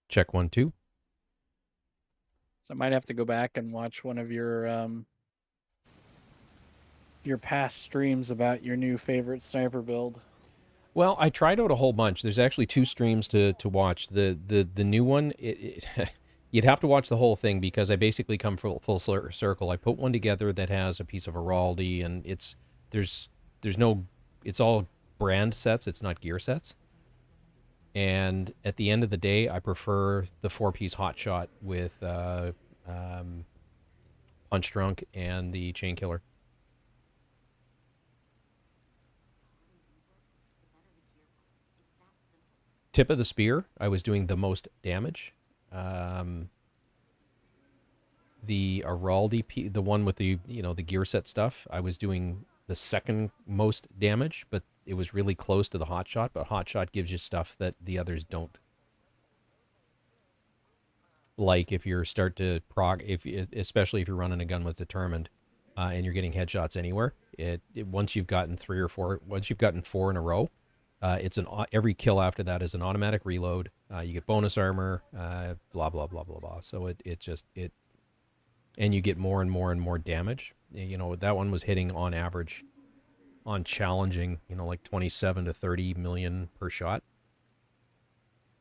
Check 1, 2. So I might have to go back and watch one of your past streams about your new favorite sniper build. Well, I tried out a whole bunch. There's actually 2 streams to watch. The new one, you'd have to watch the whole thing because I basically come full circle. I put one together that has a piece of Araldi, and there's there's no, it's all brand sets. It's not gear sets. And at the end of the day, I prefer the 4-piece hot shot with Punch Drunk and the Chain Killer. Tip of the spear, I was doing the most damage. Um, the Araldi, the one with the the gear set stuff, I was doing the second most damage, but it was really close to the hot shot. But hot shot gives you stuff that the others don't. Like if you start to prog, especially if you're running a gun with determined, and you're getting headshots anywhere, once you've gotten 3 or 4, once you've gotten 4 in a row, every kill after that is an automatic reload. You get bonus armor, blah blah blah blah blah. So it and you get more and more and more damage. That one was hitting on average, on challenging, like 27 to 30 million per shot.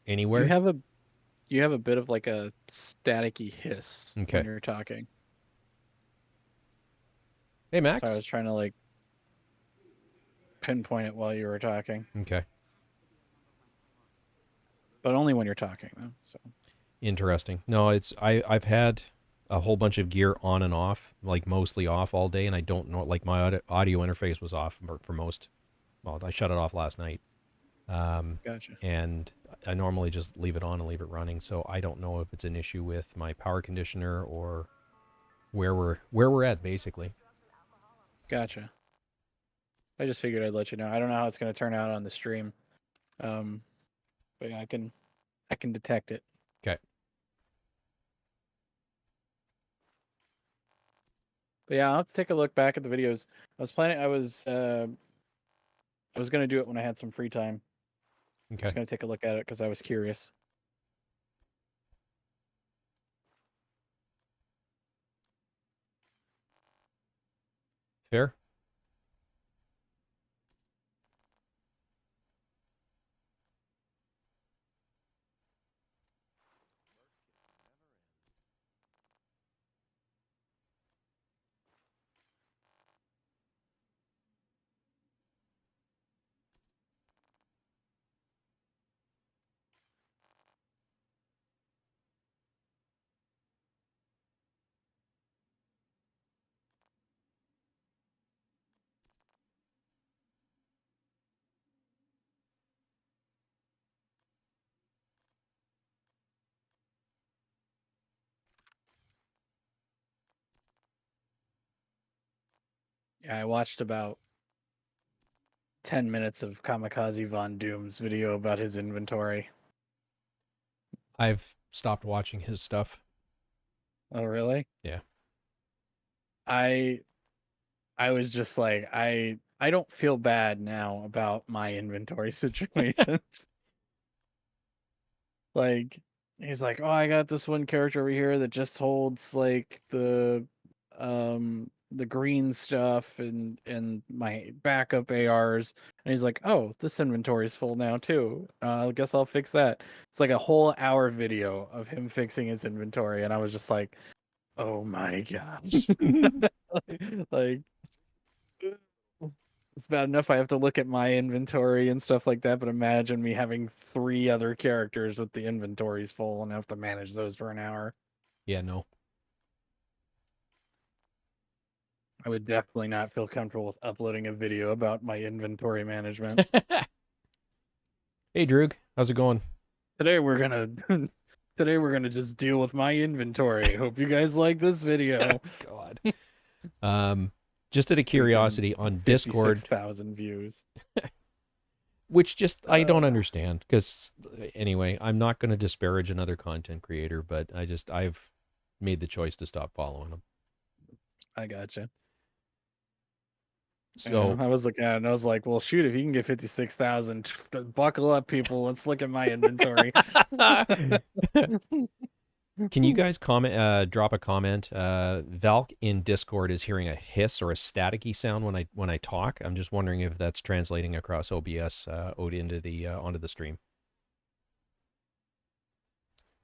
You Anywhere. have a you have a bit of like a staticky hiss when Okay. you're talking. Hey So I Max. was trying to like pinpoint it while you were talking, Okay. but only when you're talking though. So Interesting. No, I've had a whole bunch of gear on and off, like mostly off all day, and I don't know, like my audio interface was off for most. Well, I shut it off last night, gotcha. and I normally just leave it on and leave it running. So I don't know if it's an issue with my power conditioner or where we're at basically. Gotcha. I just figured I'd let you know. I don't know how it's going to turn out on the stream, um, but yeah, I can detect it. Okay. But yeah, I'll have to take a look back at the videos. I was planning. I was going to do it when I had some free time. I was Okay. going to take a look at it because I was curious. Fair. Yeah, I watched about 10 minutes of Kamikaze Von Doom's video about his inventory. I've stopped watching his stuff. Oh, really? Yeah. I I was just like I don't feel bad now about my inventory situation. Like he's like, "Oh, I got this one character over here that just holds like the green stuff and my backup ARs." And he's like, "Oh, this inventory's full now too. I guess I'll fix that." It's like a whole hour video of him fixing his inventory and I was just like, "Oh my gosh." like it's bad enough I have to look at my inventory and stuff like that, but imagine me having 3 other characters with the inventories full and have to manage those for an hour. Yeah. No. I would definitely not feel comfortable with uploading a video about my inventory management. Hey Droog, how's it going? Today we're gonna today we're gonna just deal with my inventory. Hope you guys like this video. God. Um, just out of Freaking curiosity, on Discord, 56,000 views. which just I don't Uh, understand because anyway, I'm not going to disparage another content creator, but I've made the choice to stop following them. I gotcha. Yeah, So I was looking at it and I was like, well, shoot, if you can get 56,000, buckle up, people. Let's look at my inventory. can you guys comment, drop a comment? Valk in Discord is hearing a hiss or a staticky sound when I talk. I'm just wondering if that's translating across OBS out into the onto the stream.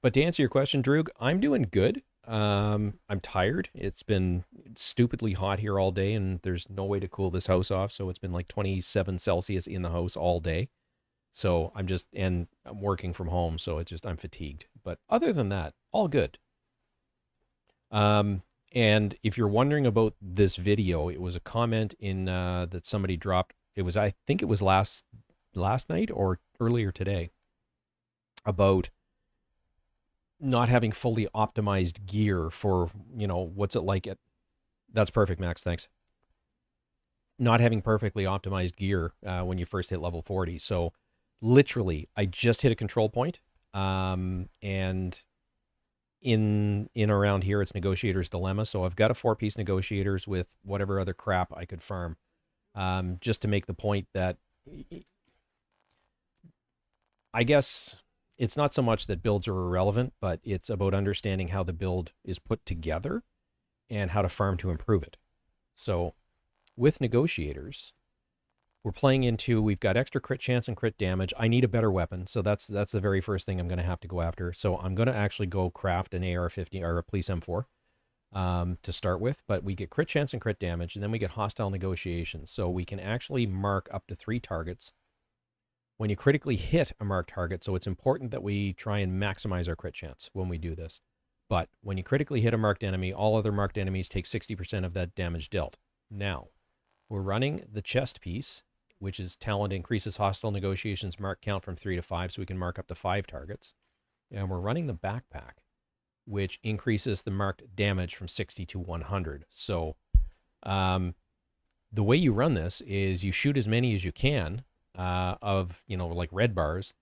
But to answer your question, Droog, I'm doing good. I'm tired. It's been stupidly hot here all day, and there's no way to cool this house off. So it's been like 27 Celsius in the house all day. So and I'm working from home, so I'm fatigued. But other than that, all good. And if you're wondering about this video, it was a comment in that somebody dropped. I think it was last night or earlier today about not having fully optimized gear for, what's it like that's perfect, Max, thanks. Not having perfectly optimized gear when you first hit level 40. So literally, I just hit a control point, and in around here, it's Negotiator's Dilemma. So I've got a 4-piece Negotiators with whatever other crap I could farm, just to make the point that I guess it's not so much that builds are irrelevant, but it's about understanding how the build is put together and how to farm to improve it. So with Negotiators, we've got extra crit chance and crit damage. I need a better weapon, so that's the very first thing I'm going to have to go after. So I'm going to actually go craft an AR-15 or a Police M4 to start with, but we get crit chance and crit damage, and then we get hostile negotiations. So we can actually mark up to 3 targets when you critically hit a marked target. So it's important that we try and maximize our crit chance when we do this. But when you critically hit a marked enemy, all other marked enemies take 60% of that damage dealt. Now, we're running the chest piece, which is talent increases hostile negotiations mark count from 3 to 5, so we can mark up to 5 targets. And we're running the backpack, which increases the marked damage from 60 to 100. So the way you run this is you shoot as many as you can of, like red bars,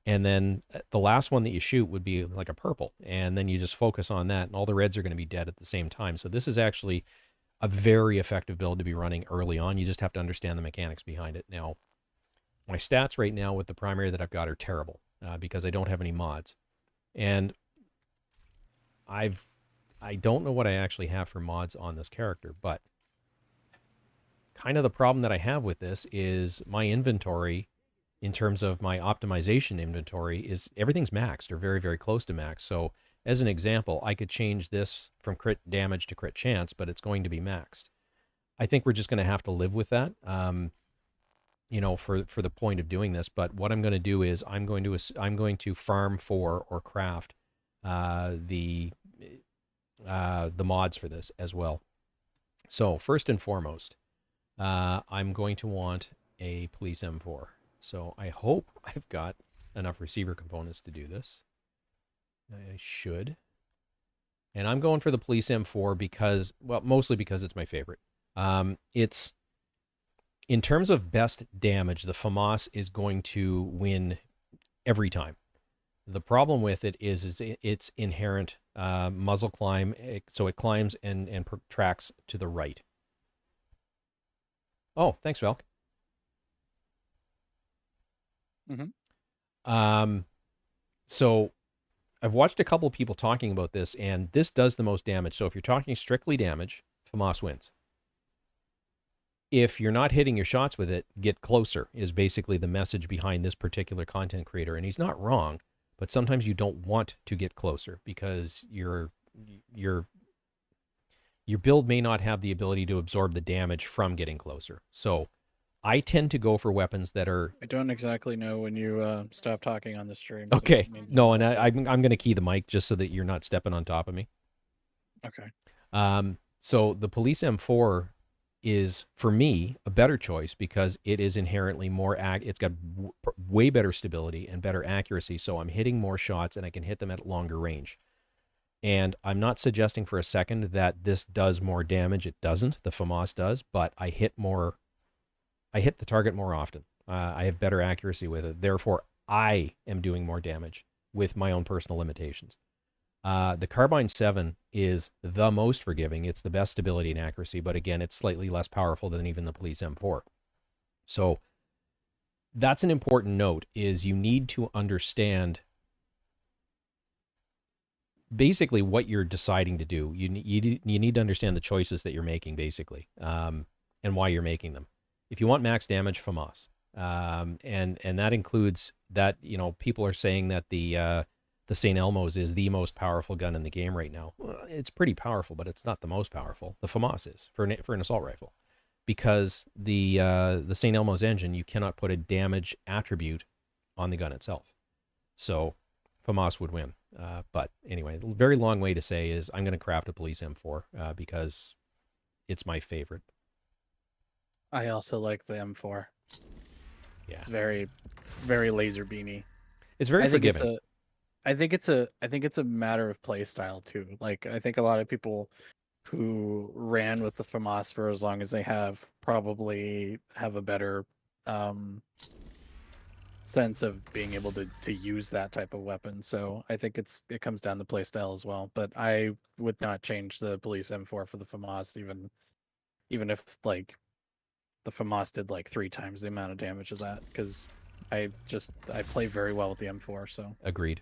and then the last one that you shoot would be like a purple, and then you just focus on that, and all the reds are going to be dead at the same time. So this is actually a very effective build to be running early on. You just have to understand the mechanics behind it. Now, my stats right now with the primary that I've got are terrible because I don't have any mods, and I don't know what I actually have for mods on this character, but kind of the problem that I have with this is my inventory, in terms of my optimization inventory, is everything's maxed or very, very close to max. So as an example, I could change this from crit damage to crit chance, but it's going to be maxed. I think we're just going to have to live with that, for the point of doing this. But what I'm going to do is I'm going to farm for or craft the mods for this as well. So first and foremost, I'm going to want a Police M4. So I hope I've got enough receiver components to do this. I should. And I'm going for the Police M4 mostly because it's my favorite. It's, in terms of best damage, the FAMAS is going to win every time. The problem with it is its inherent muzzle climb, so it climbs and tracks to the right. Oh, thanks, Valk. So I've watched a couple of people talking about this, and this does the most damage. So if you're talking strictly damage, FAMAS wins. If you're not hitting your shots with it, get closer is basically the message behind this particular content creator. And he's not wrong, but sometimes you don't want to get closer because your build may not have the ability to absorb the damage from getting closer. So I tend to go for weapons that are... I don't exactly know when you stop talking on the stream. Okay. No, and I'm going to key the mic just so that you're not stepping on top of me. Okay. So the Police M4 is, for me, a better choice because it is inherently more... It's got way better stability and better accuracy, so I'm hitting more shots and I can hit them at longer range. And I'm not suggesting for a second that this does more damage. It doesn't. The FAMAS does, but I hit the target more often. I have better accuracy with it. Therefore, I am doing more damage with my own personal limitations. The Carbine 7 is the most forgiving. It's the best stability and accuracy, but again, it's slightly less powerful than even the Police M4. So that's an important note, is you need to understand basically what you're deciding to do. You need to understand the choices that you're making, basically, and why you're making them. If you want max damage, FAMAS. And that includes that, people are saying that the St. Elmo's is the most powerful gun in the game right now. Well, it's pretty powerful, but it's not the most powerful. The FAMAS is for an assault rifle, because the St. Elmo's engine, you cannot put a damage attribute on the gun itself. So FAMAS would win. But anyway, very long way to say is I'm going to craft a Police M4 because it's my favorite. I also like the M4. Yeah, It's very, very laser beamy. it's very forgiving. I think it's a matter of play style too. Like, I think a lot of people who ran with the FAMAS for as long as they have probably have a better sense of being able to use that type of weapon. So I think it comes down to play style as well. But I would not change the Police M4 for the FAMAS, even if like the FAMAS did like 3 times the amount of damage of that, because I play very well with the M4. So Agreed.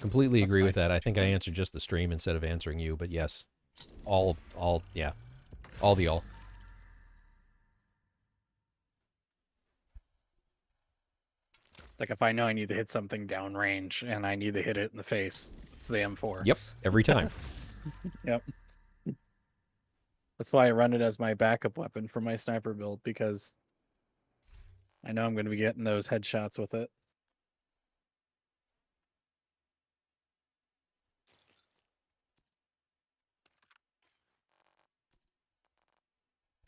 Completely that's agree my with that. I think I point. answered just the stream instead of answering you, but yes, yeah, all the all. Like, if I know I need to hit something downrange and I need to hit it in the face, it's the M4. Yep, every time. Yep. That's why I run it as my backup weapon for my sniper build, because I know I'm going to be getting those headshots with it.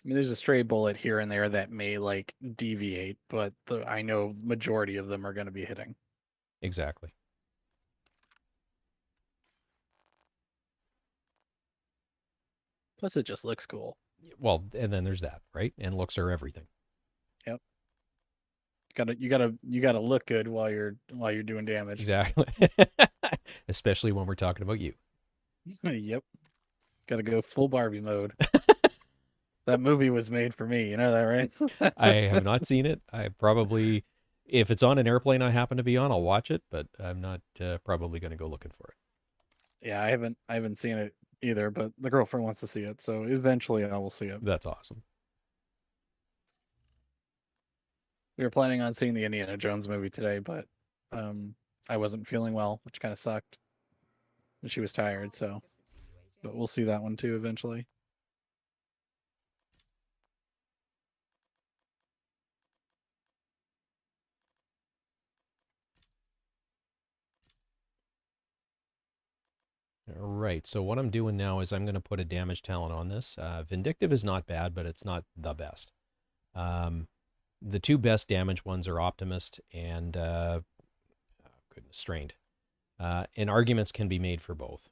I mean, there's a stray bullet here and there that may like deviate, but I know majority of them are going to be hitting. Exactly. Plus, it just looks cool. Well, and then there's that, right? And looks are everything. Yep. You gotta look good while you're doing damage. Exactly. Especially when we're talking about you. Yep. Gotta go full Barbie mode. That movie was made for me. You know that, right? I have not seen it. I probably, if it's on an airplane I happen to be on, I'll watch it, but I'm not probably going to go looking for it. Yeah, I haven't seen it either, but the girlfriend wants to see it, so eventually I will see it. That's awesome. We were planning on seeing the Indiana Jones movie today, but I wasn't feeling well, which kind of sucked. And she was tired, so but we'll see that one too eventually. All right, so what I'm doing now is I'm going to put a damage talent on this. Vindictive is not bad, but it's not the best. The 2 best damage ones are Optimist and goodness, Strained. And arguments can be made for both.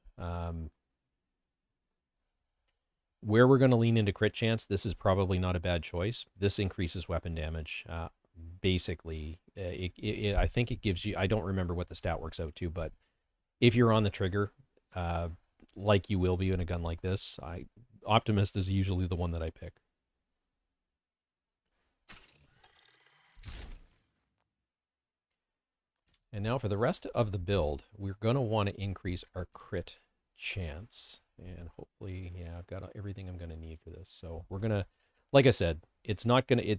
Where we're going to lean into crit chance, this is probably not a bad choice. This increases weapon damage. Basically, I think it gives you, I don't remember what the stat works out to, but if you're on the trigger, like you will be in a gun like this, Optimist is usually the one that I pick. And now for the rest of the build, we're going to want to increase our crit chance. And hopefully, yeah, I've got everything I'm going to need for this. So we're going to, like I said, it's not going to,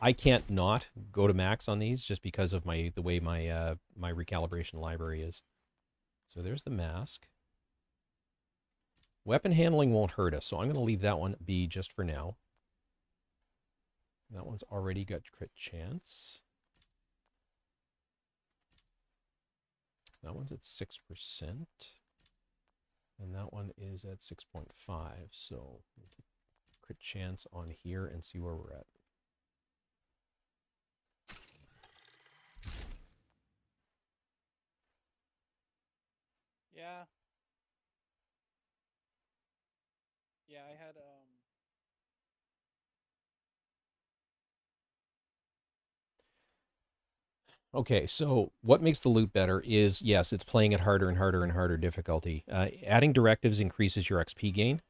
I can't not go to max on these just because of the way my my recalibration library is. So there's the mask. Weapon handling won't hurt us, so I'm going to leave that one be just for now. That one's already got crit chance. That one's at 6%. And that one is at 6.5. So we'll keep crit chance on here and see where we're at. Yeah. Yeah, I had Okay, so what makes the loot better is, yes, it's playing at harder and harder and harder difficulty. Adding directives increases your XP gain.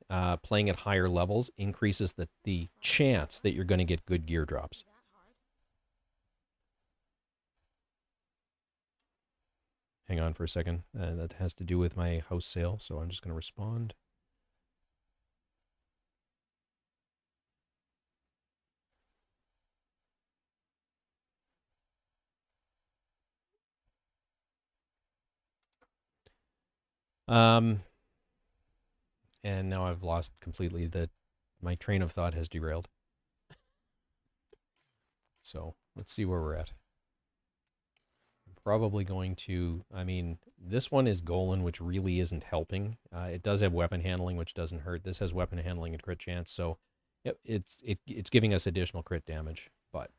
Playing at higher levels increases the chance that you're going to get good gear drops. Hang on for a second. That has to do with my house sale, so I'm just going to respond. And now I've lost completely my train of thought has derailed. So let's see where we're at. I'm probably going to, I mean, this one is Golan, which really isn't helping. It does have weapon handling, which doesn't hurt. This has weapon handling and crit chance, so it's giving us additional crit damage. But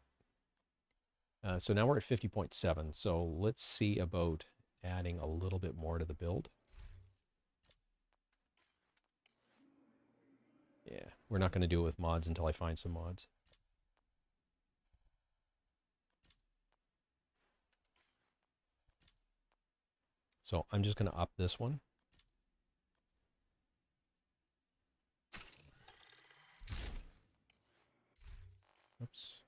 so now we're at 50.7. So let's see about adding a little bit more to the build. Yeah, we're not going to do it with mods until I find some mods. So I'm just going to up this one. Oops.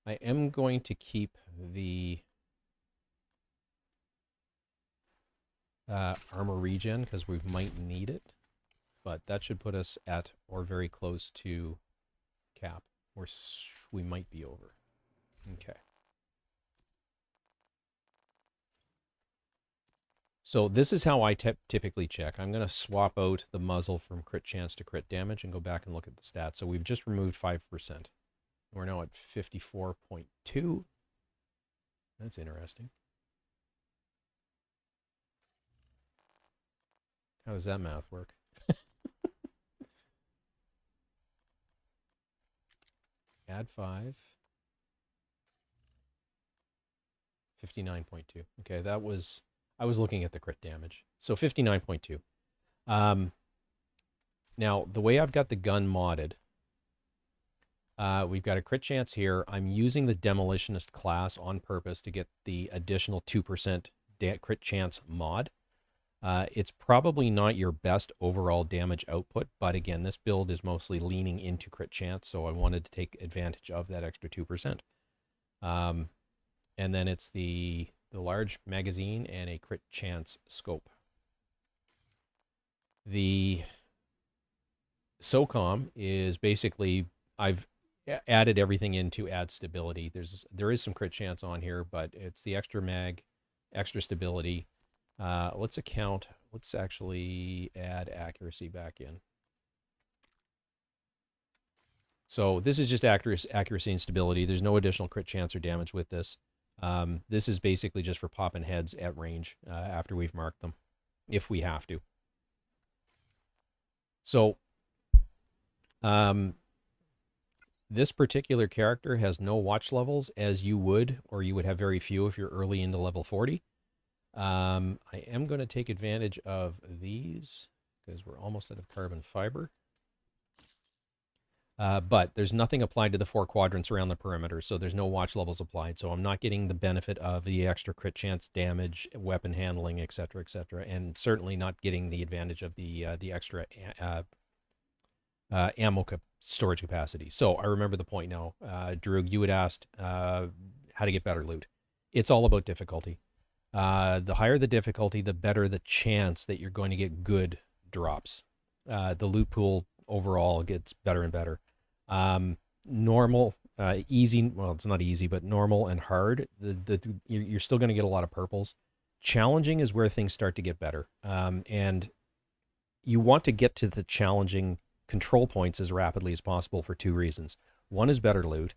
I am going to keep the armor regen because we might need it, but that should put us at or very close to cap, or we might be over. Okay. So this is how I typically check. I'm going to swap out the muzzle from crit chance to crit damage and go back and look at the stats. So we've just removed 5%. We're now at 54.2. That's interesting. How does that math work? Add 5. 59.2. Okay, that was... I was looking at the crit damage. So 59.2. Now, the way I've got the gun modded, we've got a crit chance here. I'm using the Demolitionist class on purpose to get the additional 2% crit chance mod. It's probably not your best overall damage output, but again, this build is mostly leaning into crit chance, so I wanted to take advantage of that extra 2%. And then it's the large magazine and a crit chance scope. The SOCOM is basically, I've added everything in to add stability. There is some crit chance on here, but it's the extra mag, extra stability. Let's actually add accuracy back in. So this is just accuracy and stability. There's no additional crit chance or damage with this. This is basically just for popping heads at range after we've marked them, if we have to. So this particular character has no watch levels, as you would, or you would have very few if you're early into level 40. I am going to take advantage of these because we're almost out of carbon fiber. But there's nothing applied to the 4 quadrants around the perimeter, so there's no watch levels applied. So I'm not getting the benefit of the extra crit chance damage, weapon handling, etc., and certainly not getting the advantage of the extra ammo storage capacity. So I remember the point now. Droog, you had asked how to get better loot. It's all about difficulty. The higher the difficulty, the better the chance that you're going to get good drops. The loot pool overall gets better and better. Normal, easy, well, it's not easy, but normal and hard, you're still going to get a lot of purples. Challenging is where things start to get better. And you want to get to the challenging control points as rapidly as possible for 2 reasons. One is better loot.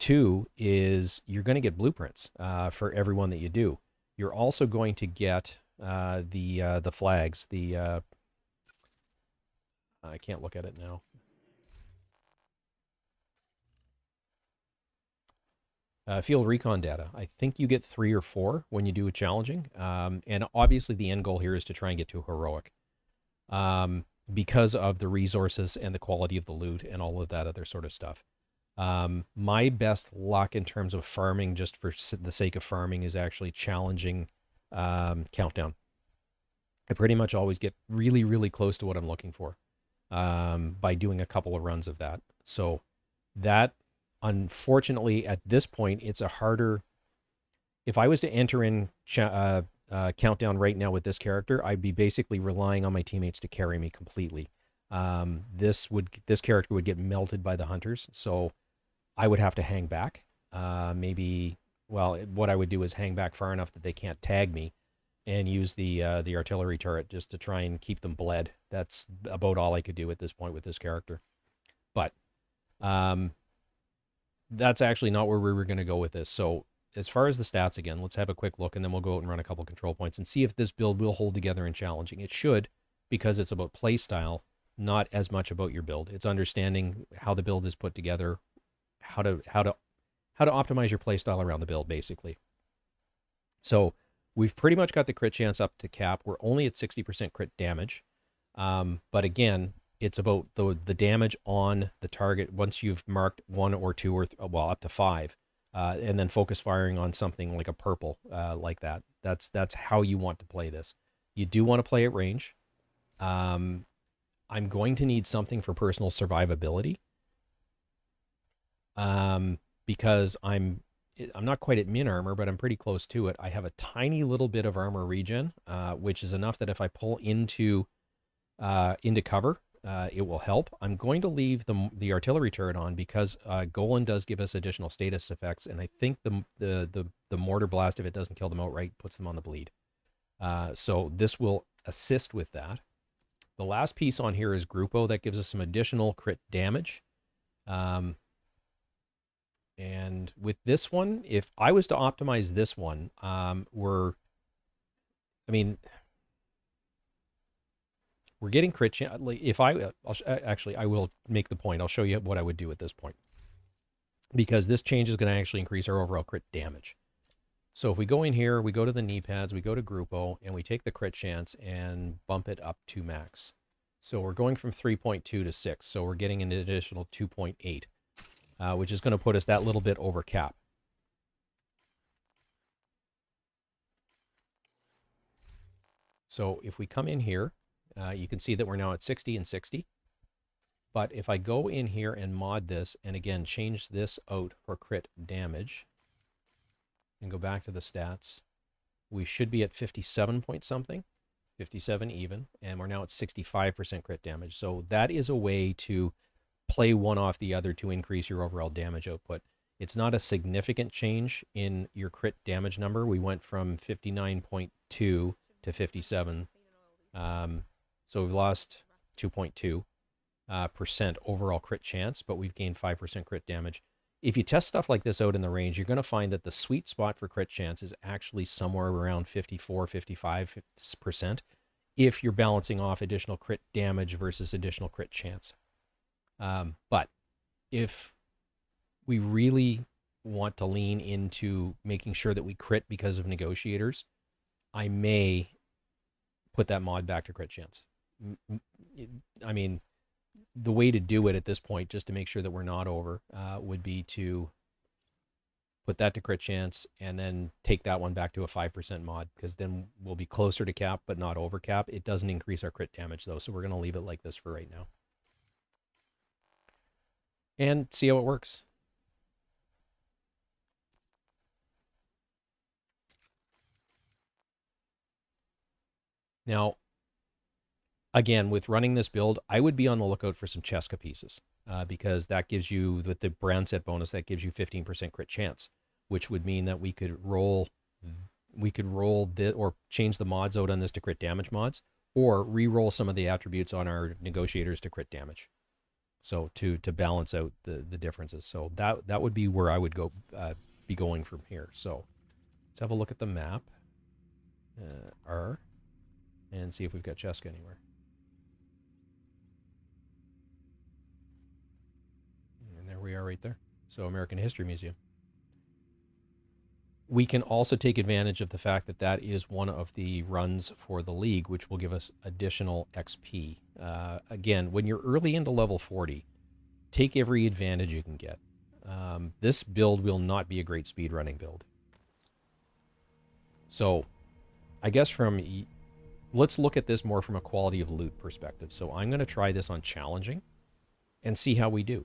2 is you're going to get blueprints for everyone that you do. You're also going to get the flags, I can't look at it now. Field recon data. I think you get 3 or 4 when you do a challenging. And obviously the end goal here is to try and get to heroic. because of the resources and the quality of the loot and all of that other sort of stuff. My best luck in terms of farming, just for the sake of farming, is actually challenging Countdown. I pretty much always get really, really close to what I'm looking for by doing a couple of runs of that. So that, unfortunately, at this point, it's a harder. If I was to enter in Countdown right now with this character, I'd be basically relying on my teammates to carry me completely. This character would get melted by the hunters, so I would have to hang back. What I would do is hang back far enough that they can't tag me, and use the artillery turret just to try and keep them bled. That's about all I could do at this point with this character. But that's actually not where we were going to go with this. So as far as the stats, again, let's have a quick look, and then we'll go out and run a couple control points and see if this build will hold together in challenging. It should, because it's about play style, not as much about your build. It's understanding how the build is put together, how to optimize your play style around the build, basically. So we've pretty much got the crit chance up to cap. We're only at 60% crit damage. But again, it's about the damage on the target once you've marked 1 or 2 or up to 5. And then focus firing on something like a purple, like that. That's how you want to play this. You do want to play at range. I'm going to need something for personal survivability, because I'm not quite at min armor, but I'm pretty close to it. I have a tiny little bit of armor regen, which is enough that if I pull into cover, it will help. I'm going to leave the artillery turret on because Golan does give us additional status effects, and I think the mortar blast, if it doesn't kill them outright, puts them on the bleed. So this will assist with that. The last piece on here is Grupo. That gives us some additional crit damage. And with this one, if I was to optimize this one, we're getting crit chance. If I will make the point. I'll show you what I would do at this point, because this change is going to actually increase our overall crit damage. So if we go in here, we go to the knee pads, we go to Grupo, and we take the crit chance and bump it up to max. So we're going from 3.2 to 6. So we're getting an additional 2.8, which is going to put us that little bit over cap. So if we come in here, you can see that we're now at 60 and 60. But if I go in here and mod this, and again, change this out for crit damage, and go back to the stats, we should be at 57 point something, 57 even, and we're now at 65% crit damage. So that is a way to play one off the other to increase your overall damage output. It's not a significant change in your crit damage number. We went from 59.2 to 57. So we've lost 2.2% overall crit chance, but we've gained 5% crit damage. If you test stuff like this out in the range, you're going to find that the sweet spot for crit chance is actually somewhere around 54, 55% if you're balancing off additional crit damage versus additional crit chance. But if we really want to lean into making sure that we crit because of negotiators, I may put that mod back to crit chance. I mean, the way to do it at this point, just to make sure that we're not over, would be to put that to crit chance and then take that one back to a 5% mod, because then we'll be closer to cap but not over cap. It doesn't increase our crit damage though, so we're going to leave it like this for right now and see how it works. Now, again, with running this build, I would be on the lookout for some Cheska pieces, because that gives you, with the brand set bonus, that gives you 15% crit chance, which would mean that we could roll or change the mods out on this to crit damage mods, or re-roll some of the attributes on our negotiators to crit damage. So to balance out the differences. So that would be where I would go be going from here. So let's have a look at the map, and see if we've got Cheska anywhere. And there we are right there. So American History Museum. We can also take advantage of the fact that that is one of the runs for the league, which will give us additional XP. Again, when you're early into level 40, take every advantage you can get. This build will not be a great speedrunning build. So I guess let's look at this more from a quality of loot perspective. So I'm going to try this on challenging and see how we do.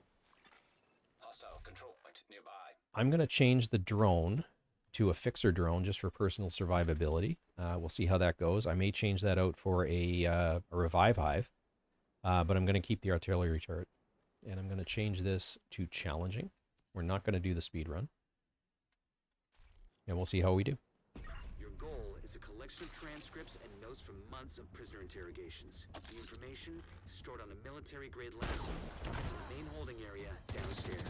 Hostile control point nearby. I'm going to change the drone to a fixer drone just for personal survivability. We'll see how that goes. I may change that out for a revive hive, but I'm going to keep the artillery turret. And I'm going to change this to challenging. We're not going to do the speed run. And we'll see how we do. Your goal is a collection of transcripts and notes from months of prisoner interrogations. The information is stored on a military-grade laptop in the main holding area downstairs.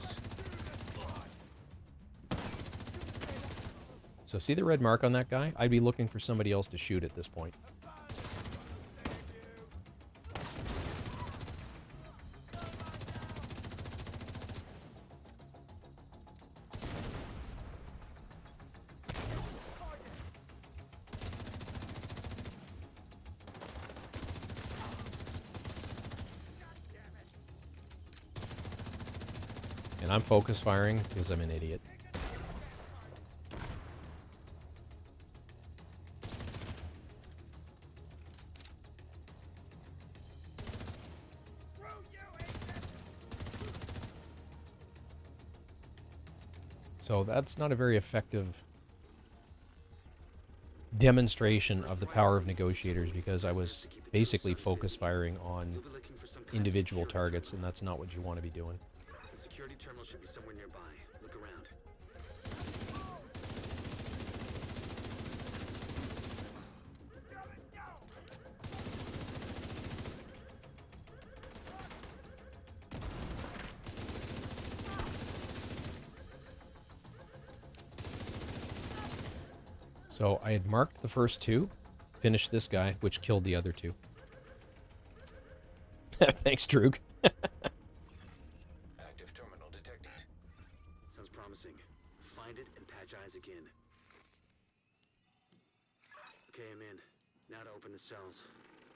So see the red mark on that guy? I'd be looking for somebody else to shoot at this point. And I'm focus firing because I'm an idiot. So that's not a very effective demonstration of the power of negotiators because I was basically focus firing on individual targets, and that's not what you want to be doing. The security terminal should be somewhere nearby. Look around. So I had marked the first two, finished this guy, which killed the other two. Thanks, Droog. Active terminal detected. Sounds promising. Find it and patch eyes again. Okay, I'm in. Now to open the cells.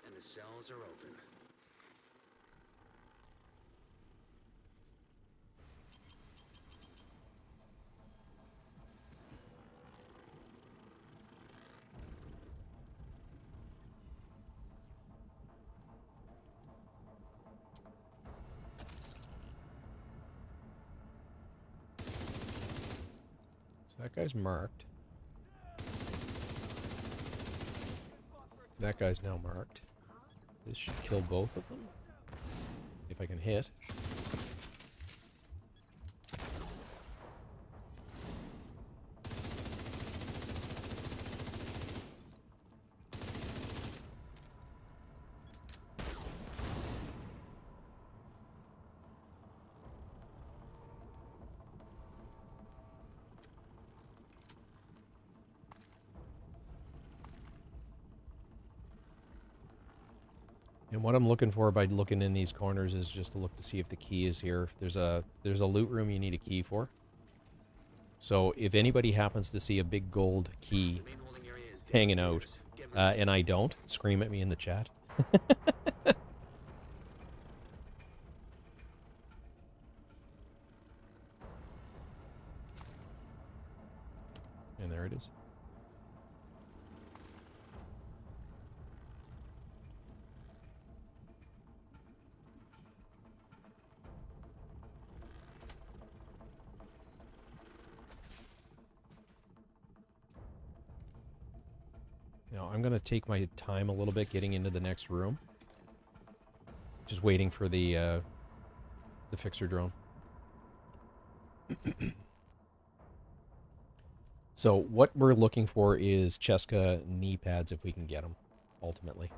And the cells are open. So that guy's marked. That guy's now marked. This should kill both of them. If I can hit. And what I'm looking for by looking in these corners is just to look to see if the key is here. There's a loot room you need a key for. So if anybody happens to see a big gold key The main holding area is hanging out, downstairs. Get moving. and I don't, scream at me in the chat. And there it is. Now I'm going to take my time a little bit getting into the next room. Just waiting for the fixer drone. So what we're looking for is Cheska knee pads if we can get them, ultimately.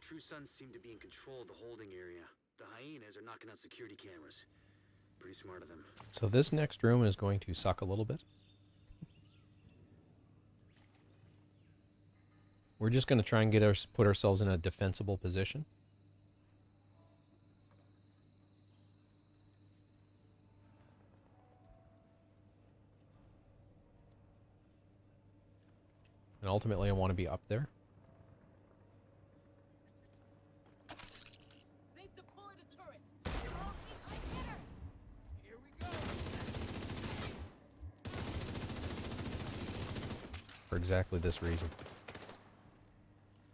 True Sons seem to be in control of the holding area. The hyenas are knocking out security cameras. Pretty smart of them. So this next room is going to suck a little bit. We're just going to try and put ourselves in a defensible position. And ultimately, I want to be up there. They've deployed a turret. Oh, hit her. Here we go. For exactly this reason.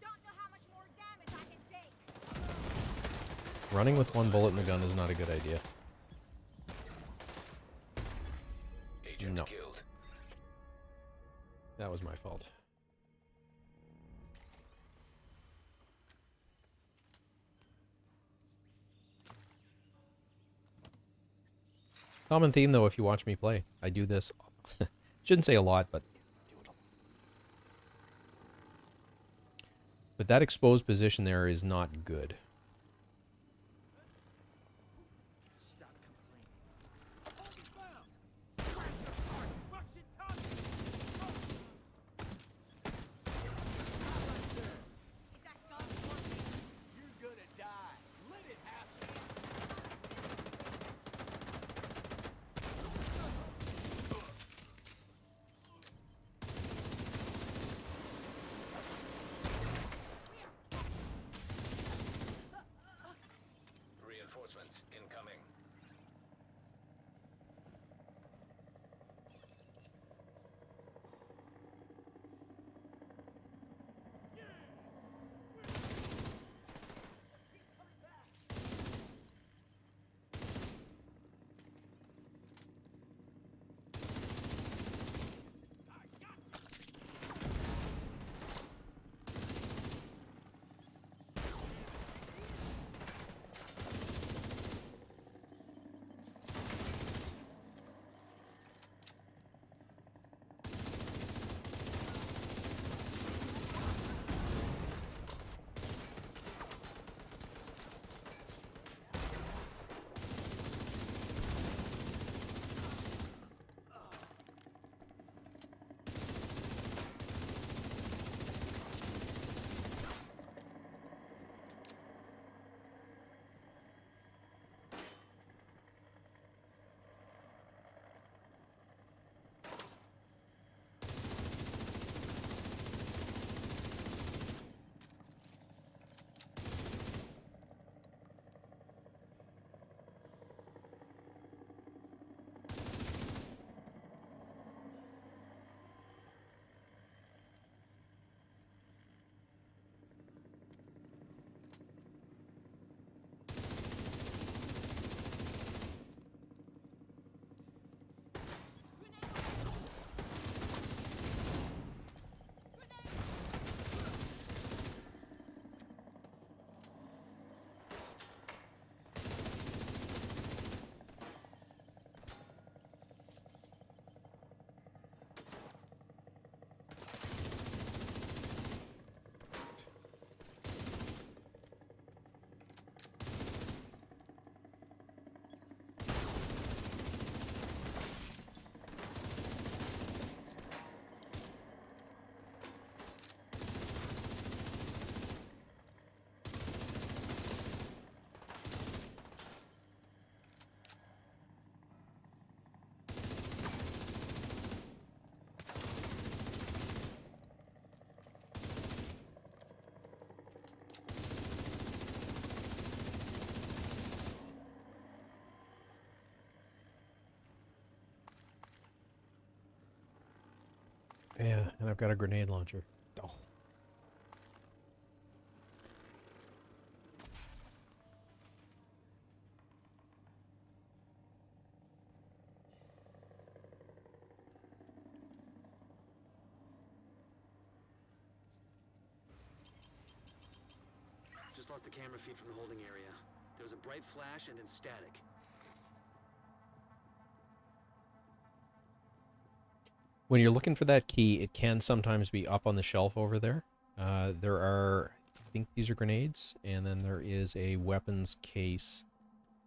Don't know how much more damage I can take. Running with one bullet in the gun is not a good idea. Agent No. killed. That was my fault. Common theme, though, if you watch me play. I do this. Shouldn't say a lot, but... But that exposed position there is not good. Stop complaining. Russian target. Is that gun working? You're gonna die. Let it happen. Reinforcements incoming. Yeah, and I've got a grenade launcher. Oh. Just lost the camera feed from the holding area. There was a bright flash and then static. When you're looking for that key, it can sometimes be up on the shelf over there. There are think these are grenades, and then there is a weapons case.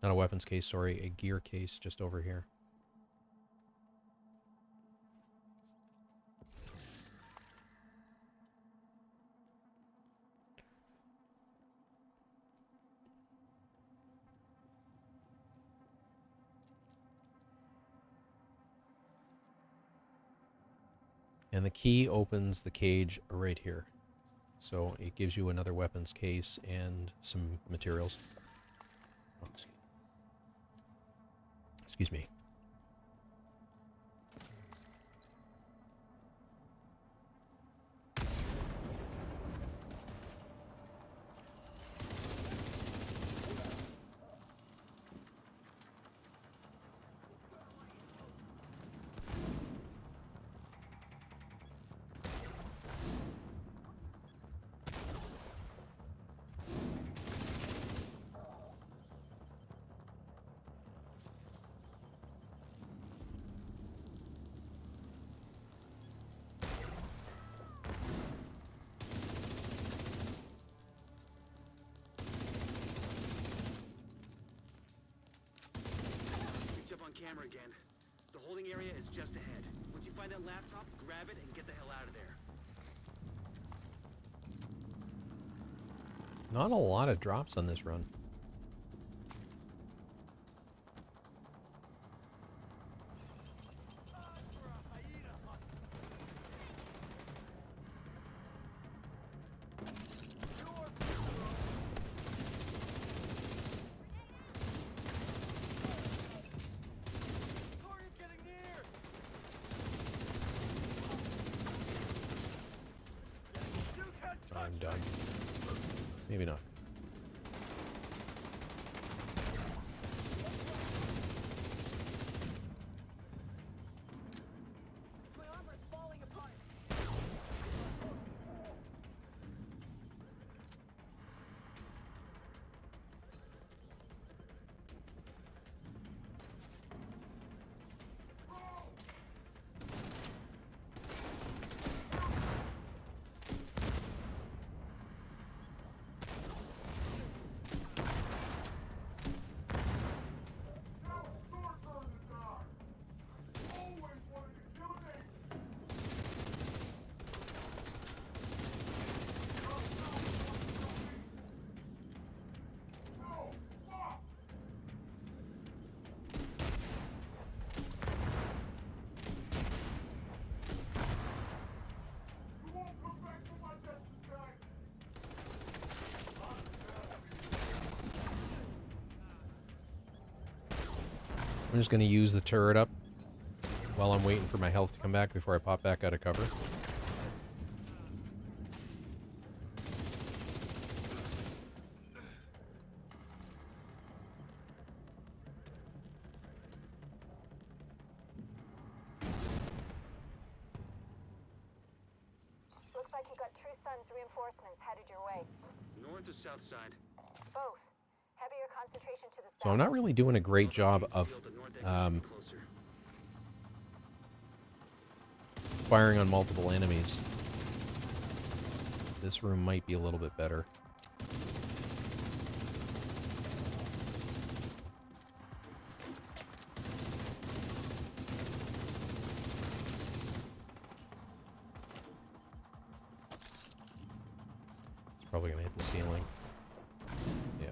Not a weapons case, sorry, a gear case just over here. And the key opens the cage right here. So it gives you another weapons case and some materials. Oh, excuse me. Reach up on camera again. The holding area is just ahead. Once you find that laptop, grab it and get the hell out of there. Not a lot of drops on this run. Target's getting near. You can't touch I'm done. Maybe not. My armor's falling apart. I'm just going to use the turret up while I'm waiting for my health to come back before I pop back out of cover. Looks like you got True Sun's reinforcements headed your way. North or south side? Both. Heavier concentration to the south. So I'm not really doing a great job of Feel the north exit closer. firing on multiple enemies. This room might be a little bit better. It's probably gonna hit the ceiling. Yeah.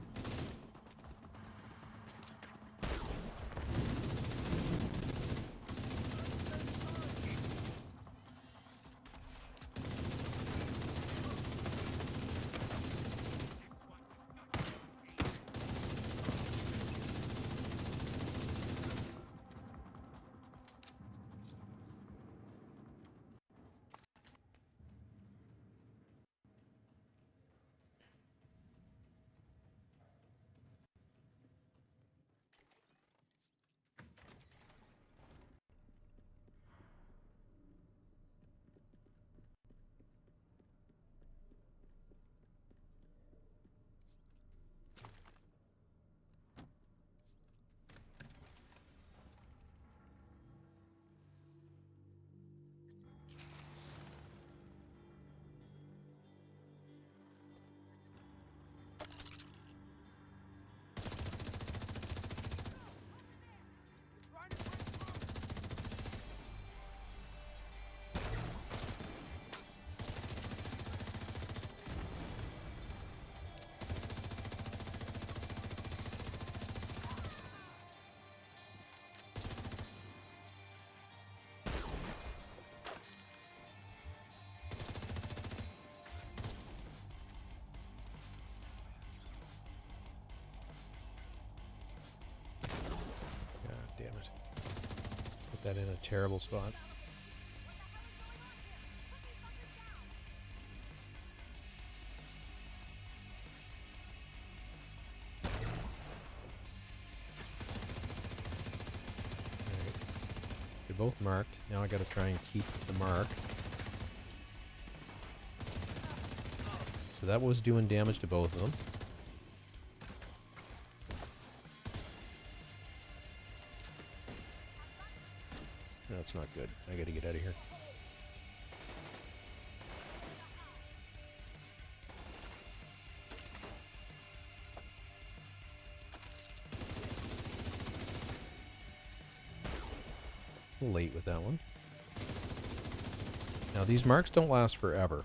that in a terrible spot. Alright. They're both marked. Now I gotta try and keep the mark. So that was doing damage to both of them. That's not good. I gotta get out of here. A little late with that one. Now these marks don't last forever.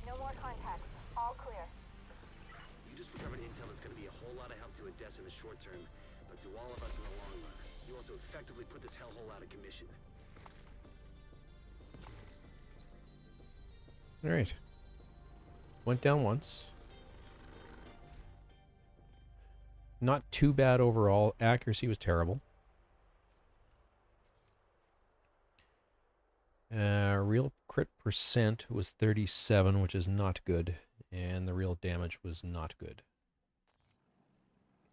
No more contacts. All clear. You just recovered intel that's going to be a whole lot of help to Odessa in the short term, but to all of us in the long run. You also effectively put this hellhole out of commission. Alright. Went down once. Not too bad overall. Accuracy was terrible. Real crit percent was 37, which is not good. And the real damage was not good.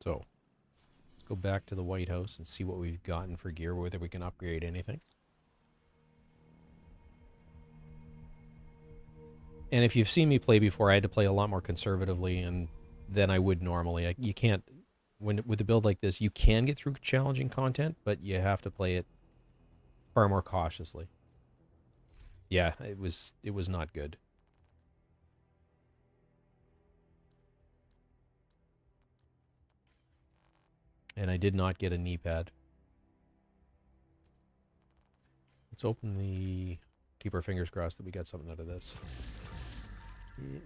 So, let's go back to the White House and see what we've gotten for gear, whether we can upgrade anything. And if you've seen me play before, I had to play a lot more conservatively and than I would normally. You can't, with a build like this, you can get through challenging content, but you have to play it far more cautiously. Yeah, it was not good. And I did not get a knee pad. Let's open the... Keep our fingers crossed that we got something out of this.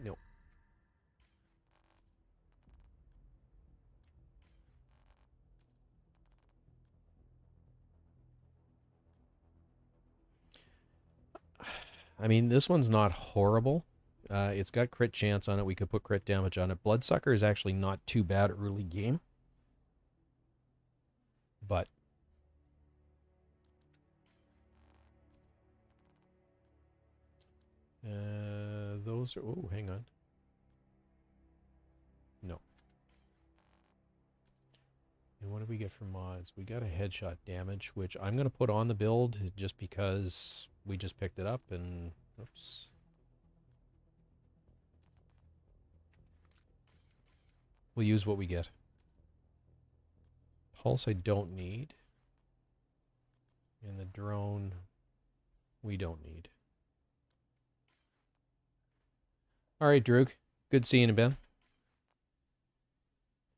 No. I mean, this one's not horrible. It's got crit chance on it. We could put crit damage on it. Bloodsucker is actually not too bad early game. But those are... Oh, hang on. No. And what did we get for mods? We got a headshot damage, which I'm going to put on the build just because we just picked it up and... Oops. We'll use what we get. Pulse I don't need. And the drone we don't need. All right, Droog. Good seeing you, Ben.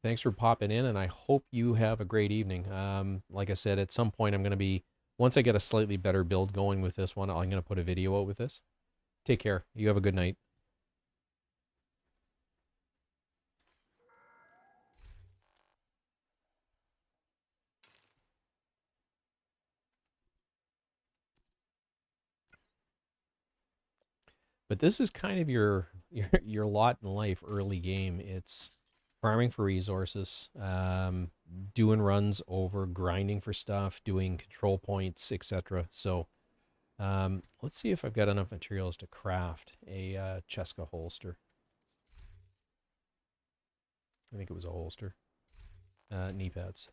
Thanks for popping in, and I hope you have a great evening. Like I said, at some point I'm going to be, once I get a slightly better build going with this one, I'm going to put a video out with this. Take care. You have a good night. But this is kind of your lot in life early game. It's farming for resources, doing runs over, grinding for stuff, doing control points, etc. So let's see if I've got enough materials to craft a Cheska holster. I think it was a holster. Knee pads.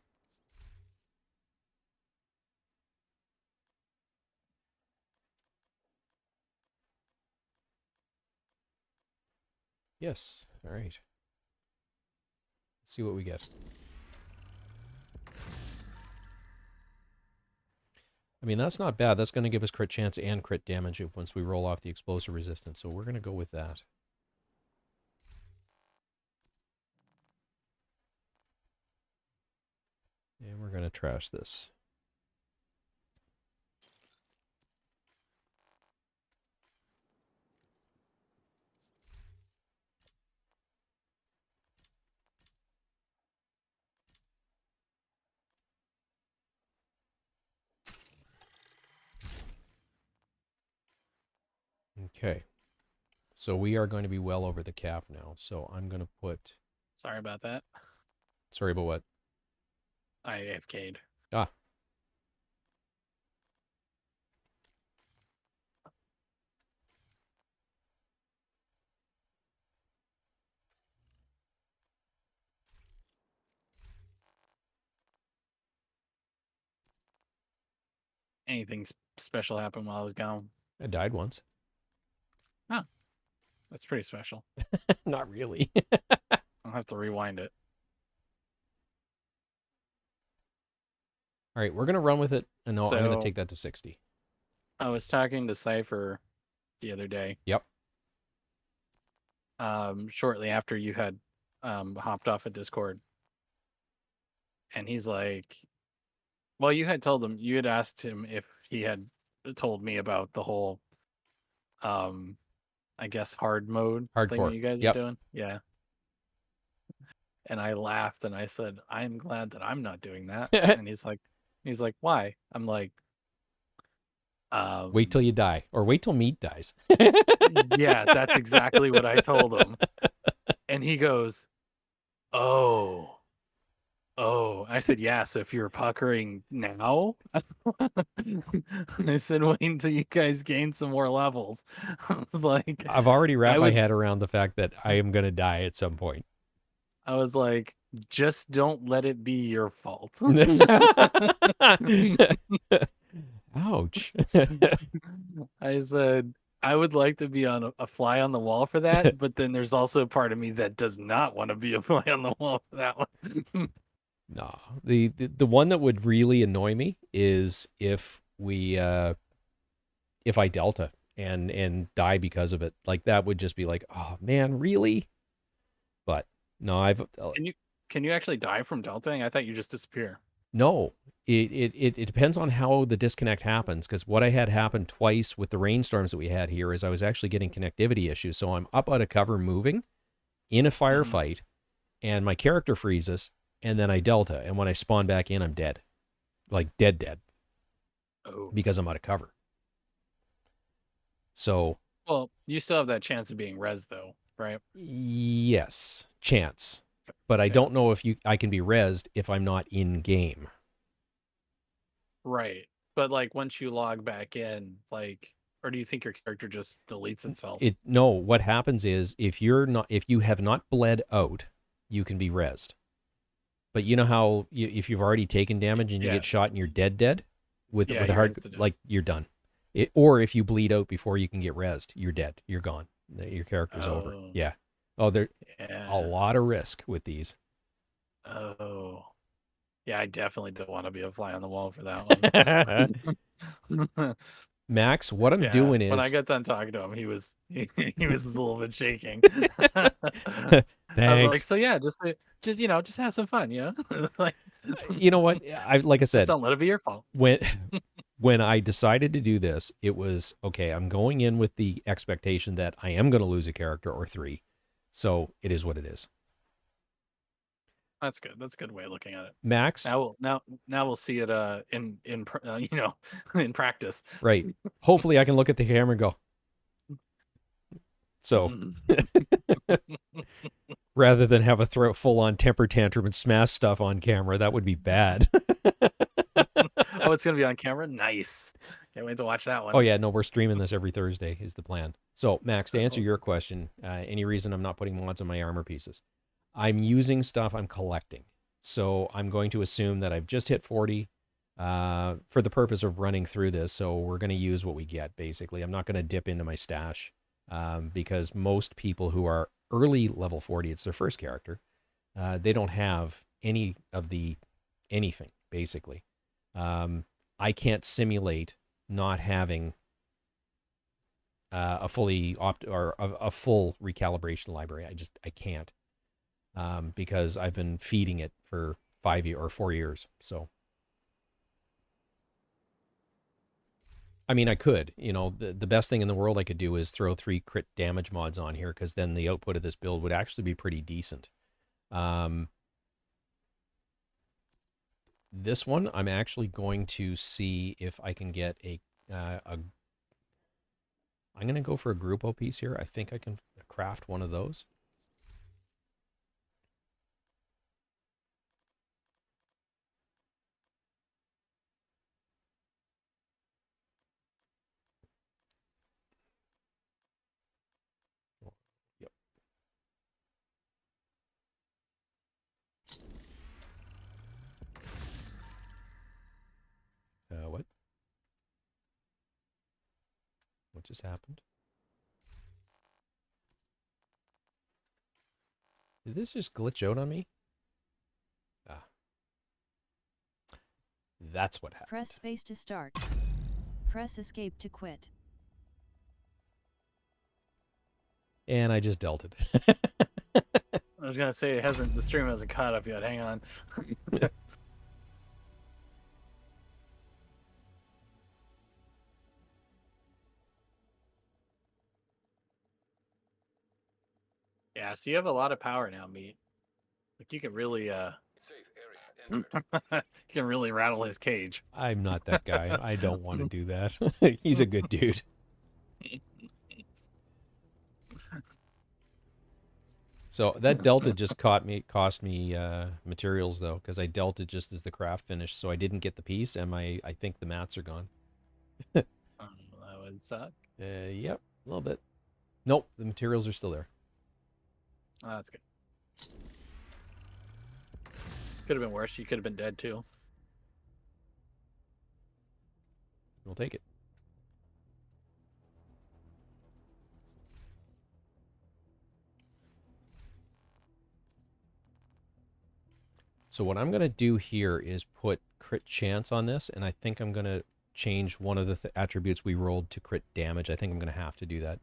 Yes. All right. Let's see what we get. I mean, that's not bad. That's going to give us crit chance and crit damage once we roll off the explosive resistance. So we're going to go with that. And we're going to trash this. Okay. So we are going to be well over the cap now. So I'm going to put... Sorry about that. Sorry about what? I AFK'd. Ah. Anything special happened while I was gone? I died once. That's pretty special. Not really. I'll have to rewind it. All right, we're going to run with it. And no, I'm going to So- take that to 60. I was talking to Cypher the other day. Yep. Shortly after you had hopped off of Discord. And he's like, well, you had told him, you had asked him if he had told me about the whole I guess hard mode thing Hardcore. that you guys Yep. are doing. Yeah. And I laughed and I said, I'm glad that I'm not doing that. And he's like, why? I'm like, Wait till you die. Or wait till meat dies. yeah, that's exactly what I told him. And he goes, oh. I said, yeah, so if you're puckering now, I said, wait until you guys gain some more levels. I was like, I've already wrapped my would- head around the fact that I am going to die at some point. I was like, just don't let it be your fault. Ouch. I said, I would like to be on a fly on the wall for that, but then there's also a part of me that does not want to be a fly on the wall for that one. No. The one that would really annoy me is if we if I delta and die because of it. Like that would just be like, oh man, really? But no, Can you actually die from deltaing? I thought you just disappear. no. It depends on how the disconnect happens, because what I had happen twice with the rainstorms that we had here is I was actually getting connectivity issues. So I'm up out of cover moving in a firefight and my character freezes and then I delta. And when I spawn back in, I'm dead. Like dead. Oh. Because I'm out of cover. So Well, you still have that chance of being res though, right? yes, chance. But I Okay. don't know if I can be rezzed if I'm not in game. Right. But like once you log back in, like, or do you think your character just deletes itself? No, what happens is if you have not bled out, you can be rezzed. But you know how if you've already taken damage and you Yeah. get shot and you're dead with Yeah, a you're hard, rezzed. like you're done. Or if you bleed out before you can get rezzed, you're dead. You're gone. Your character's over. Oh. Yeah. Oh, there's Yeah. a lot of risk with these. Oh. Yeah, I definitely don't want to be a fly on the wall for that one. Max, what I'm Yeah, doing is when I got done talking to him, he was he was a little bit shaking. I was like, thanks. so yeah, just just have some fun, like You know what? Like I just said, don't let it be your fault. when I decided to do this, it was okay. I'm going in with the expectation that I am going to lose a character or three, so it is what it is. That's good. That's a good way of looking at it. Max, Now we'll see it in practice. right? Hopefully, I can look at the camera and go. So rather than have a full on temper tantrum and smash stuff on camera, that would be bad. Oh, it's gonna be on camera. Nice. Can't wait to watch that one. Oh yeah, no, we're streaming this every Thursday is the plan. So Max, to answer your question, any reason I'm not putting mods on my armor pieces? I'm using stuff I'm collecting. So I'm going to assume that I've just hit 40 for the purpose of running through this. So we're going to use what we get, basically. I'm not going to dip into my stash because most people who are early level 40, it's their first character. They don't have any of the anything, basically. I can't simulate not having a fully a full recalibration library. I can't, because I've been feeding it for 4 years. So, I mean, I could, the best thing in the world I could do is throw 3 crit damage mods on here, because then the output of this build would actually be pretty decent. This one, I'm actually going to see if I can get I'm going to go for a Grupo piece here. I think I can craft one of those. Yep. What? What just happened? Did this just glitch out on me? Ah. That's what happened. Press space to start. Press escape to quit. And I just dealt it. I was gonna say the stream hasn't caught up yet. Hang on. Yeah, so you have a lot of power now, Meat. Like you can really Safe area entered. you can really rattle his cage. I'm not that guy. I don't want to do that. He's a good dude. So that delta just cost me materials, though, because I delta just as the craft finished, so I didn't get the piece, and I think the mats are gone. That would suck. Yep, a little bit. Nope, the materials are still there. Oh, that's good. Could have been worse. You could have been dead too. We'll take it. So what I'm going to do here is put crit chance on this, and I think I'm going to change one of the attributes we rolled to crit damage. I think I'm going to have to do that.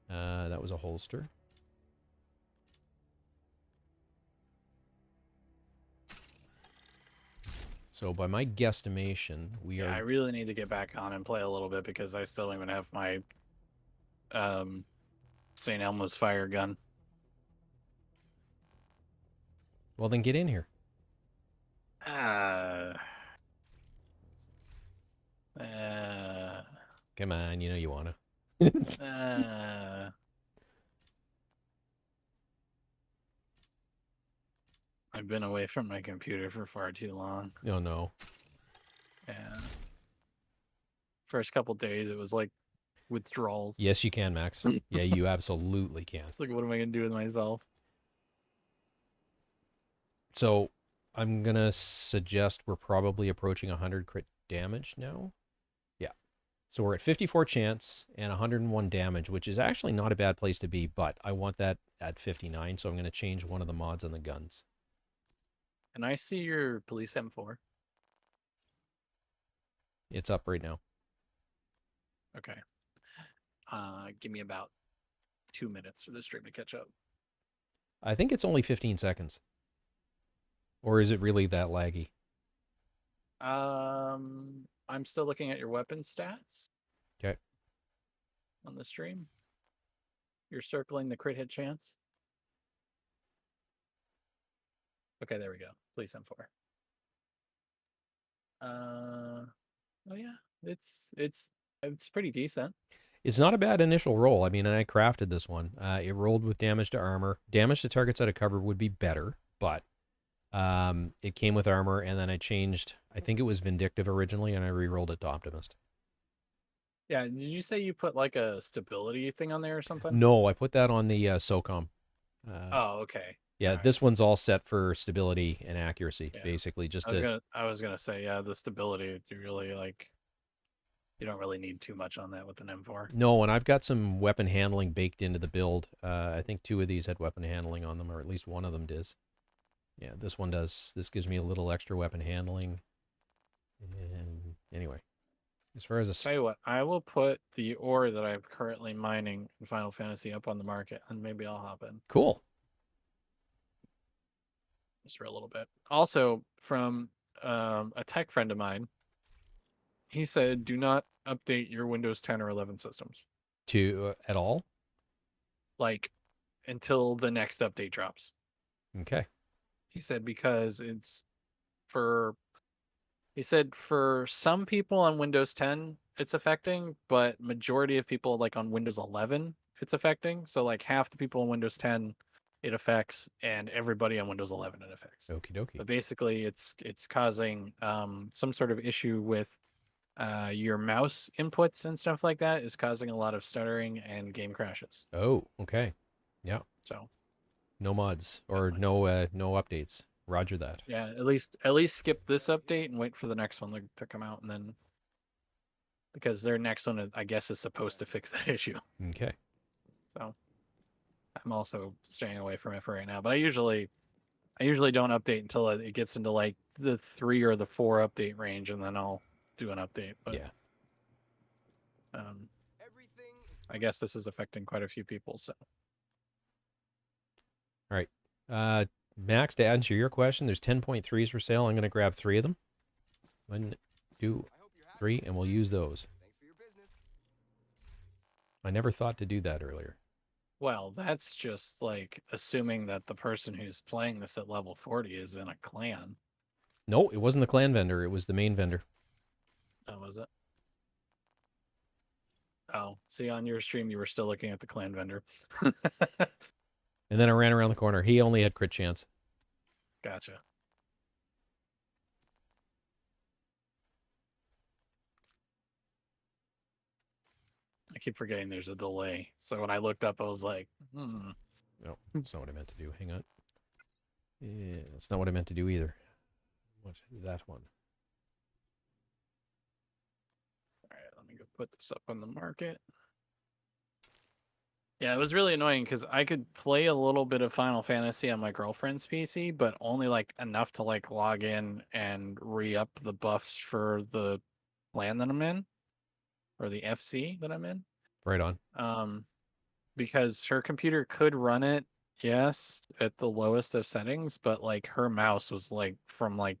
That was a holster. So by my guesstimation, we I are... really need to get back on and play a little bit because I still don't even have my St. Elmo's fire gun. Well, then get in here. Come on, you know you want to. I've been away from my computer for far too long. Oh, no. Yeah. First couple days, it was like withdrawals. Yes, you can, Max. Yeah, you absolutely can. It's like, what am I going to do with myself? So I'm going to suggest we're probably approaching 100 crit damage now. Yeah. So we're at 54 chance and 101 damage, which is actually not a bad place to be, but I want that at 59, so I'm going to change one of the mods on the guns. And I see your police M4. It's up right now. Okay. Give me about 2 minutes for the stream to catch up. I think it's only 15 seconds. Or is it really that laggy? I'm still looking at your weapon stats. Okay. On the stream. You're circling the crit hit chance. Okay, there we go. Police M4. Oh yeah, it's pretty decent. It's not a bad initial roll. I mean, and I crafted this one. It rolled with damage to armor. Damage to targets out of cover would be better, but it came with armor, and then I changed, I think it was Vindictive originally, and I re-rolled it to Optimist. Yeah, did you say you put like a stability thing on there or something? No, I put that on the SOCOM. Oh, okay. Yeah, Alright. this one's all set for stability and accuracy, Yeah. basically. Just I was gonna say, yeah, the stability, you really like you don't really need too much on that with an M4. No, and I've got some weapon handling baked into the build. I think 2 of these had weapon handling on them, or at least one of them does. Yeah, this one does. This gives me a little extra weapon handling. And anyway, as far as a Tell you what, I will put the ore that I'm currently mining in Final Fantasy up on the market, and maybe I'll hop in cool. just for a little bit. Also, from a tech friend of mine, he said, do not update your Windows 10 or 11 systems, To at all? like, until the next update drops. Okay. He said because he said for some people on Windows 10 it's affecting, but majority of people like on Windows 11 it's affecting. So like half the people on Windows 10 it affects, and everybody on Windows 11 it affects. Okie dokie. But basically it's causing some sort of issue with your mouse inputs and stuff like that is causing a lot of stuttering and game crashes. Oh, okay. Yeah. So No mods or no updates. Roger that. yeah, at least skip this update and wait for the next one to come out, and then because their next one I guess is supposed to fix that issue. Okay. So I'm also staying away from it for right now. But I usually don't update until it gets into like the 3 or the 4 update range, and then I'll do an update. But Yeah. Everything is I guess this is affecting quite a few people. So All right. Max, to answer your question, there's 10.3s for sale. I'm going to grab 3 of them. 1, 2, I hope you're happy. 3, and we'll use those. Thanks for your business. I never thought to do that earlier. well, that's just like assuming that the person who's playing this at level 40 is in a clan. No, it wasn't the clan vendor. It was the main vendor. Oh, was it? Oh, see, on your stream, you were still looking at the clan vendor. And then I ran around the corner. He only had crit chance. Gotcha. I keep forgetting there's a delay. So when I looked up, I was like, No, that's not what I meant to do. Hang on. Yeah, that's not what I meant to do either. What's that one? all right, let me go put this up on the market. Yeah, it was really annoying because I could play a little bit of Final Fantasy on my girlfriend's PC, but only like enough to like log in and re-up the buffs for the plan that I'm in, or the FC that I'm in. Right on. Because her computer could run it, yes, at the lowest of settings, but like her mouse was like from like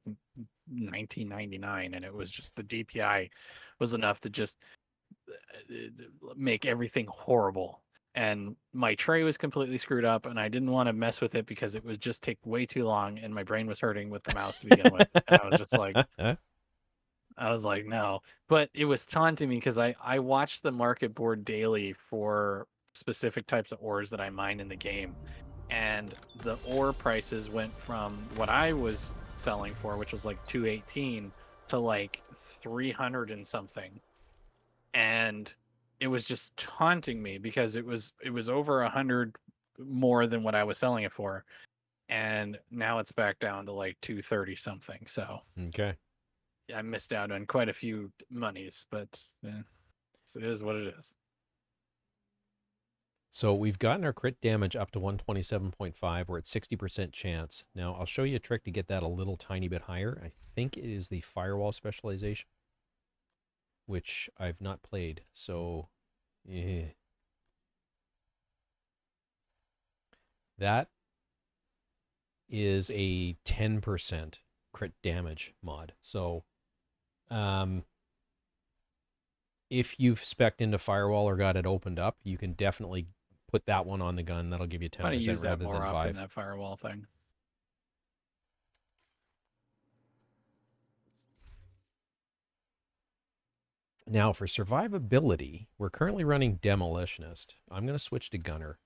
1999, and it was just the DPI was enough to just make everything horrible. And my tray was completely screwed up, and I didn't want to mess with it because it would just take way too long, and my brain was hurting with the mouse to begin with. And I was just like, no. But it was taunting me because I watched the market board daily for specific types of ores that I mine in the game. And the ore prices went from what I was selling for, which was like 218, to like 300 and something. And it was just taunting me because it was over 100 more than what I was selling it for. And now it's back down to like 230 something. So Okay. I missed out on quite a few monies, but it is what it is. So we've gotten our crit damage up to 127.5. We're at 60% chance. Now, I'll show you a trick to get that a little tiny bit higher. I think it is the firewall specialization, which I've not played. So, that is a 10% crit damage mod. So, if you've spec'd into firewall or got it opened up, you can definitely put that one on the gun. That'll give you I'm going to 10% use that rather more than often, 5. that firewall thing. Now, for survivability, we're currently running Demolitionist. I'm going to switch to Gunner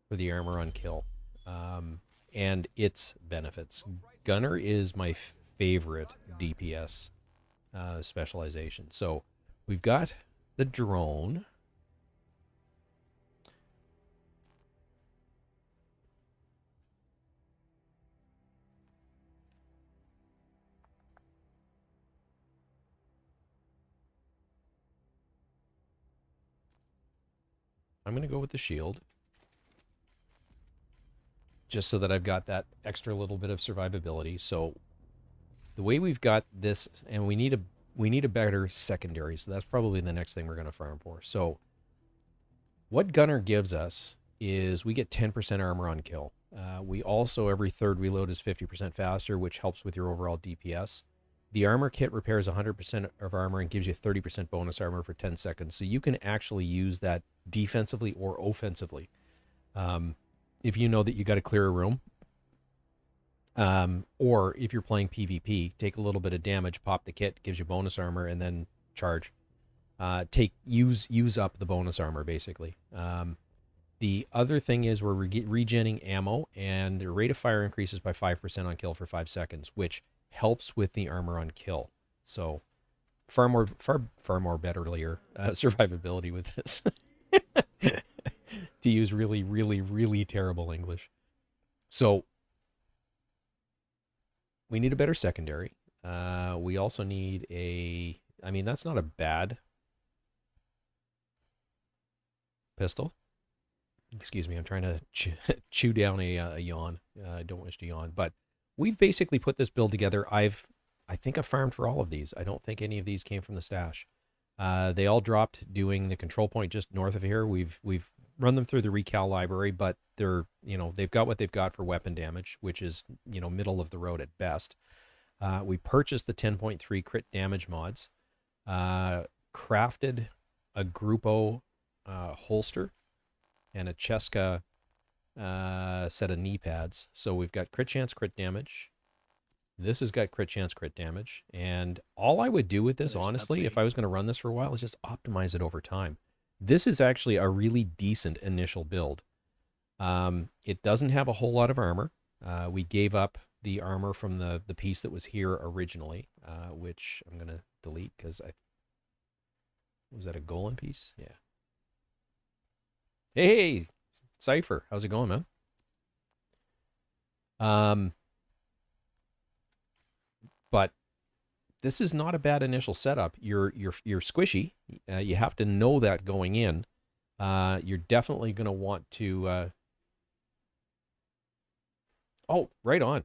for the armor on kill and its benefits. Gunner is my favorite DPS specialization. So we've got the drone. I'm going to go with the shield. Just so that I've got that extra little bit of survivability. So the way we've got this, and we need a better secondary. So that's probably the next thing we're going to farm for. So what Gunner gives us is we get 10% armor on kill. We also, every third reload is 50% faster, which helps with your overall DPS. The armor kit repairs 100% of armor and gives you 30% bonus armor for 10 seconds. So you can actually use that defensively or offensively. If you know that you got to clear a room, or if you're playing PvP, take a little bit of damage, pop the kit, gives you bonus armor, and then charge. Use up the bonus armor, basically. The other thing is we're regenning ammo, and the rate of fire increases by 5% on kill for 5 seconds, which helps with the armor on kill. So far more betterlier survivability with this. To use really, really, really terrible English. So we need a better secondary. We also need a, I mean, that's not a bad pistol. Excuse me, I'm trying to chew down a yawn. I don't wish to yawn, but we've basically put this build together. I think I farmed for all of these. I don't think any of these came from the stash. They all dropped doing the control point just north of here. We've run them through the recal library, but they're, they've got what they've got for weapon damage, which is, middle of the road at best. We purchased the 10.3 crit damage mods, crafted a Grupo holster and a Cheska set of knee pads. So we've got crit chance, crit damage. This has got crit chance, crit damage. And all I would do with this, honestly, if I was going to run this for a while, is just optimize it over time. This is actually a really decent initial build. It doesn't have a whole lot of armor. We gave up the armor from the piece that was here originally, which I'm going to delete because was that a Golan piece? Yeah. Hey, Cypher, how's it going, man? But this is not a bad initial setup. You're squishy. You have to know that going in. You're definitely going to want to... Oh, right on.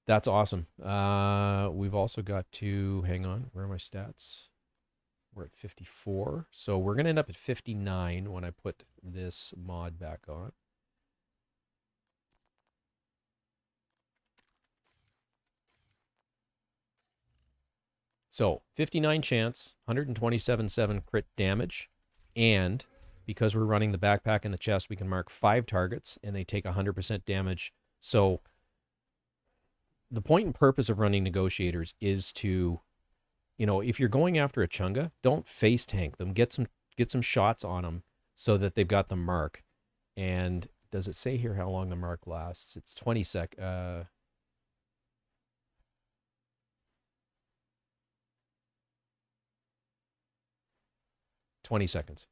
That's awesome. We've also got to... Hang on. Where are my stats? We're at 54. So we're going to end up at 59 when I put this mod back on. So 59 chance, 127.7 crit damage, and because we're running the backpack in the chest, we can mark 5 targets and they take 100% damage. So the point and purpose of running negotiators is to, if you're going after a Chunga, don't face tank them. Get some shots on them so that they've got the mark. And does it say here how long the mark lasts? It's 20 seconds. 20 seconds.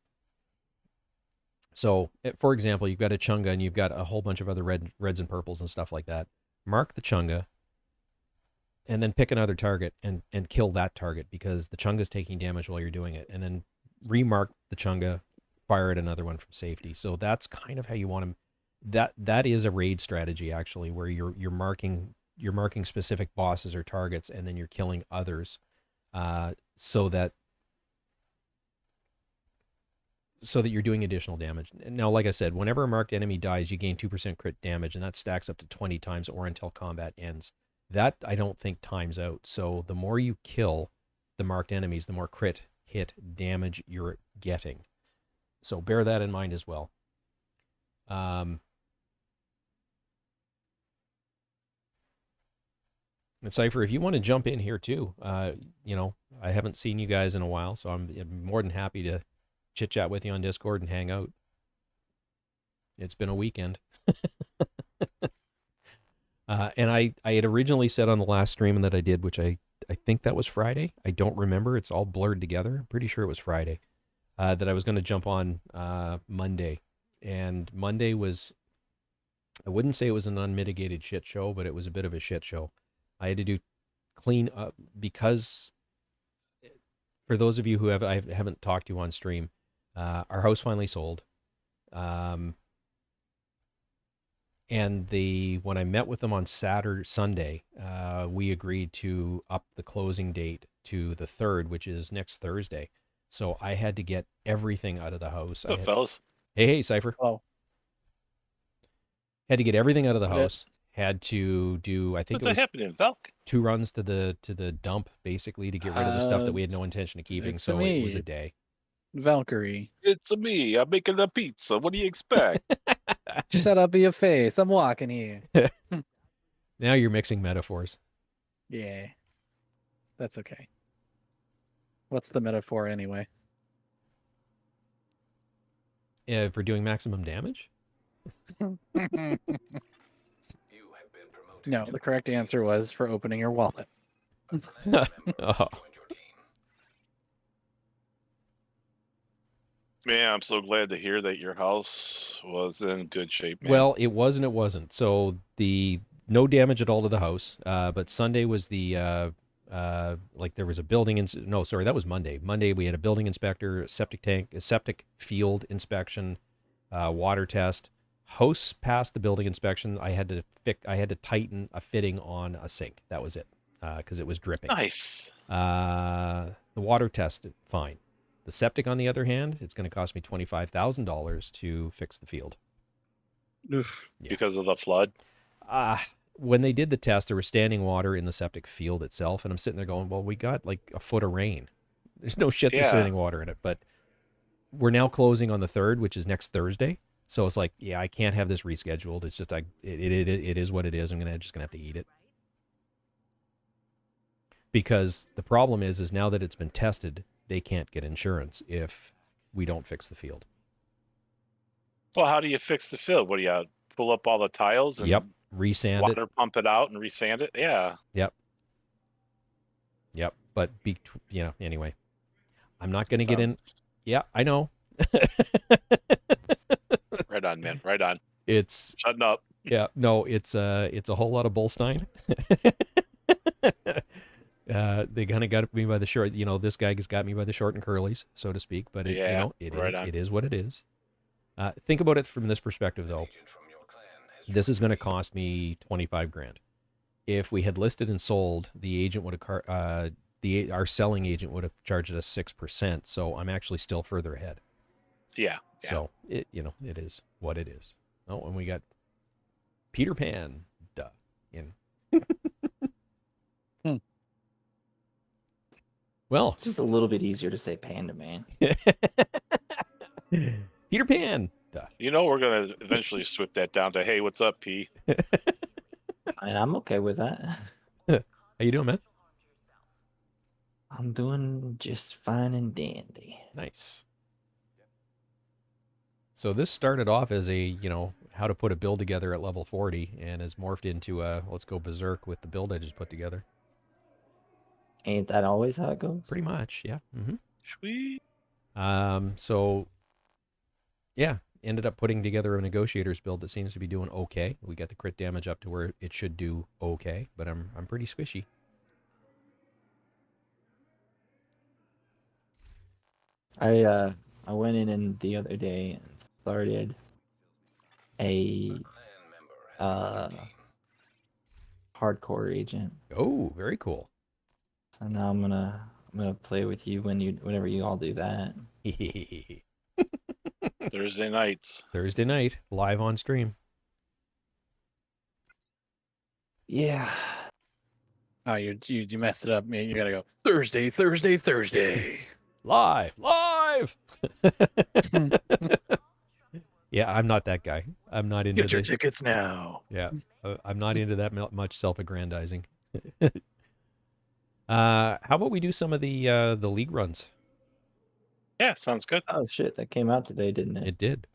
So, for example, you've got a Chunga and you've got a whole bunch of other reds and purples and stuff like that. Mark the Chunga and then pick another target and kill that target because the Chunga's taking damage while you're doing it. And then remark the Chunga, fire at another one from safety. So that's kind of how you want to... That is a raid strategy, actually, where you're marking specific bosses or targets and then you're killing others so that you're doing additional damage. Now, like I said, whenever a marked enemy dies, you gain 2% crit damage, and that stacks up to 20 times or until combat ends. That, I don't think, times out. So the more you kill the marked enemies, the more crit hit damage you're getting. So bear that in mind as well. And Cypher, if you want to jump in here too, I haven't seen you guys in a while, so I'm more than happy to chit chat with you on Discord and hang out. It's been a weekend. And I had originally said on the last stream that I did, which I think that was Friday. I don't remember. It's all blurred together. I'm pretty sure it was Friday. That I was going to jump on Monday. And Monday was, I wouldn't say it was an unmitigated shit show, but it was a bit of a shit show. I had to do clean up because for those of you who I haven't talked to on stream, our house finally sold. And when I met with them on Sunday, we agreed to up the closing date to the 3rd, which is next Thursday. So I had to get everything out of the house. What's up, fellas? Hey, Cypher. Oh, Had to get everything out of the Yeah. house. Had to do, I think What's it was happening, Valk? 2 runs to the dump, basically, to get rid of the stuff that we had no it's- intention of keeping. it's So it was a me. day. Valkyrie. It's me. I'm making the pizza. What do you expect? Shut up in your face. I'm walking here. Now you're mixing metaphors. Yeah. That's okay. What's the metaphor anyway? For doing maximum damage? You have been promoted. No, the correct answer was for opening your wallet. A clan member Oh. has joined your team. Man, I'm so glad to hear that your house was in good shape, man. Well, it was and it wasn't. So no damage at all to the house. But Sunday was there was a building no, sorry, that was Monday. Monday we had a building inspector, a septic field inspection, water test. House passed the building inspection. I had to tighten a fitting on a sink. That was it. Because it was dripping. Nice. The water test, fine. The septic, on the other hand, it's going to cost me $25,000 to fix the field. Oof. Yeah. Because of the flood. When they did the test, there was standing water in the septic field itself, and I'm sitting there going, well, we got like a foot of rain. There's no shit there's Yeah. standing water in it. But we're now closing on the 3rd, which is next Thursday. So it's like, yeah, I can't have this rescheduled. It's just it is what it is. I'm just gonna have to eat it. Because the problem is now that it's been tested, they can't get insurance if we don't fix the field. Well, how do you fix the field? What do you pull up all the tiles and Yep. Resand it. water pump it out and resand it? Yeah. Yep. But anyway, I'm not going to get in. Sounds- Yeah, I know. Right on, man. Right on. It's Shutting up. yeah, no, it's a whole lot of Bolstein. They kind of got me by the short. This guy has got me by the short and curlies, so to speak. But Yeah, right on. it is what it is. Think about it from this perspective, though. Agent from your clan has This is going to cost me $25,000. If we had listed and sold, the agent would have our selling agent would have charged us 6%. So I'm actually still further ahead. Yeah. Yeah. So it is what it is. Oh, and we got Peter Pan in. Well, It's just a little bit easier to say Panda Man. Peter Pan. We're going to eventually swip that down to, hey, what's up, P? And I'm okay with that. How you doing, man? I'm doing just fine and dandy. Nice. So this started off as how to put a build together at level 40 and has morphed into let's go berserk with the build I just put together. Ain't that always how it goes? Pretty much, yeah. Sweet. So yeah, ended up putting together a negotiator's build that seems to be doing okay. We got the crit damage up to where it should do okay, but I'm pretty squishy. I went in the other day and started a clan member has joined your team. hardcore agent. Oh, very cool. So now I'm gonna play with you whenever you all do that. Thursday nights. Thursday night, live on stream. Yeah. Oh, you messed it up, man. You gotta go Thursday, Thursday, Thursday. Live. Yeah, I'm not that guy. I'm not into Get your the- tickets now. Yeah, I'm not into that much self-aggrandizing. How about we do some of the league runs? Yeah, sounds good. Oh shit, that came out today, didn't it? It did.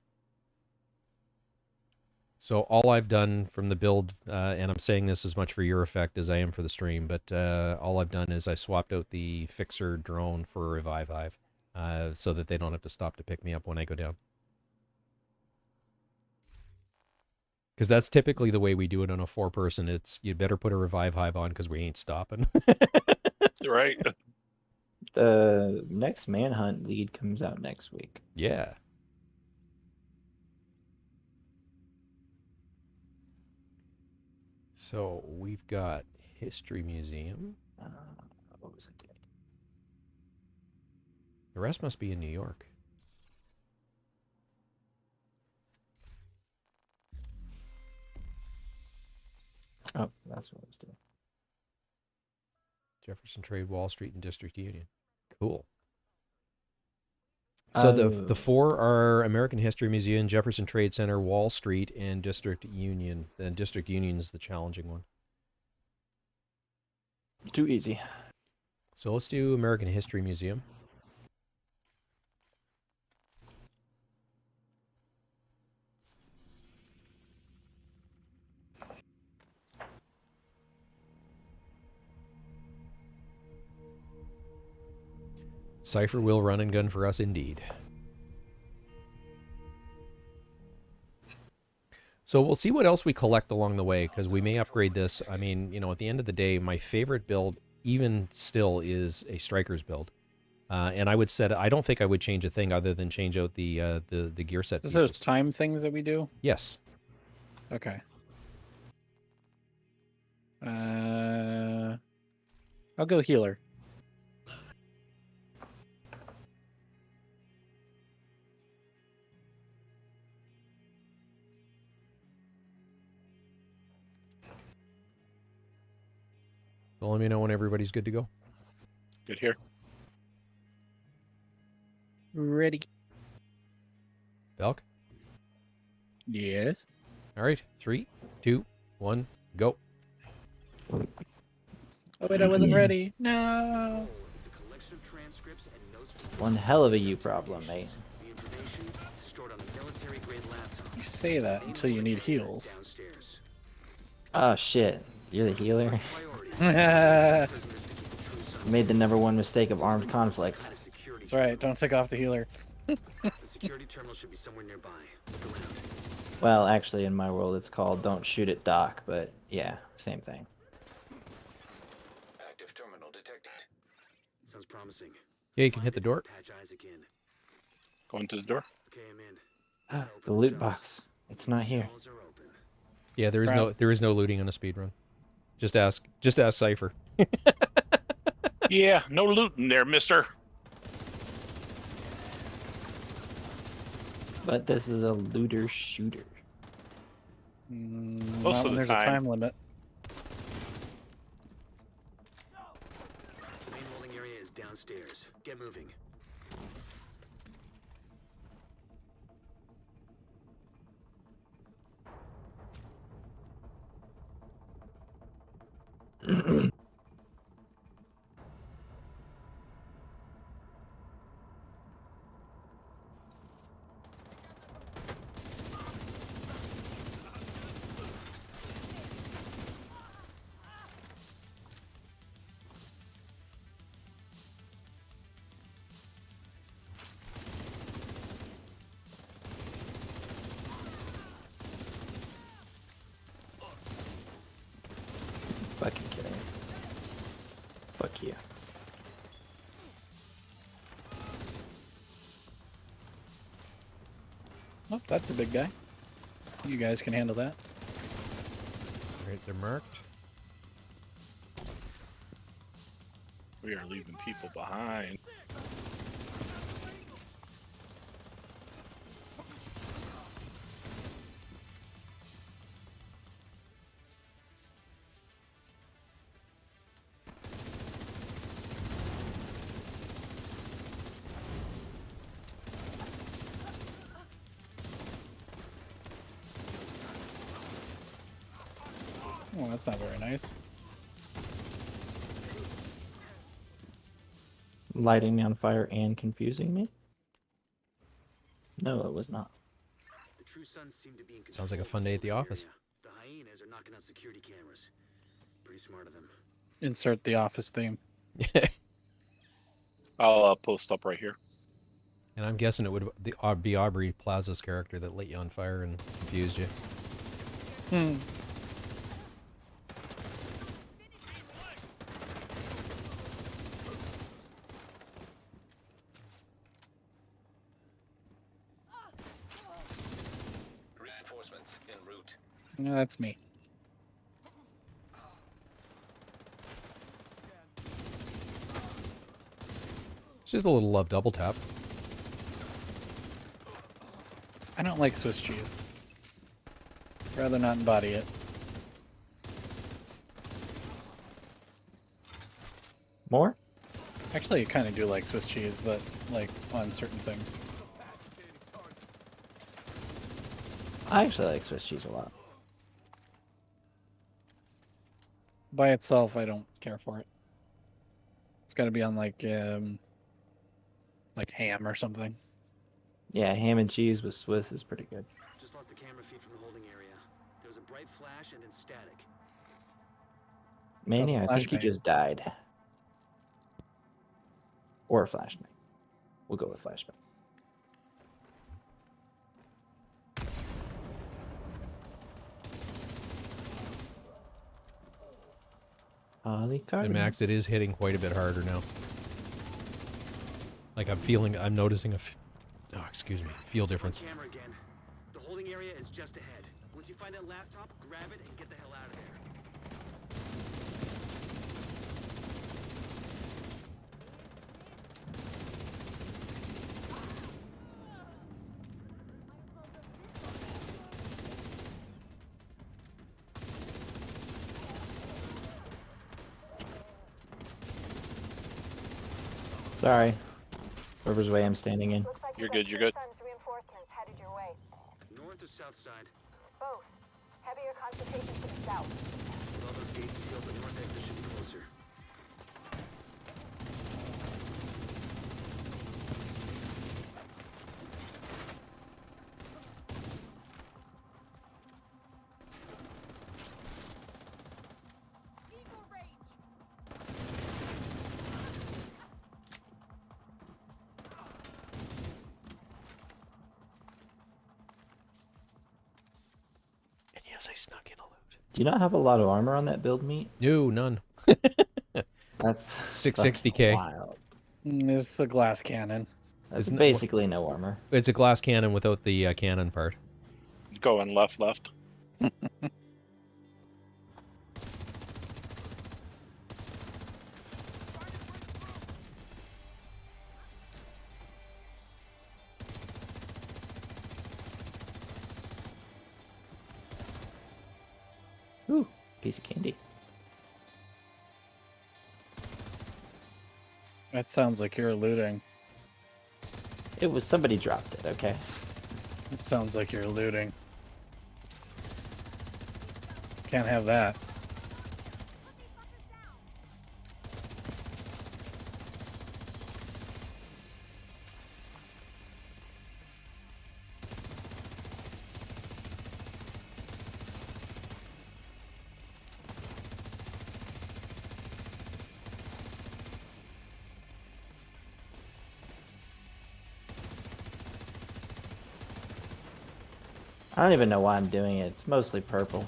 So all I've done from the build, and I'm saying this as much for your effect as I am for the stream, but all I've done is I swapped out the fixer drone for a revive hive, so that they don't have to stop to pick me up when I go down. Because that's typically the way we do it on a 4-person. It's you better put a revive hive on because we ain't stopping. Right. The next Manhunt lead comes out next week. Yeah. So we've got History Museum. What was it? The rest must be in New York. Oh, that's what I was doing. Jefferson Trade, Wall Street, and District Union. Cool. So the four are American History Museum, Jefferson Trade Center, Wall Street, and District Union. And District Union is the challenging one. Too easy. So let's do American History Museum. Cypher will run and gun for us indeed. So we'll see what else we collect along the way, because we may upgrade this. I mean, you know, at the end of the day, my favorite build, even still, is a Strikers build. And I would set. I don't think I would change a thing other than change out the gear set Is pieces. those time things that we do? Yes. Okay. I'll go healer. So let me know when everybody's good to go. Good here. Ready. Belk? Yes. All right. 3, 2, 1, go. Oh wait, I wasn't ready. No. Is a collection of transcripts and notes from One hell of a you problem, mate. the information stored on a military-grade laptop. You say that until you need heals. Downstairs. Oh shit, you're the healer. Priority. That's Prisoners to keep the true sun Made the number one mistake of armed conflict. out of security. right. Don't take off the healer. The security terminal should be somewhere nearby. Look around. Well, actually, in my world, it's called "Don't Shoot at Doc," but yeah, same thing. Active terminal detected. Sounds promising. Yeah, you can hit the door. Patch Isaac in. Going to the door. Okay, I'm in. The loot box. It's not here. Walls are open. Yeah, there is no looting on a speed run. Just ask Cypher. Yeah, no looting there, mister. But this is a looter shooter. Most Not of when the there's time. a time limit. The main holding area is downstairs. Get moving. Fucking kidding. Fuck you. Oh, that's a big guy. You guys can handle that. Right, they're marked. We are leaving people behind. Oh, that's not very nice. Lighting me on fire and confusing me? No, it was not. The true suns seem to be in Sounds like a control fun day at of the whole office. area. The hyenas are knocking out security cameras. Pretty smart of them. Insert the office theme. I'll post up right here. And I'm guessing it would be Aubrey Plaza's character that lit you on fire and confused you. Hmm. No, that's me. It's just a little love double tap. I don't like Swiss cheese. Rather not embody it. More? Actually, I kind of do like Swiss cheese, but like on certain things. I actually like Swiss cheese a lot. By itself, I don't care for it. It's got to be on like ham or something. Yeah, ham and cheese with Swiss is pretty good. Just lost the camera feed from the holding area. There was a bright flash and then static. Mania, I think you flashbang. just died. Or a flashbang. We'll go with flashbang. And Max, it is hitting quite a bit harder now. Like I'm noticing feel difference. Camera again. The holding area is just ahead. Once you find that laptop, grab it and get the hell out of there. Sorry. Whoever's way I'm standing in. Looks like You're you got good, you're True good. Sons reinforcements headed your way. North or south side? Both. Heavier concentration to the south. With all those gates sealed, the north exit should be closer. Eagle Rage! And yes, I snuck in a loot. Do you not have a lot of armor on that build, Meat? No, none. That's 660K. wild. It's a glass cannon. That's Isn't it- basically no armor. It's a glass cannon without the cannon part. Going left. Ooh, piece of candy. That sounds like you're looting. It was somebody dropped it, okay? It sounds like you're looting. Can't have that. I don't even know why I'm doing it. It's mostly purple.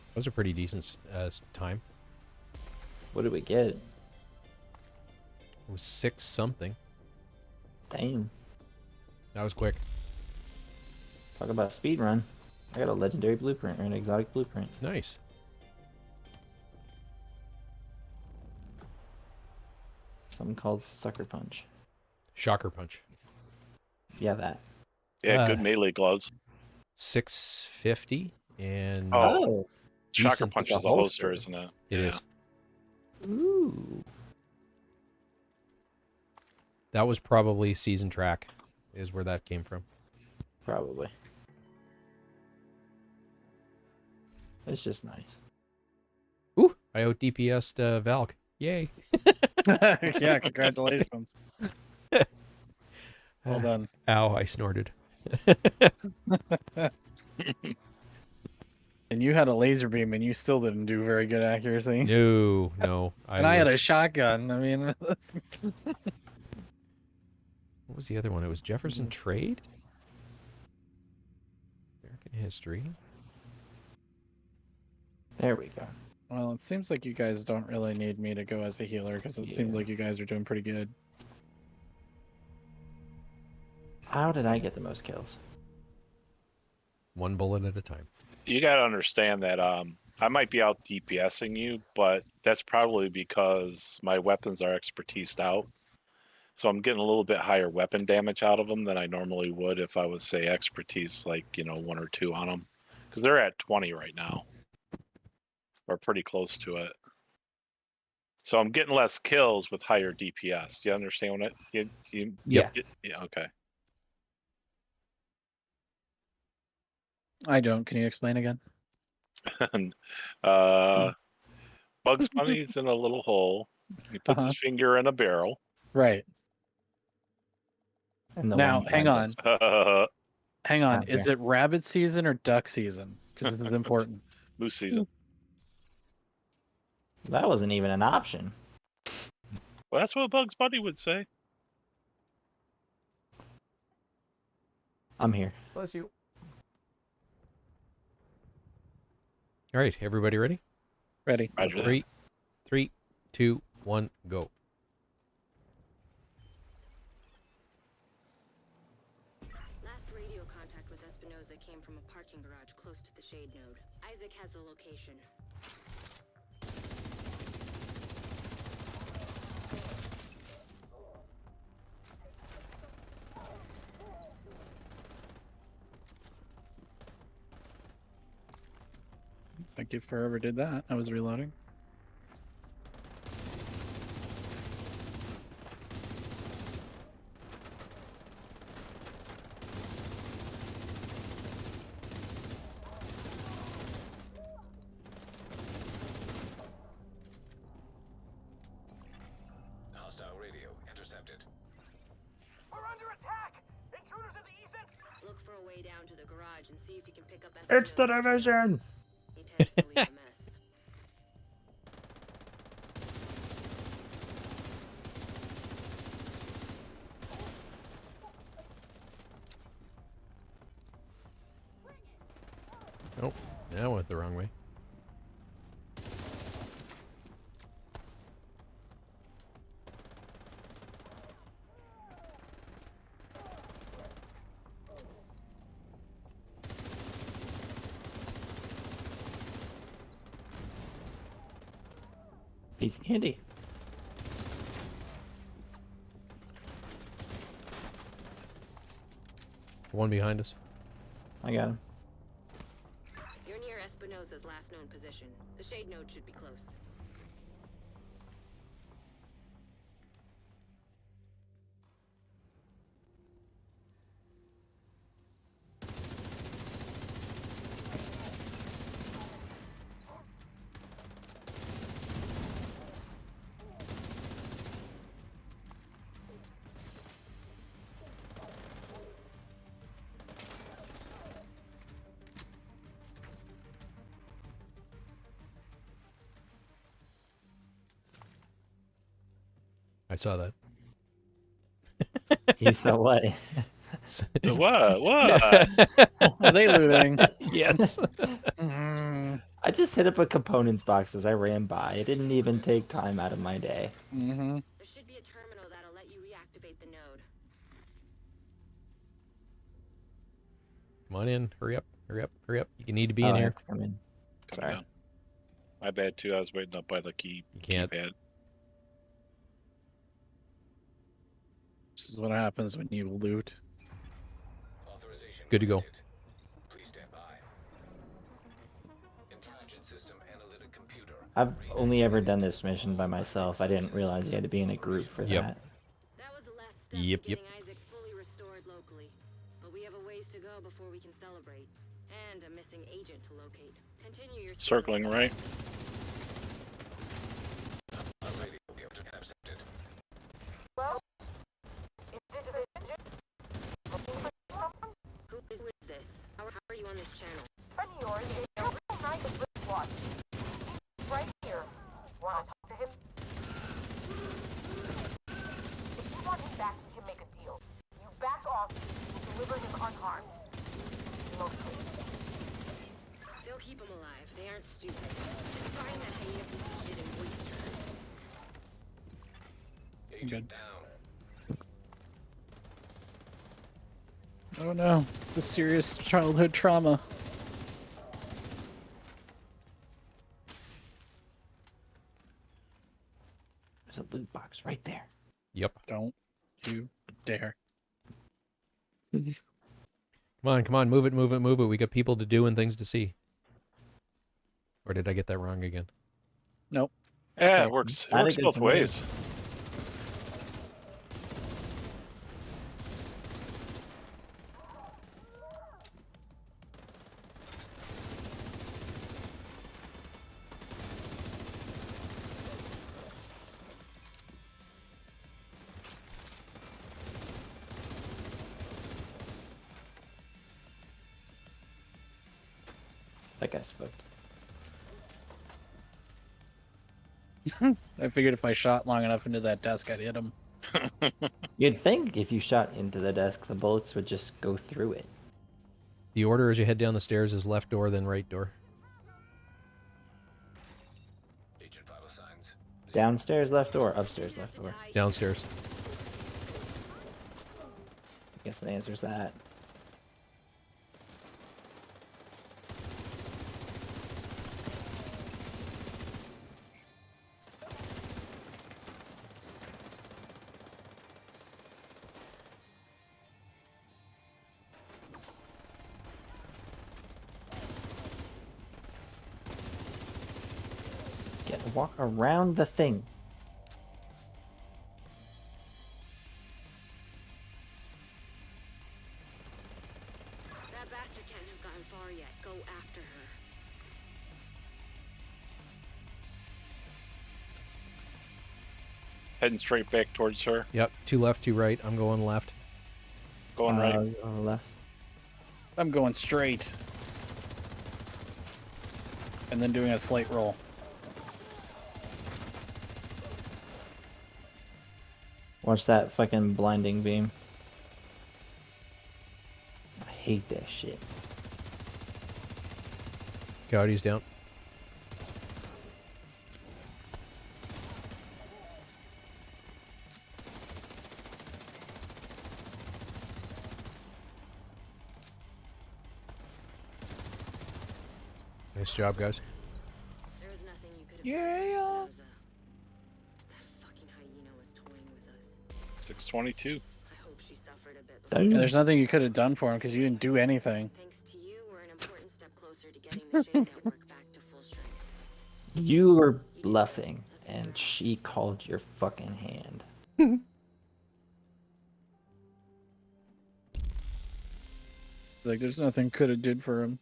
That was a pretty decent time. What did we get? It was 6 something. Damn. That was quick. Talk about a speed run. I got a legendary blueprint or an exotic blueprint. Nice. Something called Sucker Punch. Shocker punch. Yeah, that. Yeah, Uh, good melee gloves. 650 and Oh. Shocker decent. punch It's is a a holster, holster. isn't it? It Yeah. is. Ooh. That was probably season track is where that came from. Probably. It's just nice. Ooh, I out DPS'd Valk. Yay. Yeah, congratulations. Well done. Ow, I snorted. And you had a laser beam and you still didn't do very good accuracy. No. And I had a was- shotgun. I mean, What was the other one? It was Jefferson Trade? American history. There we go. Well, it seems like you guys don't really need me to go as a healer because it seems Yeah. like you guys are doing pretty good. How did I get the most kills? One bullet at a time. You got to understand that I might be out DPSing you, but that's probably because my weapons are expertised out. So I'm getting a little bit higher weapon damage out of them than I normally would if I was, say, expertise like, 1 or 2 on them. Because they're at 20 right now. Or pretty close to it. So I'm getting less kills with higher DPS. Do you understand what Yeah. Yeah, okay. I don't. Can you explain again? Bugs Bunny's in a little hole. He puts Uh-huh. his finger in a barrel. Right. And the Now, one hang guy on. gets- Hang on. Okay. Is it rabbit season or duck season? Because this is important. Moose season. That wasn't even an option. Well, that's what Bugs Bunny would say. I'm here. Bless you. All right, everybody ready? Ready? Roger that. 3, 2, 1, go. Last radio contact with Espinosa came from a parking garage close to the shade node. Isaac has the location. Thank you for whoever did that. I was reloading. Hostile radio intercepted. We're under attack! Intruders in the east end! Look for a way down to the garage and see if you can pick up It's the Espinosa. division! He tends to leave a mess. Oh, that went the wrong way. Piece of candy. One behind us. I got him. You're near Espinosa's last known position. The shade node should be close. I saw that. You saw what? What? Are they looting? Yes. I just hit up a components box as I ran by. It didn't even take time out of my day. Mm-hmm. There should be a terminal that'll let you reactivate the node. Come on in. Hurry up. Hurry up. Hurry up. You need to be Oh, in I here. have to come in. Coming Sorry. down. My bad too. I was waiting up by the key. You can't. Keypad. This is what happens when you loot. Authorization Good to go. granted. Please stand by. Intelligence system analytic computer. I've only ever done this mission by myself. I didn't realize you had to be in a group for Yep. that. That was the last step Yep, to yep. getting Isaac fully restored locally. But we have a ways to go before we can celebrate. And a missing agent to locate. Continue your Circling right. Radio intercepted. Who is this? How are you on this channel? Friend of yours is a real nice wristwatch. He's right here. Wanna talk to him? If you want him back, we can make a deal. You back off, you deliver him unharmed. Mostly. Phil Go keep them alive. They aren't stupid. Just find that hyena piece of shit and waste her. Agent Good. down. Oh no, it's a serious childhood trauma. There's a loot box right there. Yep. Don't you dare. Come on, move it, move it, move it. We got people to do and things to see. Or did I get that wrong again? Nope. Yeah, it works. It I works think both it's amazing. ways. That guy's fucked. I figured if I shot long enough into that desk, I'd hit him. You'd think if you shot into the desk, the bullets would just go through it. The order as you head down the stairs is left door, then right door. Agent vital signs. Downstairs left door, upstairs left door. Downstairs. I guess the answer's that. Get to walk around the thing. That bastard can't have gotten far yet. Go after her. Heading straight back towards her. Yep, 2 left, 2 right. I'm going left. Going right. On the left. I'm going straight. And then doing a slight roll. Watch that fucking blinding beam. I hate that shit. Coyote's down. Nice job, guys. There was nothing you could have Yeah. done. That fucking hyena was toying with us. 622. I hope she suffered a bit. Don't Yeah, there's nothing you could have done for him because you didn't do anything. Thanks to you, we're an important step closer to getting the Shade network back to full strength. You were bluffing, and she called your fucking hand. It's like there's nothing could have did for him.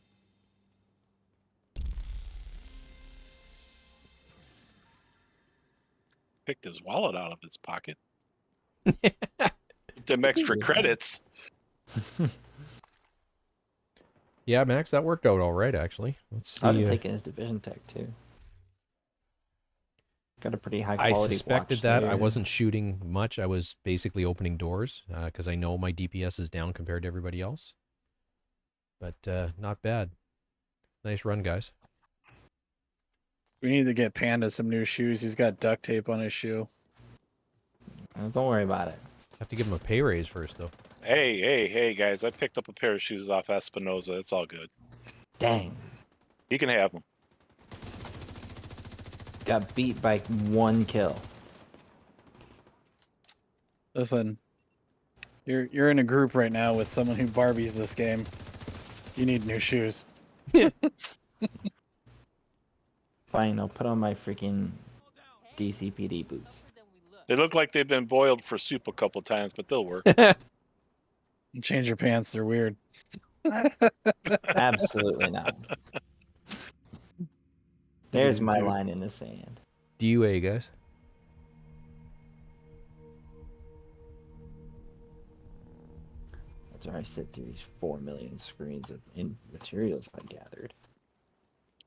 Picked his wallet out of his pocket. Them extra credits. Yeah, Max, that worked out all right, actually. Let's see. I'd have taken his division tech too. Got a pretty high I quality. suspected watch that. there. I wasn't shooting much. I was basically opening doors because I know my DPS is down compared to everybody else. But not bad. Nice run, guys. We need to get Panda some new shoes. He's got duct tape on his shoe. Don't worry about it. Have to give him a pay raise first, though. Hey, guys! I picked up a pair of shoes off Espinoza. It's all good. Dang. You can have them. Got beat by 1 kill. Listen, you're in a group right now with someone who Barbies this game. You need new shoes. Fine, I'll put on my freaking DCPD boots. They look like they've been boiled for soup a couple times, but they'll work. And change your pants. They're weird. Absolutely not. There's Please my do. line in the sand. DUA, guys. That's where I sit through these 4 million screens of materials I gathered.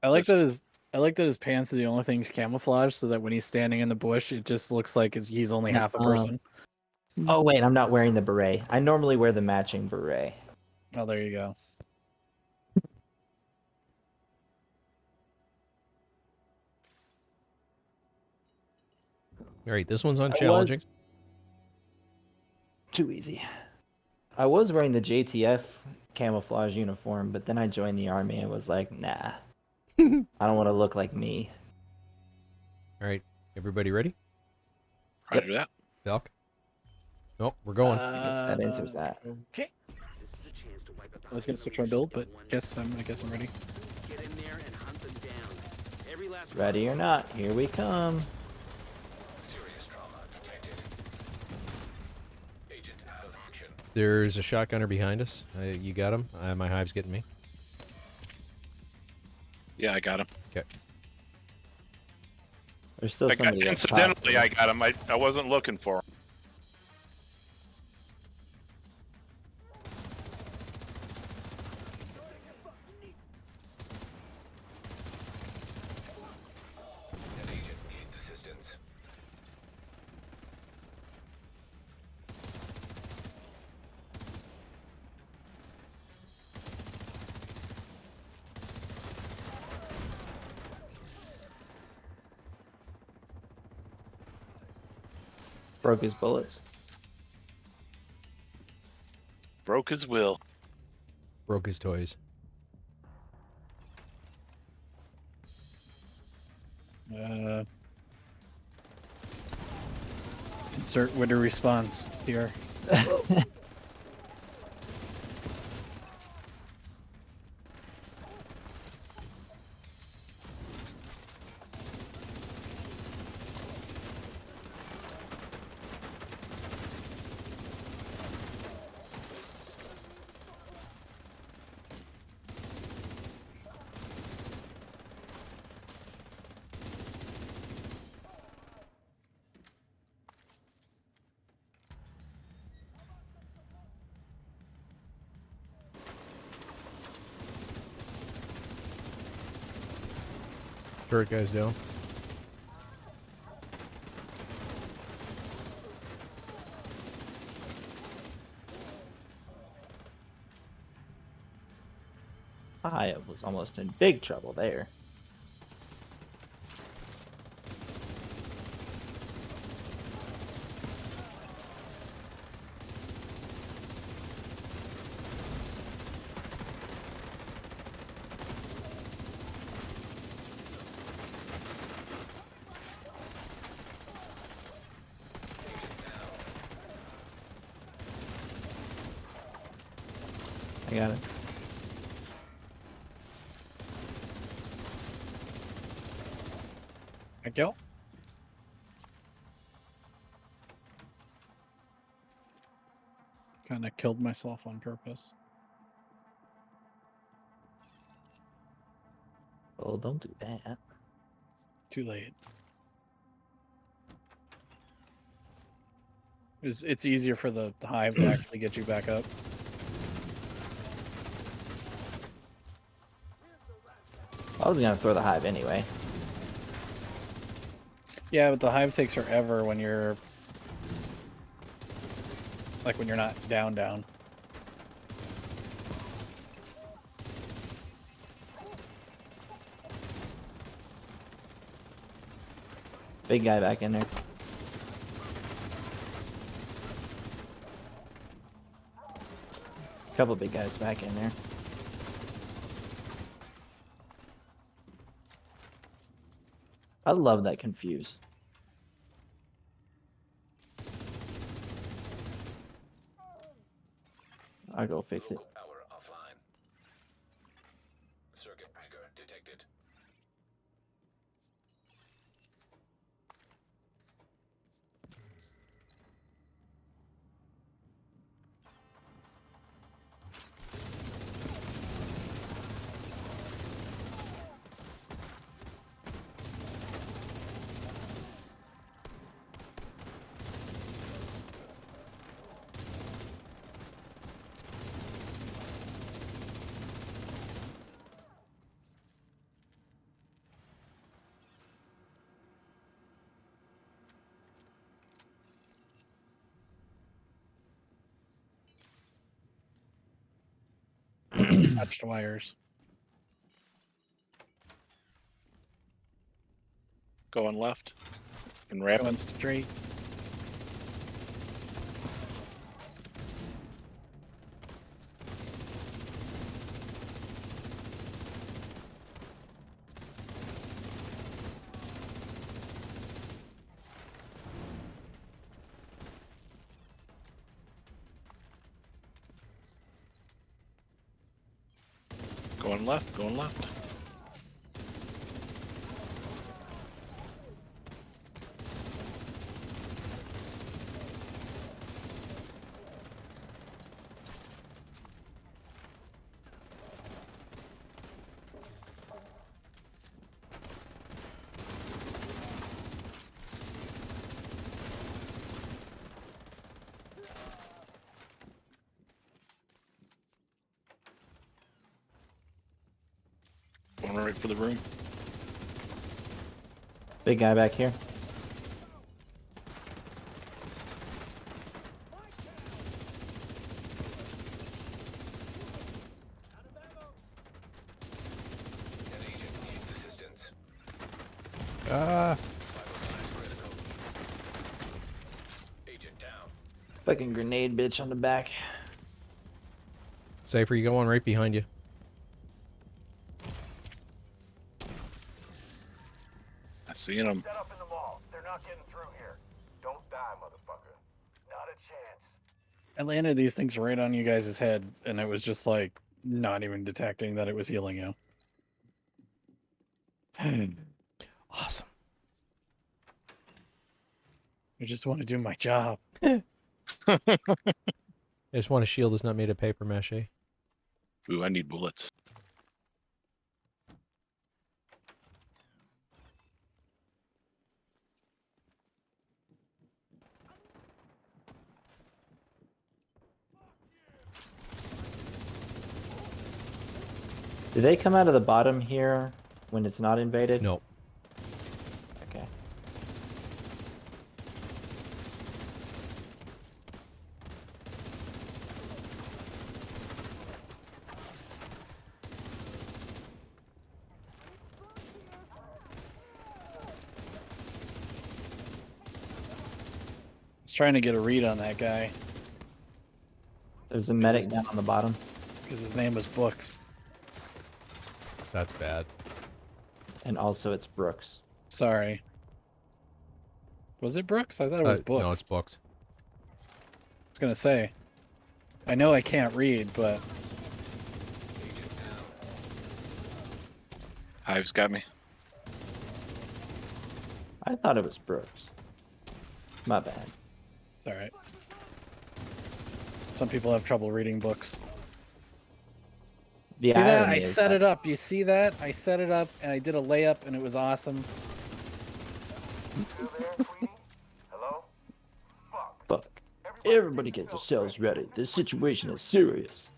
I like that his pants are the only things camouflaged, so that when he's standing in the bush, it just looks like he's only half a person. Oh wait, I'm not wearing the beret. I normally wear the matching beret. Oh, there you go. All right, this one's I unchallenging. was- Too easy. I was wearing the JTF camouflage uniform, but then I joined the army and was like, nah. I don't want to look like me. All right, everybody ready? Roger that. Valk? Nope, we're going. I guess that answers that. Okay. This is a chance to wipe out the I was gonna Hive switch my build, but militia in one I guess I'm ready. Get in there and hunt them down. Every last one. Ready or not, here we come. Serious trauma detected. Agent out of action. There's a shotgunner behind us. You got him? My hive's getting me. Yeah, I got him. Okay. There's still somebody up top. Incidentally, I got him. I wasn't looking for him. An agent needs assistance. Broke his bullets. Broke his will. Broke his toys. Insert Witter response here. Turret guy's down. I was almost in big trouble there. I got it. Thank you. Kind of killed myself on purpose. Oh, don't do that. Too late. It's easier for the hive to actually get you back up. I was gonna throw the hive anyway. Yeah, but the hive takes forever when you're like when you're not down. Big guy back in there. Couple big guys back in there. I love that confuse. I'll go fix it. Local power offline. Circuit breaker detected. Touched wires. Going left. And wrap Going it. straight. Going left, going left. Going right for the room. Big guy back here. An agent needs assistance. Ah, Critical. Agent down. Fucking grenade bitch on the back. Cypher, you got one right behind you. I seen him. Set up in the mall. They're not getting through here. Don't die, motherfucker. Not a chance. I landed these things right on you guys' head, and it was just like not even detecting that it was healing you. Awesome. I just want to do my job. I just want a shield that's not made of paper mache. Ooh, I need bullets. Do they come out of the bottom here when it's not invaded? No. Okay. I was trying to get a read on that guy There's a medic down on the bottom. because his name was Books. That's bad. And also it's Brooks. Sorry. Was it Brooks? I thought it was Books. No, it's Books. I was gonna say. I know I can't read, but Agent down. Hive's got me. I thought it was Brooks. My bad. it's all right. Some people have trouble reading books. The See that? irony I is set that- it up. You see that? I set it up and I did a layup and it was awesome. Still there, Queenie? Hello? Fuck. Fuck. Everybody get yourselves ready. This situation is serious.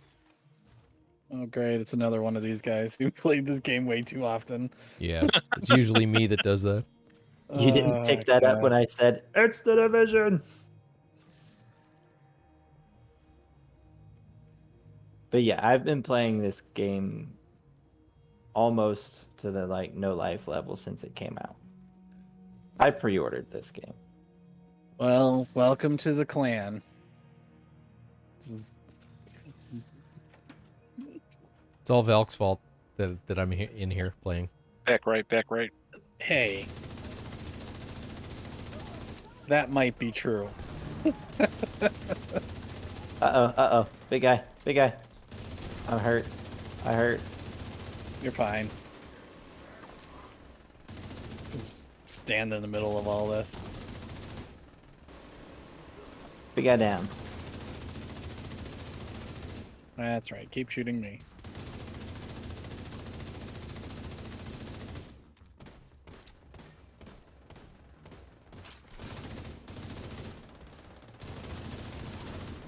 Oh great, it's another one of these guys who played this game way too often. Yeah, it's usually me that does that. You didn't pick that up when I said, it's the division. But yeah, I've been playing this game almost to the like no life level since it came out. I pre-ordered this game. Well, welcome to the clan. This is... It's all Valk's fault that I'm in here playing. Back right, back right. Hey. That might be true. Uh-oh. Big guy. I'm hurt. I hurt. You're fine. Just stand in the middle of all this. Big guy down. That's right. Keep shooting me.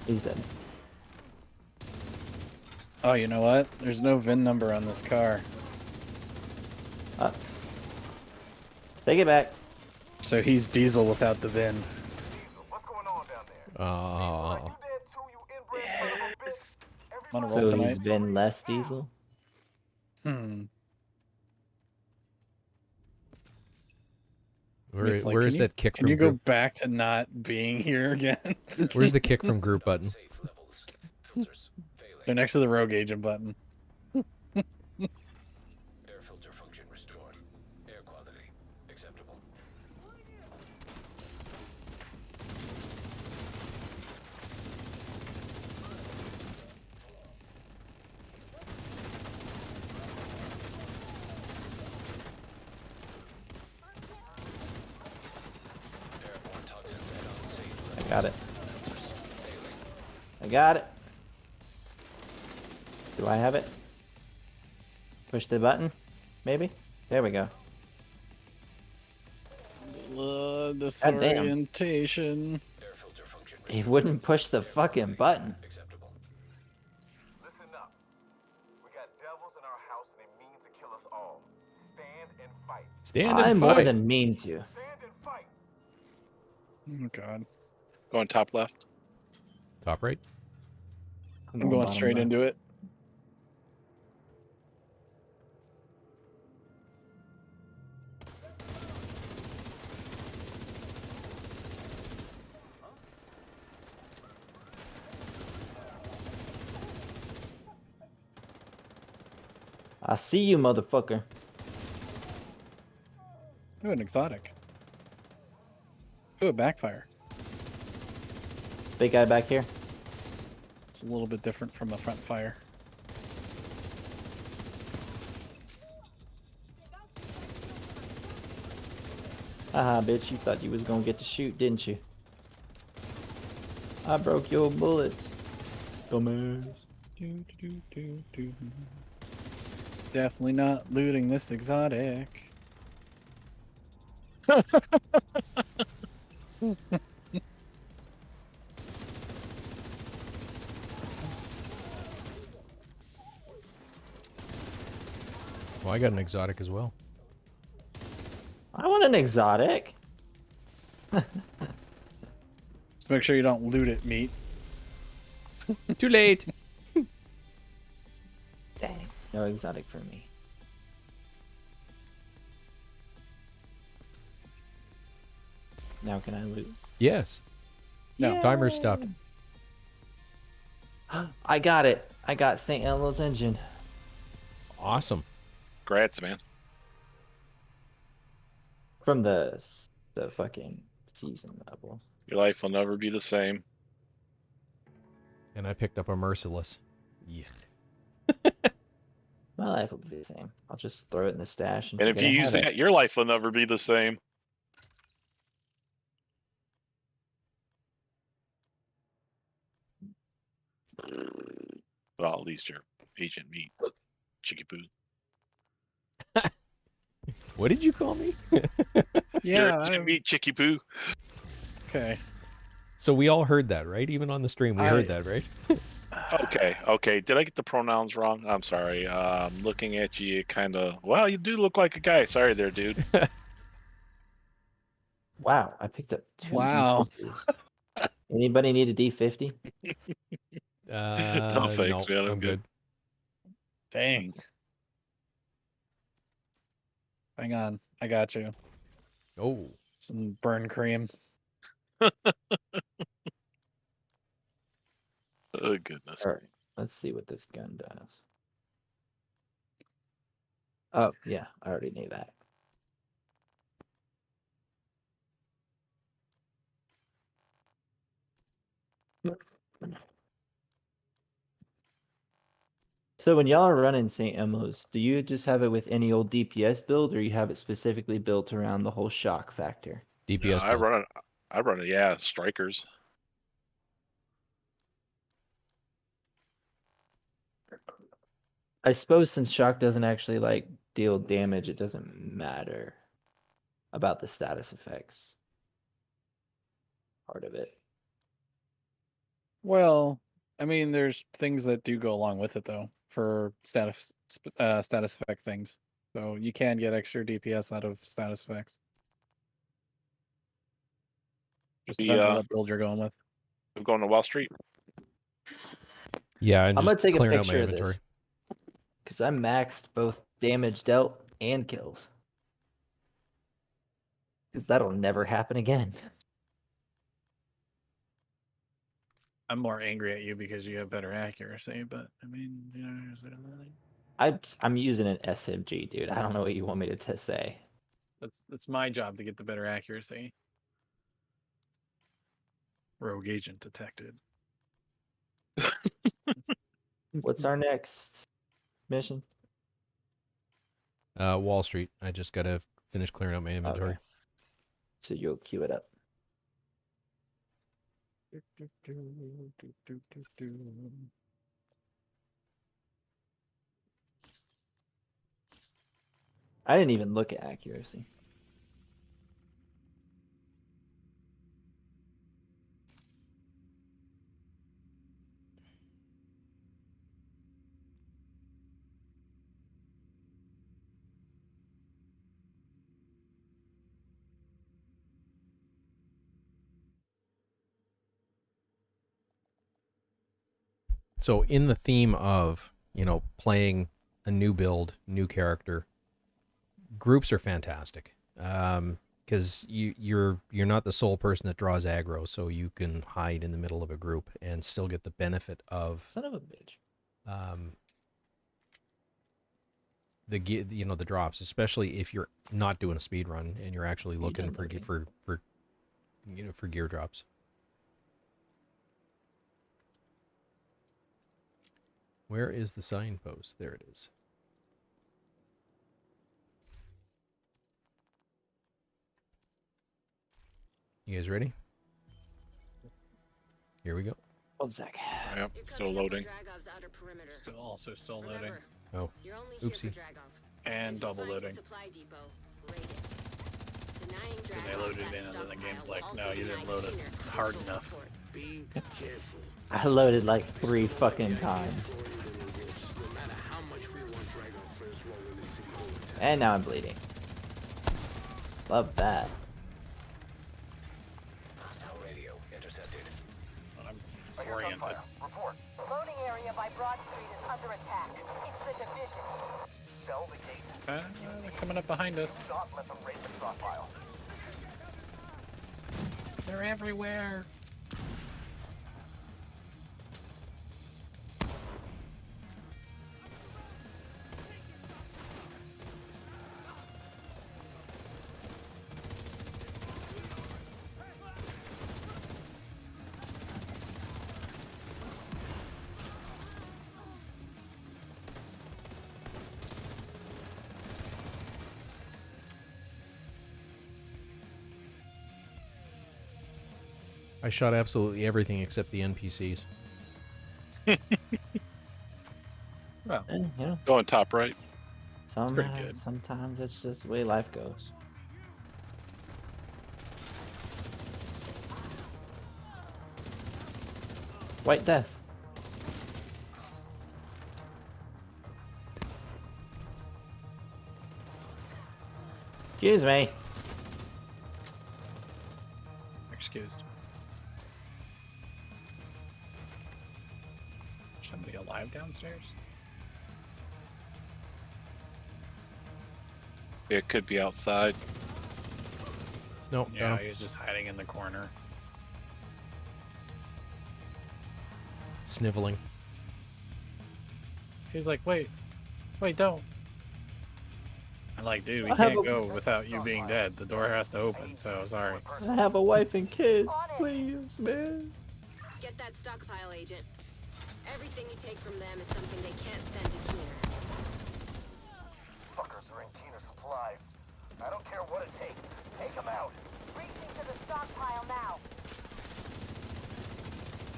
He's dead. Oh, you know what? There's no VIN number on this car. Take it back. So he's Diesel without the VIN. What's going on down there? Oh, You dead too, you inbred son of a bitch? Wanna So roll he's tonight? been less diesel. Hmm. we're Where, It's like, where's can that kick Can from you go group? back to not being here again? Where's the kick from group button? Safe levels. Filters failing. They're next to the rogue agent button. Air filter function restored. Air quality acceptable. Airborne toxins at unsafe levels. I got it. Filters failing. I got it. Do I have it? Push the button? Maybe? There we go. Disorientation. Air filter function He restored. wouldn't push the fucking button. Acceptable. Listen up. We got devils in our house and they mean to kill us all. Stand and fight. Stand I'm and more fight. than mean to. Stand and fight. Oh god. Going top left. Top right. I'm going bottom straight left. into it. I see you, motherfucker. Ooh, an exotic. Ooh, a backfire. Big guy back here. It's a little bit different from the front fire. Haha, bitch, you thought you was gonna get to shoot, didn't you? I broke your bullets. Dumbass. Definitely not looting this exotic. Well, I got an exotic as well. I want an exotic. Just make sure you don't loot it, meat. Too late. Dang. No exotic for me. Now can I loot? Yes. No. Timer stopped. I got it. I got St. Elmo's engine. Awesome. Grats, man. From the fucking season level. Your life will never be the same. And I picked up a merciless. Yeah. My life will be the same. I'll just throw it in the stash. And if forget you I use have it. that, your life will never be the same. Well, at least your agent meat. Chicky poo. What did you call me? Your Yeah. agent meat chicky poo. Okay. So we all heard that, right? Even on the stream, we heard that, right? Okay. Did I get the pronouns wrong? I'm sorry. Looking at you, kind of. Well, you do look like a guy. Sorry, there, dude. Wow, I picked up 2 Wow. D50s. Anybody need a D50? No thanks, man. I'm good. Dang. Hang on. I got you. Oh, Some burn cream. Oh goodness. All right, let's see what this gun does. Oh, yeah, I already knew that. So when y'all are running St. Elmo's, do you just have it with any old DPS build, or you have it specifically built around the whole shock factor? DPS. I run it. Yeah, strikers. I suppose since shock doesn't actually like deal damage, it doesn't matter about the status effects part of it. Well, I mean, there's things that do go along with it though for status effect things. So you can get extra DPS out of status effects. Just depends on what build you're going with. We're going to Wall Street. Yeah, I'm gonna take a clearing out my picture of inventory. this because I maxed both damage dealt and kills. Because that'll never happen again. I'm more angry at you because you have better accuracy, but I mean, I'm using an SMG, dude. I don't know what you want me to say. that's my job to get the better accuracy. Rogue agent detected. What's our next mission? Wall Street. I just gotta finish clearing out my inventory. Okay. So you'll queue it up. I didn't even look at accuracy. So in the theme of, playing a new build, new character, groups are fantastic. Because you're not the sole person that draws aggro, so you can hide in the middle of a group and still get the benefit of Son of a bitch. the drops, especially if you're not doing a speed run and you're actually looking for gear drops. Where is the signpost? There it is. You guys ready? Here we go. 1 sec. Yep, You're still coming up on loading. Dragov's outer perimeter. Still loading. Remember, Oh, you're only here for oopsie. Dragov. And If you double find a loading. supply depot, raid it. Denying Because they Dragov loaded that in and then the stockpile game's will like, also no, you deny didn't load it Keener hard crucial enough. support. Be careful. I loaded like 3 fucking times. No matter how much we want Dragon first roll in the city overtime. And now I'm bleeding. Love that. Hostile radio intercepted. I'm I hear disoriented. gunfire. Report. The loading area by Broad Street is under attack. It's the division. Sell the gate. They're coming up behind us. Do not let them raid the stockpile. They're everywhere. I shot absolutely everything except the NPCs. Well, You know, Going top right. pretty good. Sometimes it's just the way life goes. White Death. Excuse me. Excused. Is somebody alive downstairs? It could be outside. Nope. Yeah, he's just hiding in the corner. Sniveling. He's like, wait, don't. I'm like, dude, we I have can't a- go without you being dead. The door has to open, so sorry. I have a wife and kids. Please, man. Get that stockpile, agent. Everything you take from them is something they can't send to Keener. Fuckers are in Keener supplies. I don't care what it takes. Take them out. Reaching to the stockpile now.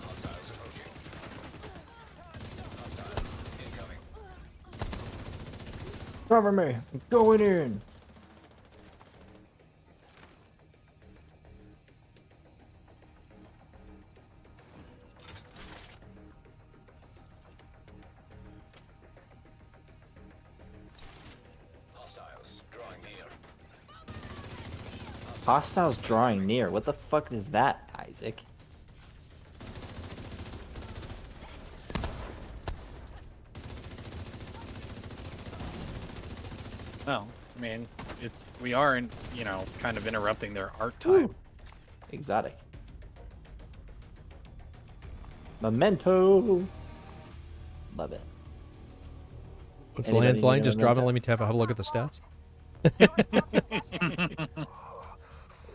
Hostiles approaching. Hostiles incoming. Cover me. I'm going in. Hostiles drawing near. Hostiles drawing near. What the fuck is that, Isaac? Well, I mean, we are, you know, kind of interrupting their art time. Exotic. Memento. Love it. What's Anybody Land's line? need a Just drop it. memento? Let me have a look at the stats.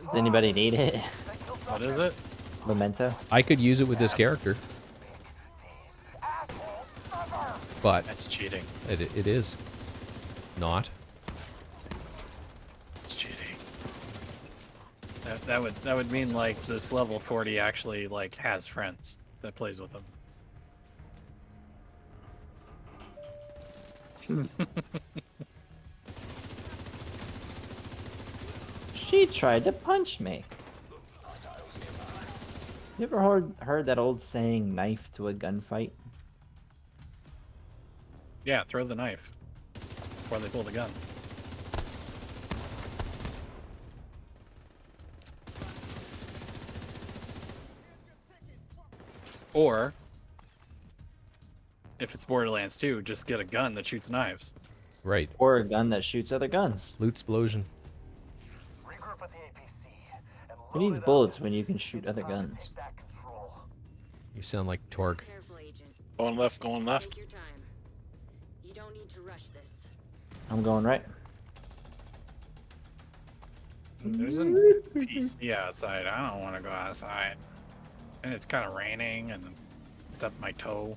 Does anybody need it? What is it? Memento. I could use it with this character, but That's cheating. it is not. It's cheating. That would mean like this level 40 actually like has friends that plays with them. She tried to punch me. You ever heard that old saying, knife to a gunfight? Yeah, throw the knife before they pull the gun. Or, if it's Borderlands 2, just get a gun that shoots knives. Right. Or a gun that shoots other guns. Loot explosion. Regroup at the APC and Who load needs it up. bullets when you can shoot It's other time to guns? take back control. You sound like Torg. Careful, Agent. Going left, going left. Take your time. You don't need to rush this. I'm going right. There's a PC outside. I don't want to go outside. And it's kind of raining and it's up my toe.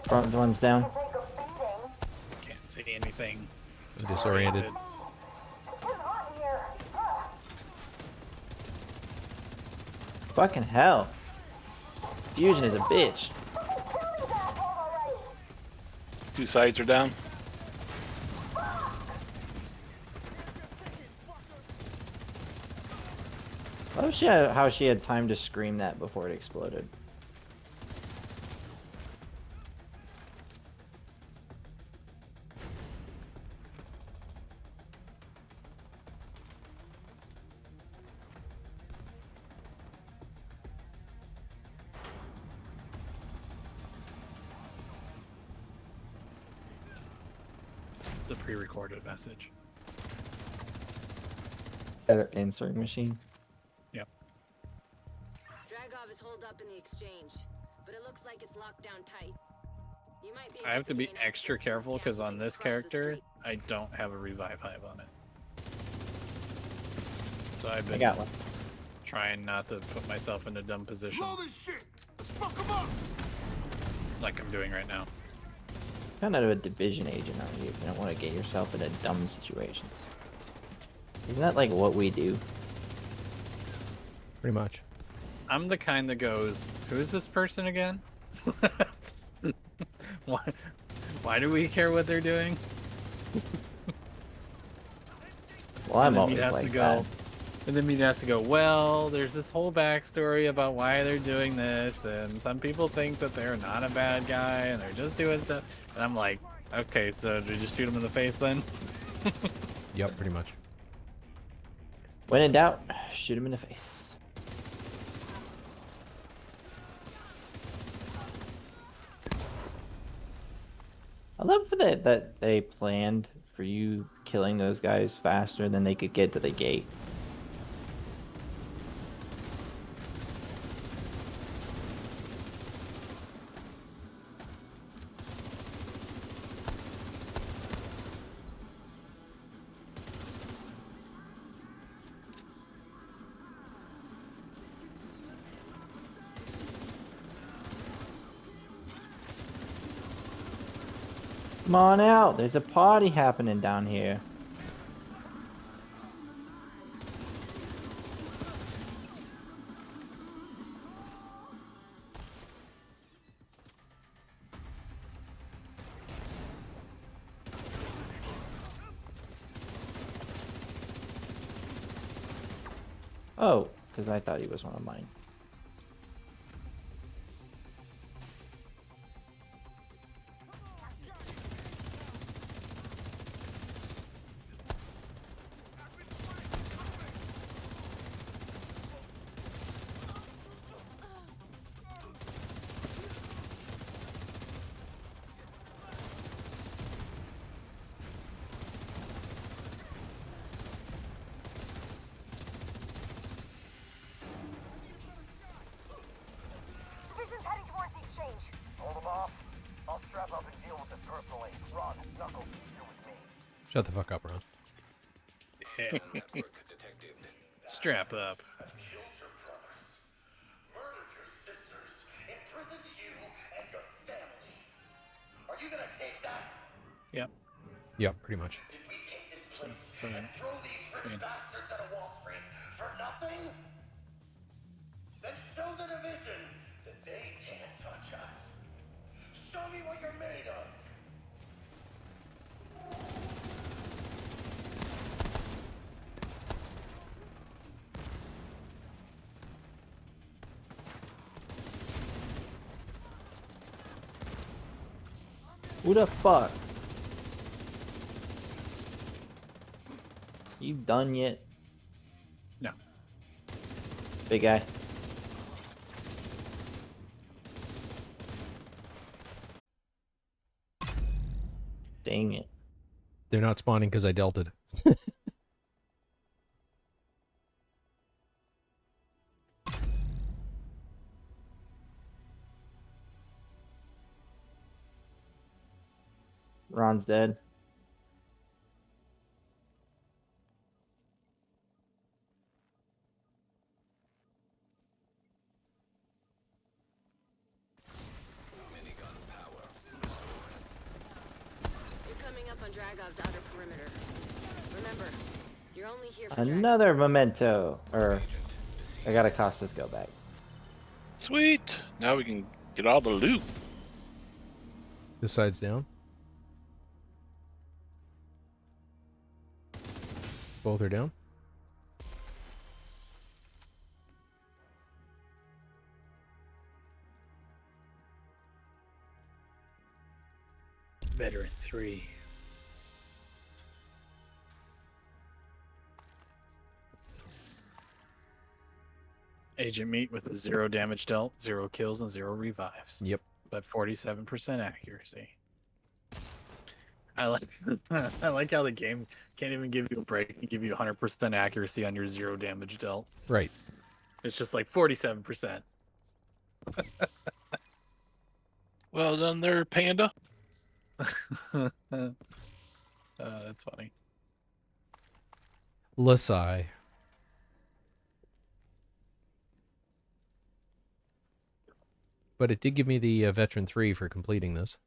Front one's down. Can't see anything. Disoriented. Fucking hell. Fusion is a bitch. Two sides are down. I love how she had time to scream that before it exploded. It's a pre-recorded message. Answering machine. Yep. Dragov is holed up in the exchange, but it looks like it's locked down tight. You might be I have to be gain extra access to the careful because scan on this across the character, street. I don't have a revive hive on it. So I've I been got one. trying not to put myself into dumb positions Blow this shit! Let's fuck 'em up! like I'm doing right now. Kind of a division agent, aren't you? You don't want to get yourself into dumb situations. Isn't that like what we do? Pretty much. I'm the kind that goes, who is this person again? Why do we care what they're doing? Well, I'm And then always Meat has like to go, that. and then Meat has to go, well, there's this whole backstory about why they're doing this, and some people think that they're not a bad guy, and they're just doing stuff. And I'm like, okay, so do you just shoot him in the face then? Yep, pretty much. When in doubt, shoot him in the face. I love that they planned for you killing those guys faster than they could get to the gate. Come on out, there's a party happening down here. Oh, because I thought he was one of mine. hold them off? I'll strap up and deal with this personally. Ron, Knuckles, you're with me. Shut the fuck up, Ron. Yeah. Network detected. Strap up. Murdered your sisters, imprisoned you and your family. Are you gonna take that? Yep. Yeah, pretty much. Did we take this place So- and throw these rich bastards out of Wall Street for nothing? Then show the division that they can't touch us. Show me what you're made of. Who the fuck? You done yet? No. Big guy. Dang it. They're not spawning because I delted. Ron's dead. Minigun power. You're coming up on Dragov's outer perimeter. Remember, you're only here for Dragov. Another memento. Or I gotta Costas go back. Sweet. Now we can get all the loot. This side's down. Both are down. Veteran 3. Agent Meat with a 0 damage dealt, 0 kills, and 0 revives. Yep. But 47% accuracy. I like I like how the game can't even give you a break and give you 100% accuracy on your 0 damage dealt. Right. It's just like 47%. Well done there, Panda. That's funny. Lasai. But it did give me the veteran 3 for completing this.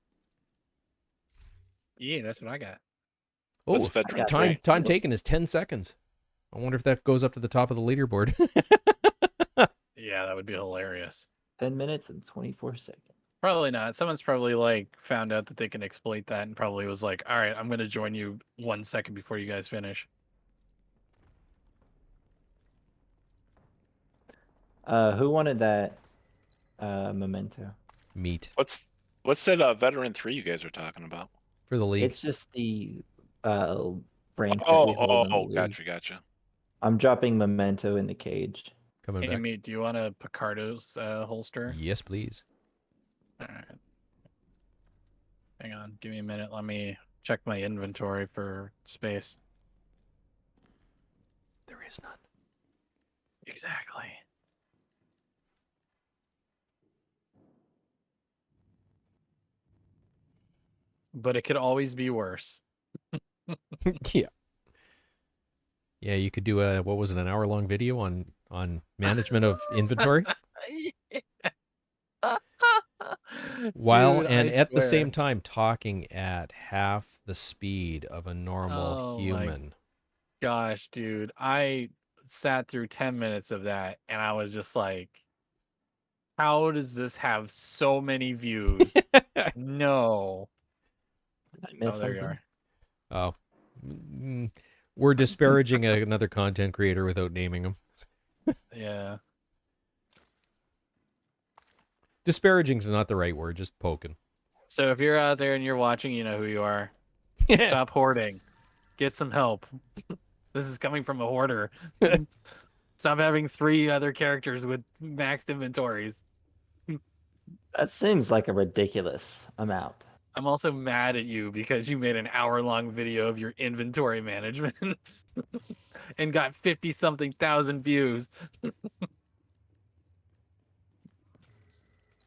Yeah, that's what I got. Oh, What's veteran time three? time taken is 10 seconds. I wonder if that goes up to the top of the leaderboard. Yeah, that would be hilarious. 10 minutes and 24 seconds. Probably not. Someone's probably like found out that they can exploit that and probably was like, all right, I'm going to join you 1 second before you guys finish. Who wanted that memento? Meat What's that veteran 3 you guys are talking about? for the league. It's just the rank that Oh, we hold in the league. gotcha. I'm dropping memento in the cage. Coming Hey, back. Meat, do you want a Picardo's holster? Yes, please. All right. Hang on. Give me a minute. Let me check my inventory for space. There is none. Exactly. But it could always be worse. Yeah. Yeah, you could do a what was it, an hour-long video on management of inventory while Dude, and I at the swear. same time talking at half the speed of a normal Oh my human. Gosh, dude, I sat through 10 minutes of that and I was just like, how does this have so many views? No. Did I Oh, miss there you something? are. Oh. We're disparaging another content creator without naming him. Yeah. Disparaging is not the right word, just poking. So if you're out there and you're watching, you know who you are. Stop hoarding. Get some help. This is coming from a hoarder. Stop having 3 other characters with maxed inventories. That seems like a ridiculous amount. I'm also mad at you because you made an hour-long video of your inventory management and got 50-something thousand views.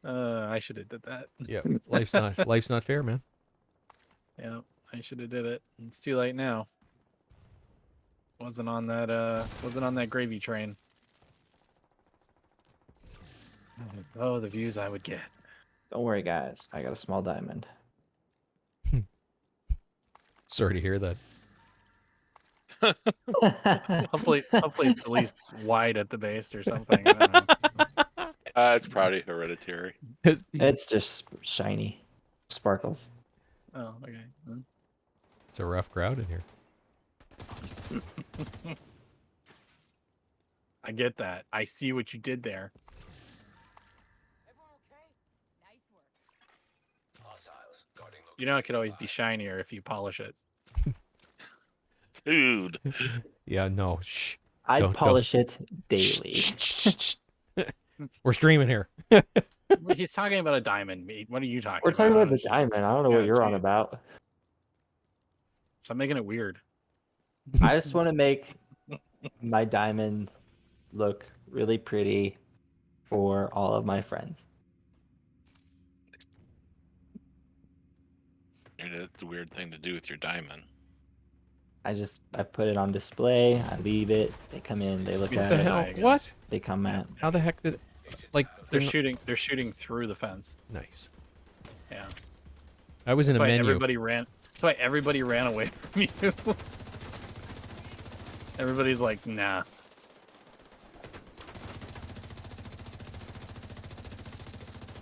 I should have did that. Yeah, life's not fair, man. Yeah, I should have did it. It's too late now. Wasn't on that gravy train. Oh, the views I would get. Don't worry, guys. I got a small diamond. Sorry to hear that. Hopefully it's at least wide at the base or something. I don't know. It's probably hereditary. It's just shiny. Sparkles. Oh, okay. Hmm. It's a rough crowd in here. I get that. I see what you did there. Hostiles guarding You know it could always be shinier if you polish it. Dude. Yeah, no. Shh. I Don't- polish it Shh, daily. shh, shh, shh. We're streaming here. He's talking about a diamond meat. What are you talking We're talking about the Shit. diamond. I don't know Yeah, what you're on geez. about. Stop making it weird. I just want to make my diamond look really pretty for all of my friends. It's a weird thing to do with your diamond. I put it on display. I leave it. They come in. They look What at The it. hell? again. What? They comment. How the heck did? Like They're not- shooting. They're shooting through the fence. Nice. Yeah. I was in That's a why menu. everybody ran. That's why everybody ran away from you. Everybody's like, nah.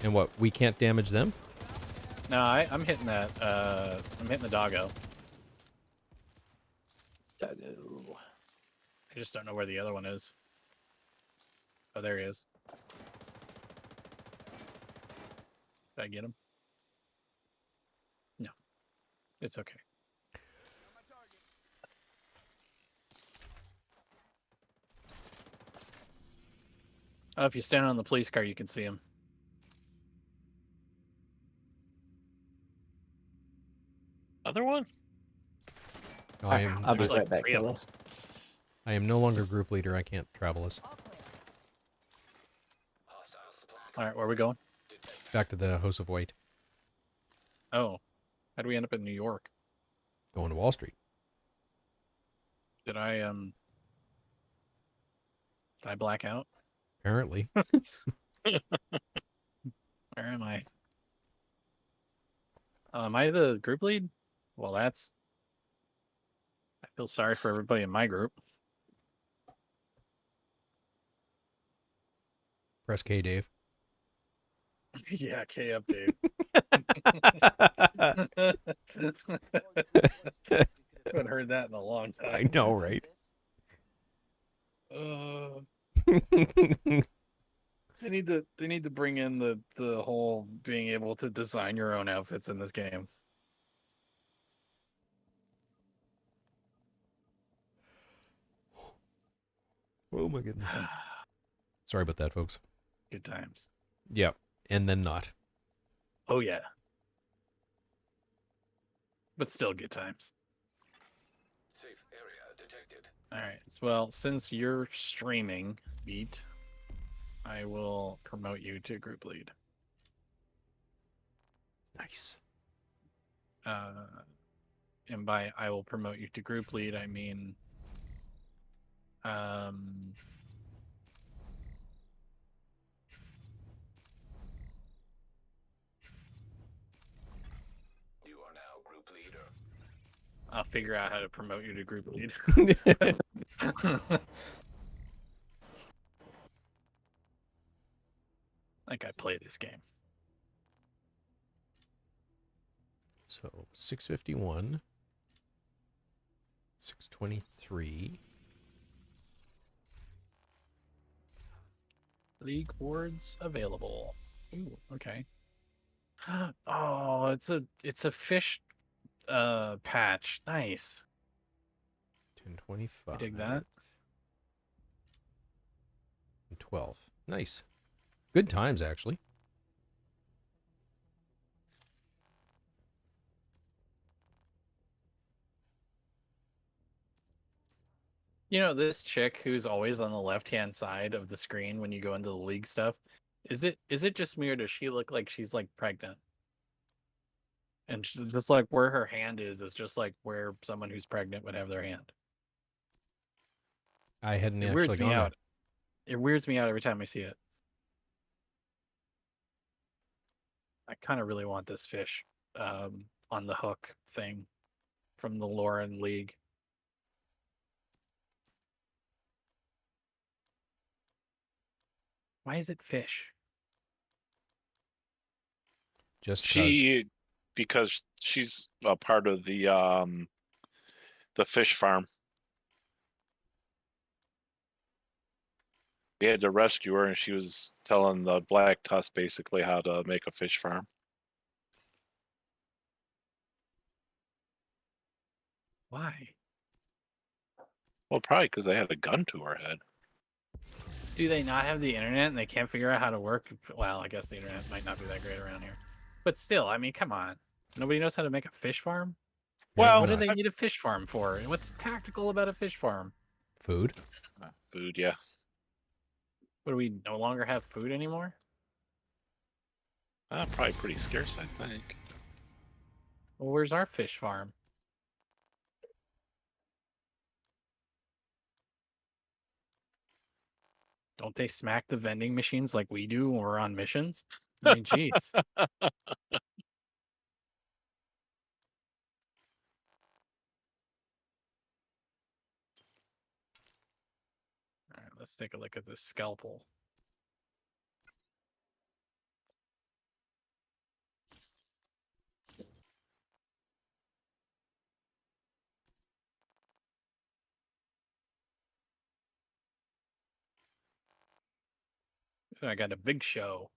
And what? We can't damage them? No, I'm hitting that. I'm hitting the doggo. Doggo. I just don't know where the other one is. Oh, there he is. Did I get him? No. It's okay. Oh, if you stand on the police car, you can see him. Other one? No, I am. I'll be There's like right back, three of fellas. I am no longer group leader. I can't travel us. hostiles All right, where are we going? Back to the House of White. Oh, how do we end up in New York? Going to Wall Street. Did I black out? Apparently. Where am I? Am I the group lead? Well, that's. I feel sorry for everybody in my group. Press K, Dave. Yeah, K up, Dave. Haven't heard that in a long time. I know, right? They need to bring in the whole being able to design your own outfits in this game. Oh my goodness. Sorry about that, folks. Good times. Yeah, and then not. Oh yeah. But still good times. safe area detected. All right. Well, since you're streaming, Beat, I will promote you to group lead. Nice. And by I will promote you to group lead, I mean, You are now group leader. I'll figure out how to promote you to group lead. Like I play this game. So 651, 623. League boards available. Ooh, okay. Oh, it's a fish patch. Nice. 1025. I dig that. And 12. Nice. Good times, actually. You know, this chick who's always on the left-hand side of the screen when you go into the league stuff Is it just me or does she look like she's like pregnant? And she's just like where her hand is just like where someone who's pregnant would have their hand. I hadn't It actually weirds me gone there. out. It weirds me out every time I see it. I kind of really want this fish on the hook thing from the Lauren League. Why is it fish? Just 'cause. Because she's a part of the fish farm. We had to rescue her, and she was telling the Black Tusk basically how to make a fish farm. Why? Well, probably because they had a gun to her head. Do they not have the internet and they can't figure out how to work? Well, I guess the internet might not be that great around here. But still, I mean, come on. Nobody knows how to make a fish farm? Well, What do they need a fish farm for? What's tactical about a fish farm? Food? Food, yeah. What, do we no longer have food anymore? Probably pretty scarce, I think. Well, where's our fish farm? Don't they smack the vending machines like we do when we're on missions? I mean, jeez. All right, let's take a look at this scalpel. I got a big show.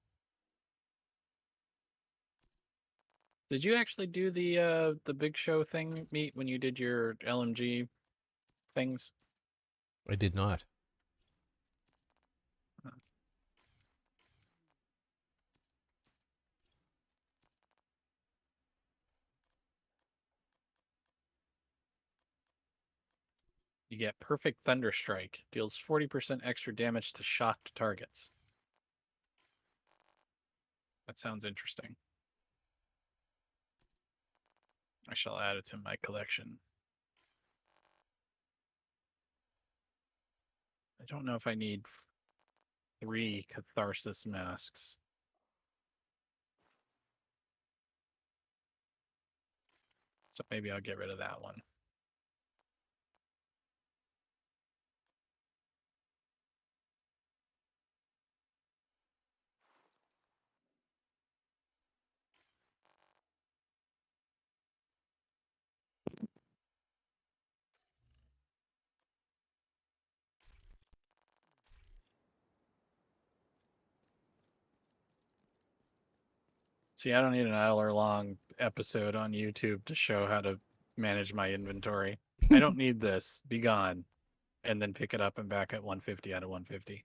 Did you actually do the big show thing, Meat, when you did your LMG things? I did not. You get Perfect Thunder Strike. Deals 40% extra damage to shocked targets. That sounds interesting. I shall add it to my collection. I don't know if I need 3 Catharsis masks. So maybe I'll get rid of that one. See, I don't need an hour-long episode on YouTube to show how to manage my inventory. I don't need this. Be gone. And then pick it up and back at 150 out of 150.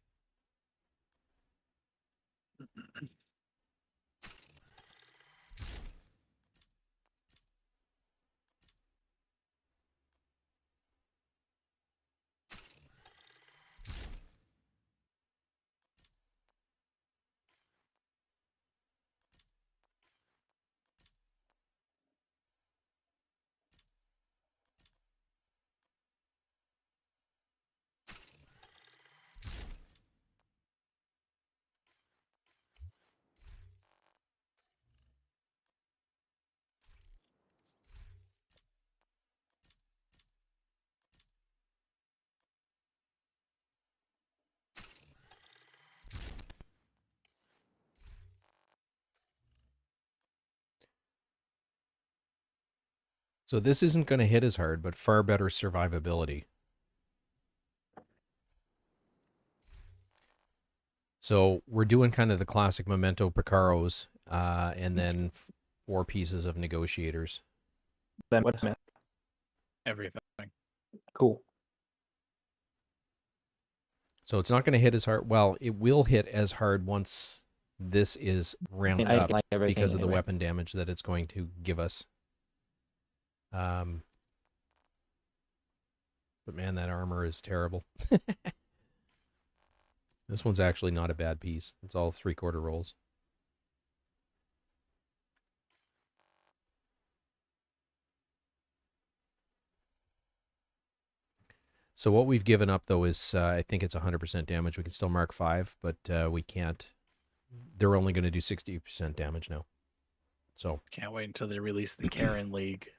So this isn't going to hit as hard, but far better survivability. So we're doing kind of the classic Memento Picaros, and then 4 pieces of Negotiators. What's Everything. cool? So it's not going to hit as hard. Well, it will hit as hard once this is ramped I up like everything because of the anyway. weapon damage that it's going to give us. But man, that armor is terrible. This one's actually not a bad piece. It's all 3/4 rolls. So what we've given up, though, is I think it's 100% damage. We can still mark 5, but we can't. They're only going to do 60% damage now. So Can't wait until they release the Karen League.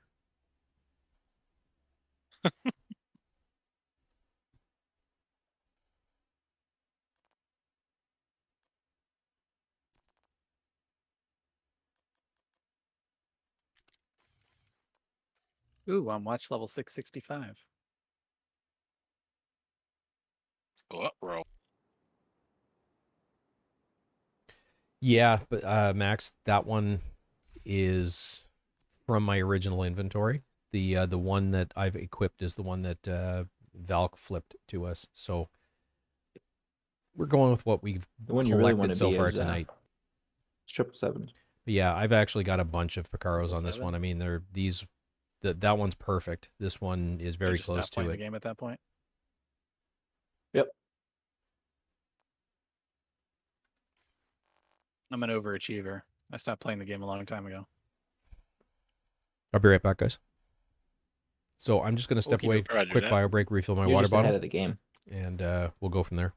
Ooh, I'm watch level 665. Oh, bro. yeah, but Max, that one is from my original inventory. The one that I've equipped is the one that Valk flipped to us. So we're going with what we've The one you really want collected to so be far is tonight. 777. But yeah, I've actually got a bunch of Picaros on this one. I 777s? mean, that one's perfect. This one is very Just close stop playing to the it. game at that point. Yep. I'm an overachiever. I stopped playing the game a long time ago. I'll be right back, guys. So I'm just going to step Okey away, doke. Roger quick that. bio break, refill my You're water just ahead bottle, of the game. and we'll go from there.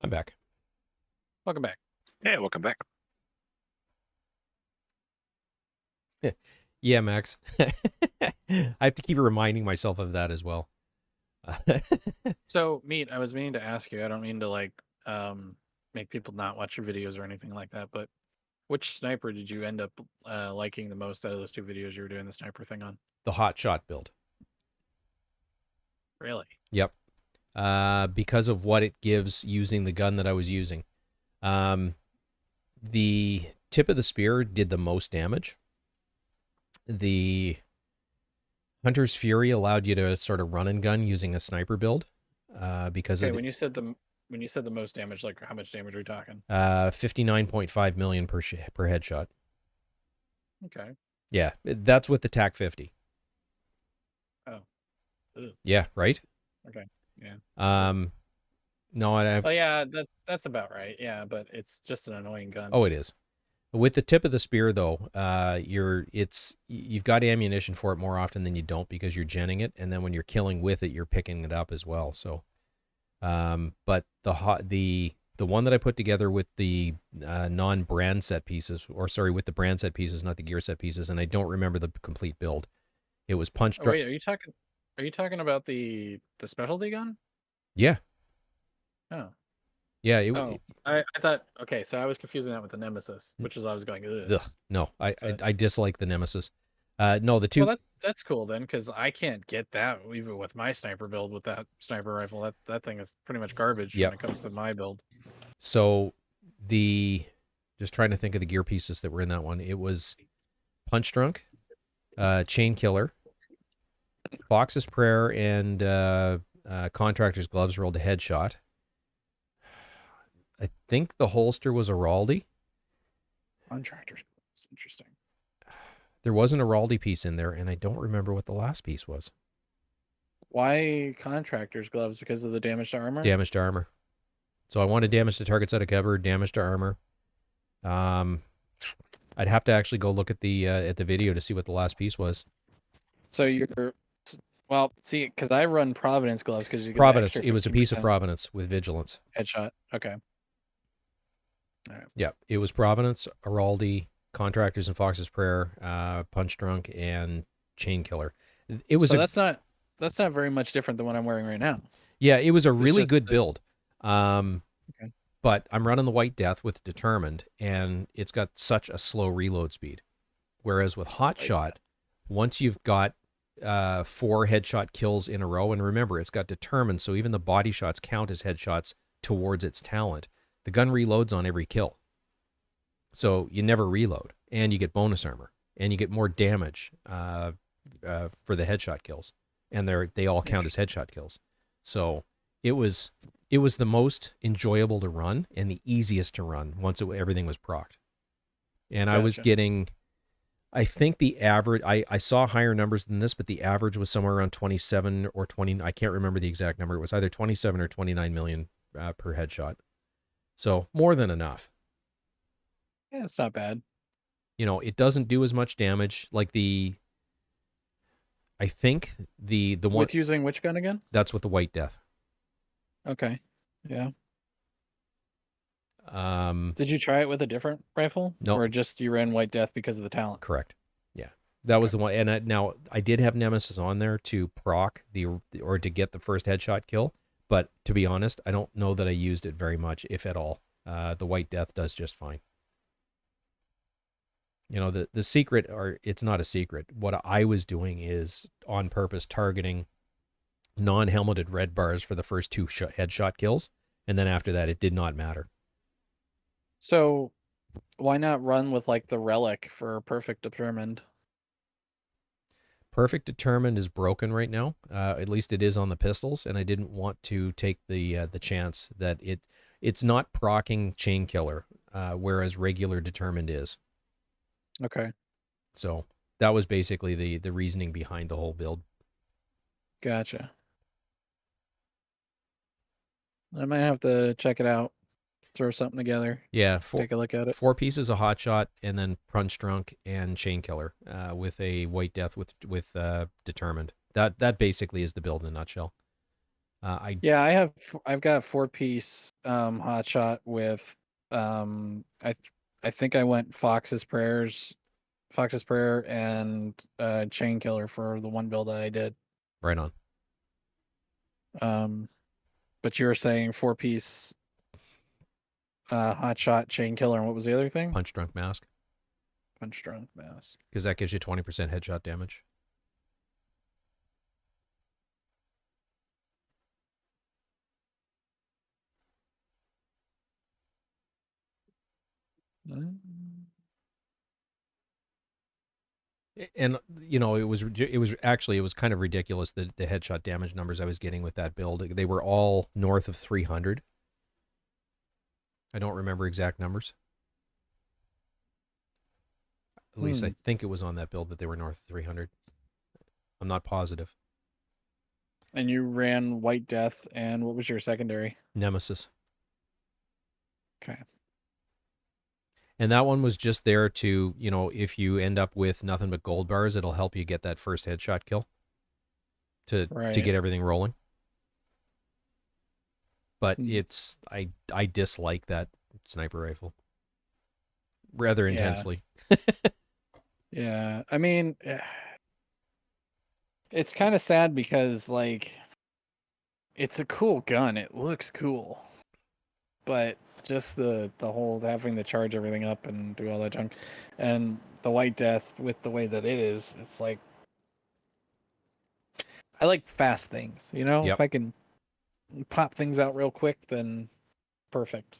I'm back. Welcome back. Yeah, welcome back. Yeah, Max. I have to keep reminding myself of that as well. So, Meat, I was meaning to ask you. I don't mean to like make people not watch your videos or anything like that, but which sniper did you end up liking the most out of those two videos you were doing the sniper thing on? The hot shot build. Really? Yep. Because of what it gives using the gun that I was using. The tip of the spear did the most damage. The Hunter's Fury allowed you to sort of run and gun using a sniper build. Because Okay, of when you said the most damage, like how much damage are we talking? 59.5 million per headshot. Okay. Yeah, that's with the TAC 50. Oh. Ugh. Yeah, right? Okay. Yeah. No, Oh yeah, that's about right. Yeah, but it's just an annoying gun. Oh, it is. With the tip of the spear, though, you've got ammunition for it more often than you don't because you're genning it, and then when you're killing with it, you're picking it up as well. So, but the one that I put together with the non-brand set pieces, or sorry, with the brand set pieces, not the gear set pieces, and I don't remember the complete build. It was punch. Oh, wait, are you talking about the specialty gun? Yeah. Oh. Yeah. I thought, okay, so I was confusing that with the Nemesis, which is I was going, ugh. Ugh, no, I dislike the Nemesis. No, the two. Well, that's cool then, because I can't get that even with my sniper build with that sniper rifle. That thing is pretty much garbage when it comes to my build. So just trying to think of the gear pieces that were in that one. It was Punch Drunk, Chain Killer, Fox's Prayer, and Contractor's Gloves rolled a headshot. I think the holster was a Raldi. Contractor's Gloves, interesting. There wasn't a Raldi piece in there, and I don't remember what the last piece was. Why Contractor's Gloves? Because of the damage to armor? Damage to armor. So I wanted damage to targets out of cover, damage to armor. I'd have to actually go look at the video to see what the last piece was. So well, see, because I run Providence gloves because you get Providence. It was a piece of Providence with vigilance. Headshot. Okay. All right. Yeah, it was Providence, Araldi, Contractors and Fox's Prayer, Punch Drunk, and Chain Killer. It was. So that's not very much different than what I'm wearing right now. Yeah, it was a really good build. Okay. But I'm running the White Death with Determined, and it's got such a slow reload speed. Whereas with Hot Shot, once you've got 4 headshot kills in a row, and remember, it's got Determined, so even the body shots count as headshots towards its talent. The gun reloads on every kill. So you never reload, and you get bonus armor, and you get more damage for the headshot kills. And they all count as headshot kills. So it was the most enjoyable to run and the easiest to run once everything was procced. And I was getting, I think the average, I saw higher numbers than this, but the average was somewhere around 27 or 20. I can't remember the exact number. It was either 27 or 29 million per headshot. So more than enough. Yeah, it's not bad. You know, it doesn't do as much damage like I think the one with using which gun again? That's with the White Death. Okay. Yeah. Did you try it with a different rifle? No. Or just you ran White Death because of the talent? Correct. Yeah. That was the one. And now I did have Nemesis on there to proc or to get the first headshot kill. But to be honest, I don't know that I used it very much, if at all. The White Death does just fine. You know, the secret, or it's not a secret. What I was doing is on purpose targeting non-helmeted red bars for the first 2 headshot kills. And then after that, it did not matter. So why not run with like the Relic for Perfect Determined? Perfect Determined is broken right now. At least it is on the pistols, and I didn't want to take the chance that it's not proccing Chain Killer, whereas regular Determined is. Okay. So that was basically the reasoning behind the whole build. Gotcha. I might have to check it out. Throw something together. Yeah, take a look at it. 4 pieces of Hot Shot, and then Punch Drunk and Chain Killer with a White Death with Determined. That basically is the build in a nutshell. Yeah, I've got a 4-piece hotshot with I think I went Fox's Prayer and Chain Killer for the one build that I did. Right on. But you were saying 4-piece hotshot, Chain Killer, and what was the other thing? Punch Drunk Mask, Punch Drunk Mask. because that gives you 20% headshot damage. And it was kind of ridiculous, the headshot damage numbers I was getting with that build. They were all north of 300. I don't remember exact numbers. At least I think it was on that build that they were north of 300. I'm not positive. And you ran White Death, and what was your secondary? Nemesis. Okay. And that one was just there to, if you end up with nothing but gold bars, it'll help you get that first headshot kill to get everything rolling. But I dislike that sniper rifle rather intensely. Yeah, I mean, it's kind of sad because like it's a cool gun. It looks cool, but just the whole having to charge everything up and do all that junk, and the White Death with the way that it is, it's like I like fast things. Yep. If I can pop things out real quick, then perfect.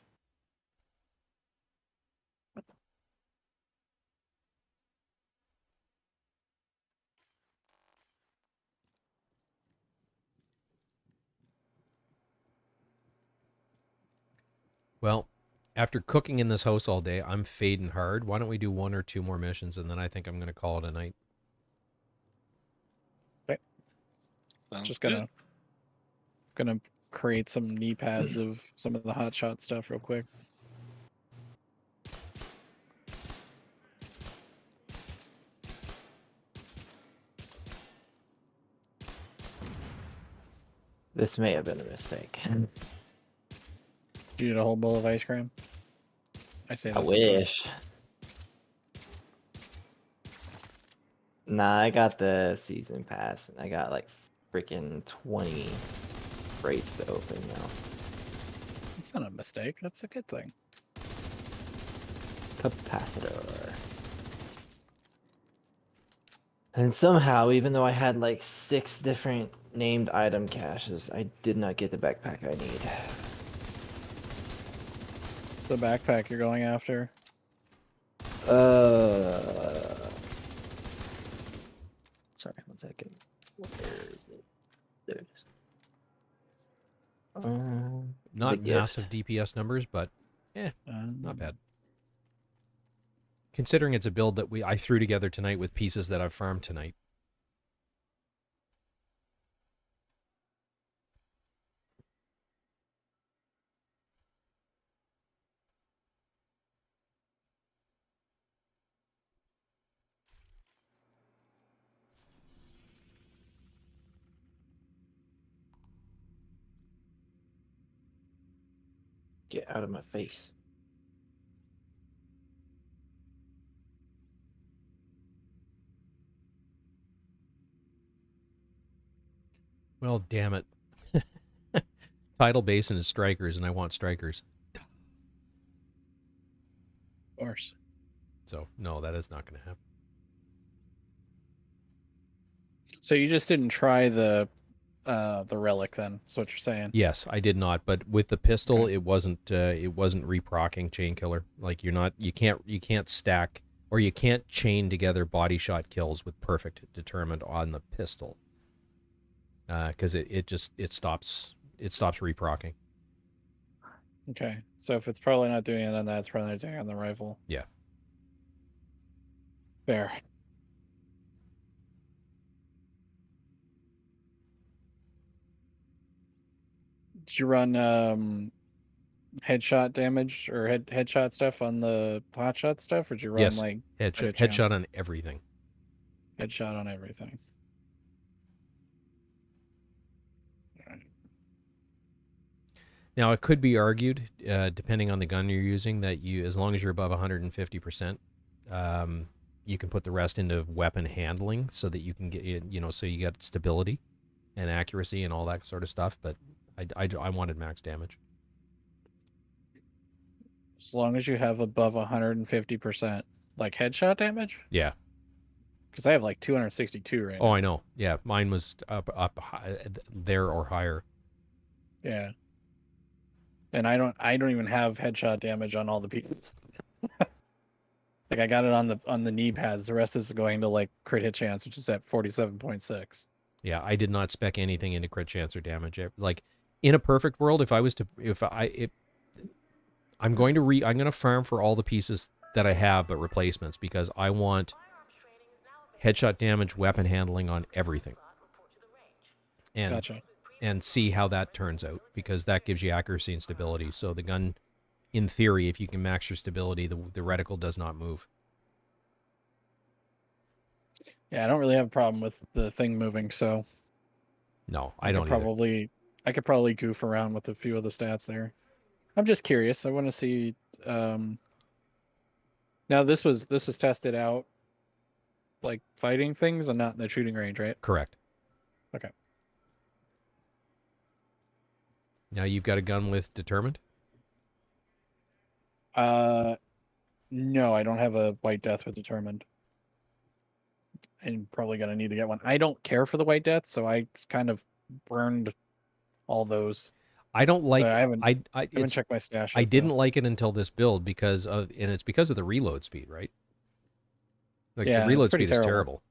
Well, after cooking in this house all day, I'm fading hard. Why don't we do 1 or 2 more missions, and then I think I'm going to call it a night. Okay. Just gonna create some knee pads of some of the hotshot stuff real quick. This may have been a mistake. Do you need a whole bowl of ice cream? I say I that's wish. Nah, I got the season pass, and I got like freaking 20 crates to open now. It's not a mistake. That's a good thing. Capacitor. And somehow, even though I had like 6 different named item caches, I did not get the backpack I need. It's the backpack you're going after. Sorry, 1 second. Where is it? There it is. Not the gift. massive DPS numbers, but not bad. Considering it's a build that I threw together tonight with pieces that I've farmed tonight. Get out of my face. Well, damn it. Tidal Basin is strikers, and I want strikers. Of course. So, no, that is not going to happen. So you just didn't try the relic then? That's what you're saying? Yes, I did not, but with the pistol, it wasn't reprocking Chain Killer. Like you can't stack, or you can't chain together body shot kills with perfect determined on the pistol. Because it stops reprocking. Okay, so if it's probably not doing it on that, it's probably not doing it on the rifle. Yeah. Fair. Did you run headshot damage or headshot stuff on the hotshot stuff, or did you run Yes, like headshot on everything? Headshot on everything. Now, it could be argued, depending on the gun you're using, that as long as you're above 150%, you can put the rest into weapon handling so that you can get, so you get stability and accuracy and all that sort of stuff. But I wanted max damage. As long as you have above 150%, like headshot damage? Yeah. Because I have like 262 right Oh, now. I know. Yeah, mine was up high, there or higher. Yeah. And I don't even have headshot damage on all the pieces. Like I got it on the knee pads. The rest is going to like crit hit chance, which is at 47.6. Yeah, I did not spec anything into crit chance or damage. Like in a perfect world, I'm going to farm for all the pieces that I have but replacements, because I want headshot damage, weapon handling on everything. And Gotcha. and see how that turns out, because that gives you accuracy and stability. So the gun, in theory, if you can max your stability, the reticle does not move. Yeah, I don't really have a problem with the thing moving, so No, I don't either. I could probably goof around with a few of the stats there. I'm just curious. I want to see. Now this was tested out, like fighting things, and not in the shooting range, right? Correct. Okay. Now you've got a gun with determined? No, I don't have a White Death with determined. I'm probably gonna need to get one. I don't care for the White Death, so I kind of burned all those. I don't like. I haven't it's, checked my stash. I yet, didn't though. like it until this build and it's because of the reload speed, right? Like Yeah, the it's reload pretty speed is terrible.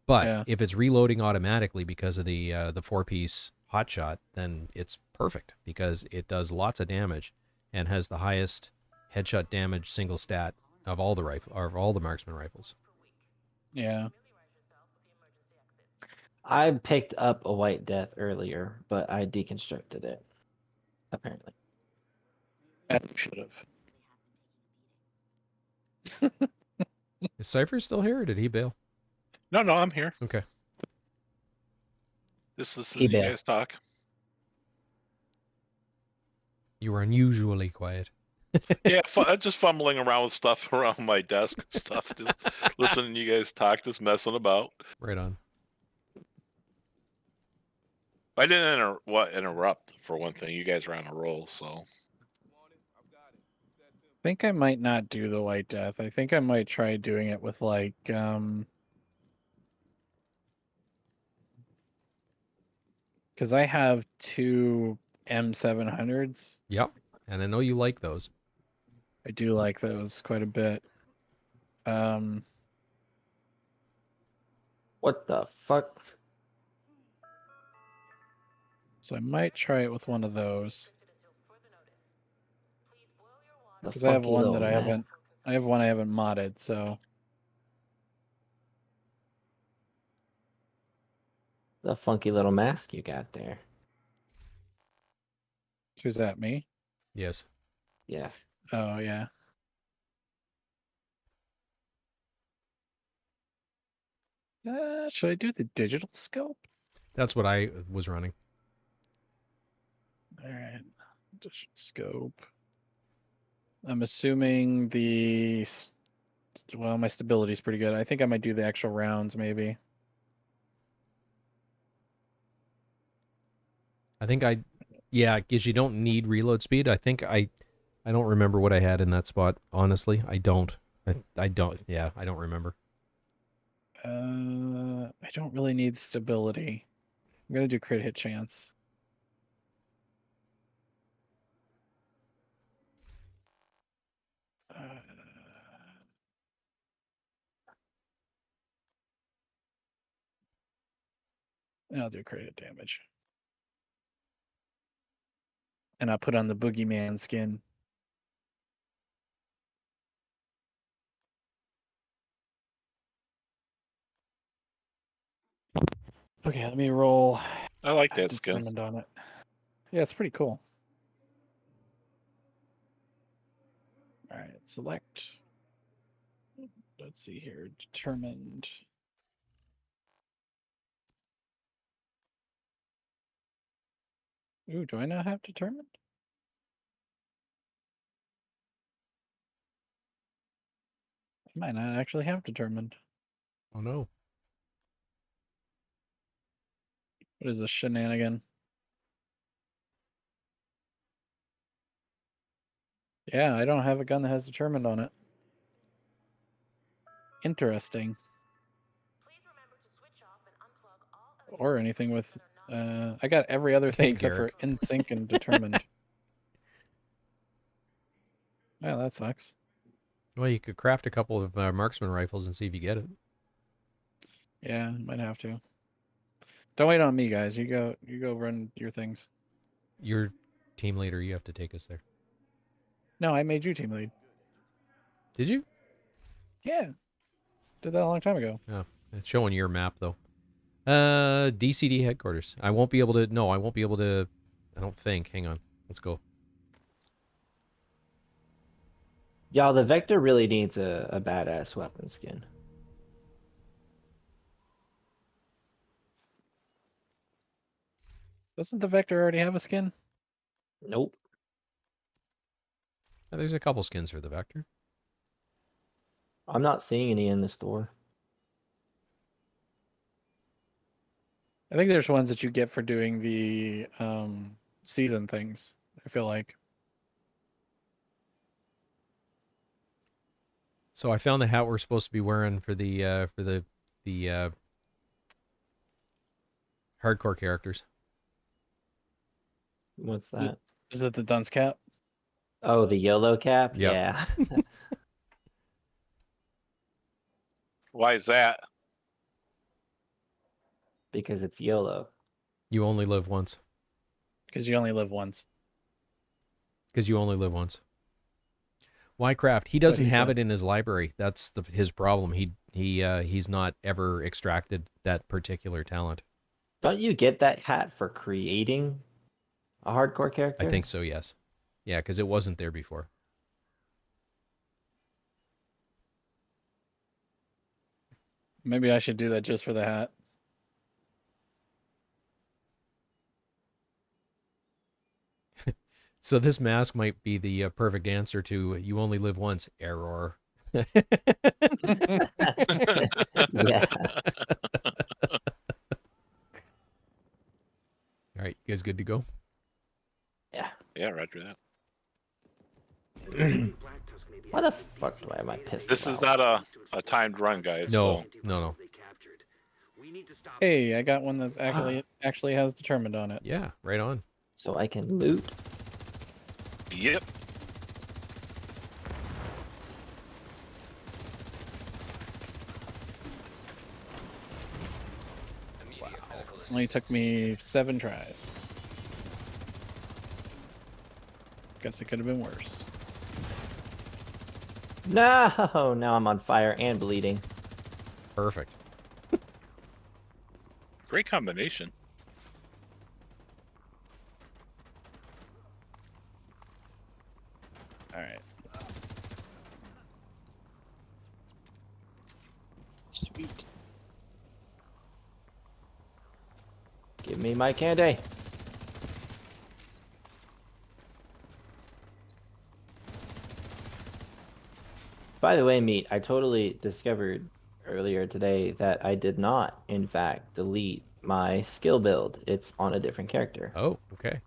But Yeah. if it's reloading automatically because of the 4-piece hotshot, then it's perfect, because it does lots of damage and has the highest headshot damage single stat of all the marksman rifles. Yeah. I picked up a White Death earlier, but I deconstructed it. Apparently. I should have. Is Cypher still here, or did he bail? No, I'm here. Okay. This is He you bailed. guys talk. You were unusually quiet. Yeah, just fumbling around with stuff around my desk and stuff. Just listening to you guys talk, just messing about. Right on. I didn't interrupt for one thing. You guys were on a roll, so. I think I might not do the White Death. I think I might try doing it with like because I have 2 M700s. Yep. And I know you like those. I do like those quite a bit. What the fuck? So I might try it with one of those. The Because I have funky one little that I map. haven't. I have one I haven't modded. So The funky little mask you got there. who's that? Me? Yes. Yeah. Oh yeah. Should I do the digital scope? That's what I was running. All right, digital scope. I'm assuming my stability is pretty good. I think I might do the actual rounds, maybe. I think because you don't need reload speed. I think I don't remember what I had in that spot. Honestly, I don't. I don't. Yeah, I don't remember. I don't really need stability. I'm gonna do crit hit chance. And I'll do crit hit damage. And I'll put on the boogeyman skin. Okay, let me roll. I like that skin. Determined on it. Yeah, it's pretty cool. All right, select. Let's see here. Determined. Ooh, do I not have determined? Might not actually have determined. Oh no. What is this shenanigan? Yeah, I don't have a gun that has determined on it. Interesting. Or anything with I got every other thing Hey, except for Garrick. in sync and determined. Yeah, that sucks. Well, you could craft a couple of marksman rifles and see if you get it. Yeah, might have to. Don't wait on me, guys. You go run your things. You're team leader. You have to take us there. No, I made you team lead. Did you? Yeah. Did that a long time ago. Oh, it's showing your map though. DCD headquarters. I won't be able to. No, I won't be able to. I don't think. Hang on. Let's go. Y'all, the Vector really needs a badass weapon skin. Doesn't the Vector already have a skin? Nope. There's a couple skins for the Vector. I'm not seeing any in the store. I think there's ones that you get for doing the season things. I feel like. So I found the hat we're supposed to be wearing for the hardcore characters. What's that? Is it the dunce cap? Oh, the YOLO cap? Yep. Yeah. Why is that? Because it's YOLO. You only live once. Because you only live once. Because you only live once. Wycraft, he doesn't he have said. it in his library. That's his problem. He's not ever extracted that particular talent. Don't you get that hat for creating a hardcore character? I think so, yes. Yeah, because it wasn't there before. Maybe I should do that just for the hat. So this mask might be the perfect answer to "you only live once" error. Yeah. All right, you guys good to go? Yeah. Yeah, roger that. Why the fuck do I have my pistol This is out? not a timed run, guys. No, So no. Hey, I got one that actually has determined on it. Yeah, right on. So I can loot. Yep. Only took me 7 tries. Guess it could have been worse. No! Now I'm on fire and bleeding. Perfect. Great combination. All right. Sweet. Give me my candy. By the way, Meat, I totally discovered earlier today that I did not, in fact, delete my skill build. It's on a different character. Oh, okay.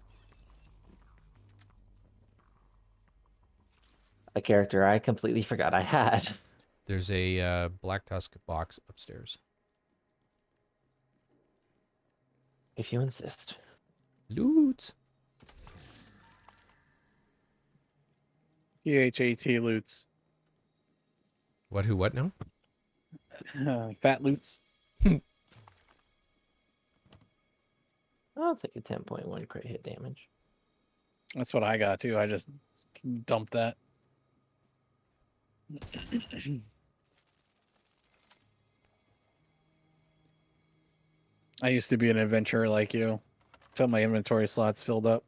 A character I completely forgot I had. There's a Black Tusk box upstairs. If you insist. Loot. PHAT loots. What? Who? What now? Fat loots. I'll take a 10.1 crit hit damage. That's what I got too. I just dumped that. I used to be an adventurer like you. Till my inventory slots filled up.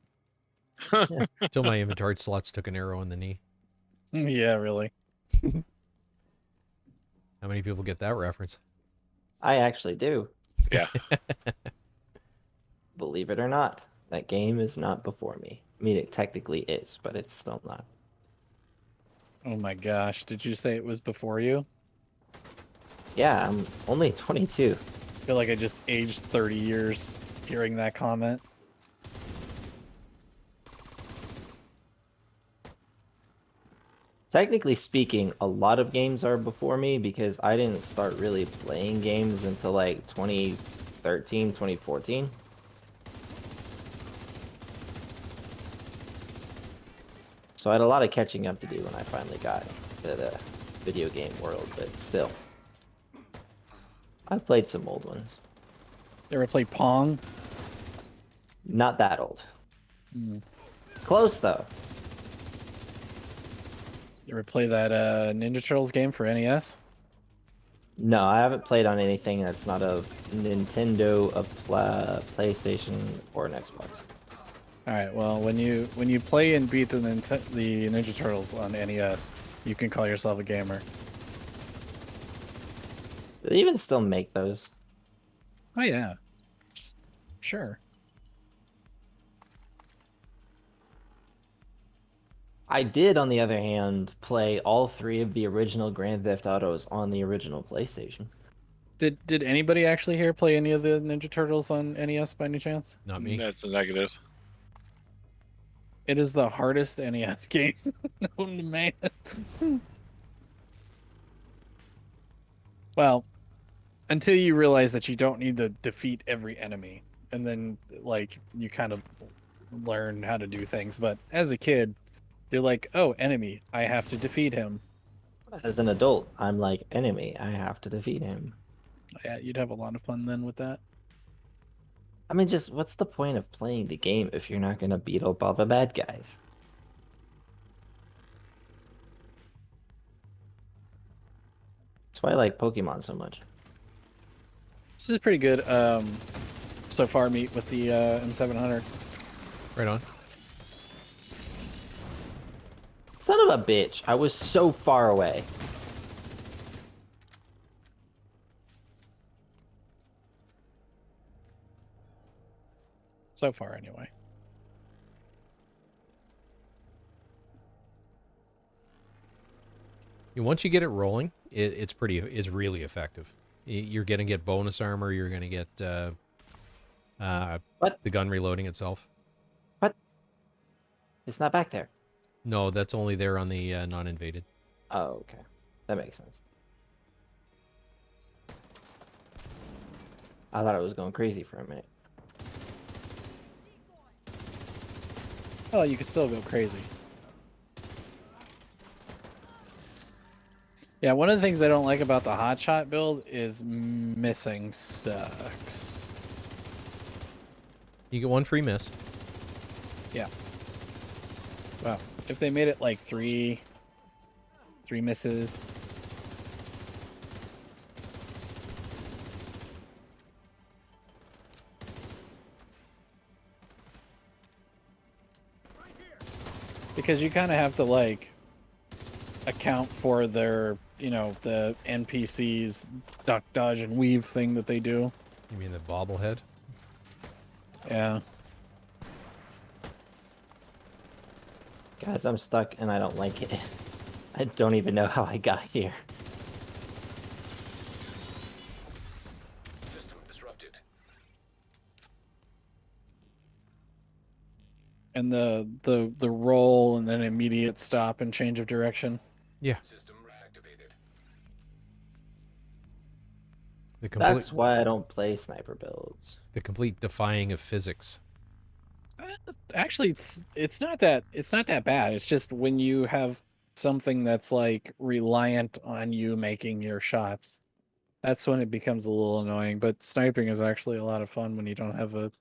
Till my inventory slots took an arrow in the knee. Yeah, really. How many people get that reference? I actually do. Yeah. Believe it or not, that game is not before me. I mean, it technically is, but it's still not. Oh my gosh! Did you say it was before you? Yeah, I'm only 22. I feel like I just aged 30 years hearing that comment. Technically speaking, a lot of games are before me because I didn't start really playing games until like 2013, 2014. So I had a lot of catching up to do when I finally got to the video game world, but still. I've played some old ones. You ever play Pong? Not that old. Mm. Close though. You ever play that Ninja Turtles game for NES? No, I haven't played on anything that's not a Nintendo, a PlayStation, or an Xbox. All right. Well, when you play and beat the Ninja Turtles on NES, you can call yourself a gamer. Do they even still make those? Oh yeah, sure. I did, on the other hand, play all 3 of the original Grand Theft Autos on the original PlayStation. Did anybody actually here play any of the Ninja Turtles on NES by any chance? Not me. That's a negative. It is the hardest NES game known to man. Well, until you realize that you don't need to defeat every enemy, and then like you kind of learn how to do things. But as a kid, you're like, oh, enemy, I have to defeat him. As an adult, I'm like, enemy, I have to defeat him. Yeah, you'd have a lot of fun then with that. I mean, just what's the point of playing the game if you're not going to beat up all the bad guys? That's why I like Pokemon so much. This is pretty good so far, meet with the M700. Right on. Son of a bitch, I was so far away. So far, anyway. Once you get it rolling, it's really effective. You're gonna get bonus armor. You're gonna get What? the gun reloading itself. What? It's not back there. No, that's only there on the non-invaded. Oh, okay. That makes sense. I thought I was going crazy for a minute. Oh, you could still go crazy. Yeah, one of the things I don't like about the hotshot build is missing sucks. You get one free miss. Yeah. Wow. If they made it like three misses. Because you kind of have to like account for their, the NPCs duck, dodge, and weave thing that they do. You mean the bobblehead? Yeah. Guys, I'm stuck and I don't like it. I don't even know how I got here. System disrupted. And the roll and then immediate stop and change of direction. Yeah. System reactivated. That's why I don't play sniper builds. The complete defying of physics. Actually, it's not that bad. It's just when you have something that's like reliant on you making your shots, that's when it becomes a little annoying. But sniping is actually a lot of fun when you don't have a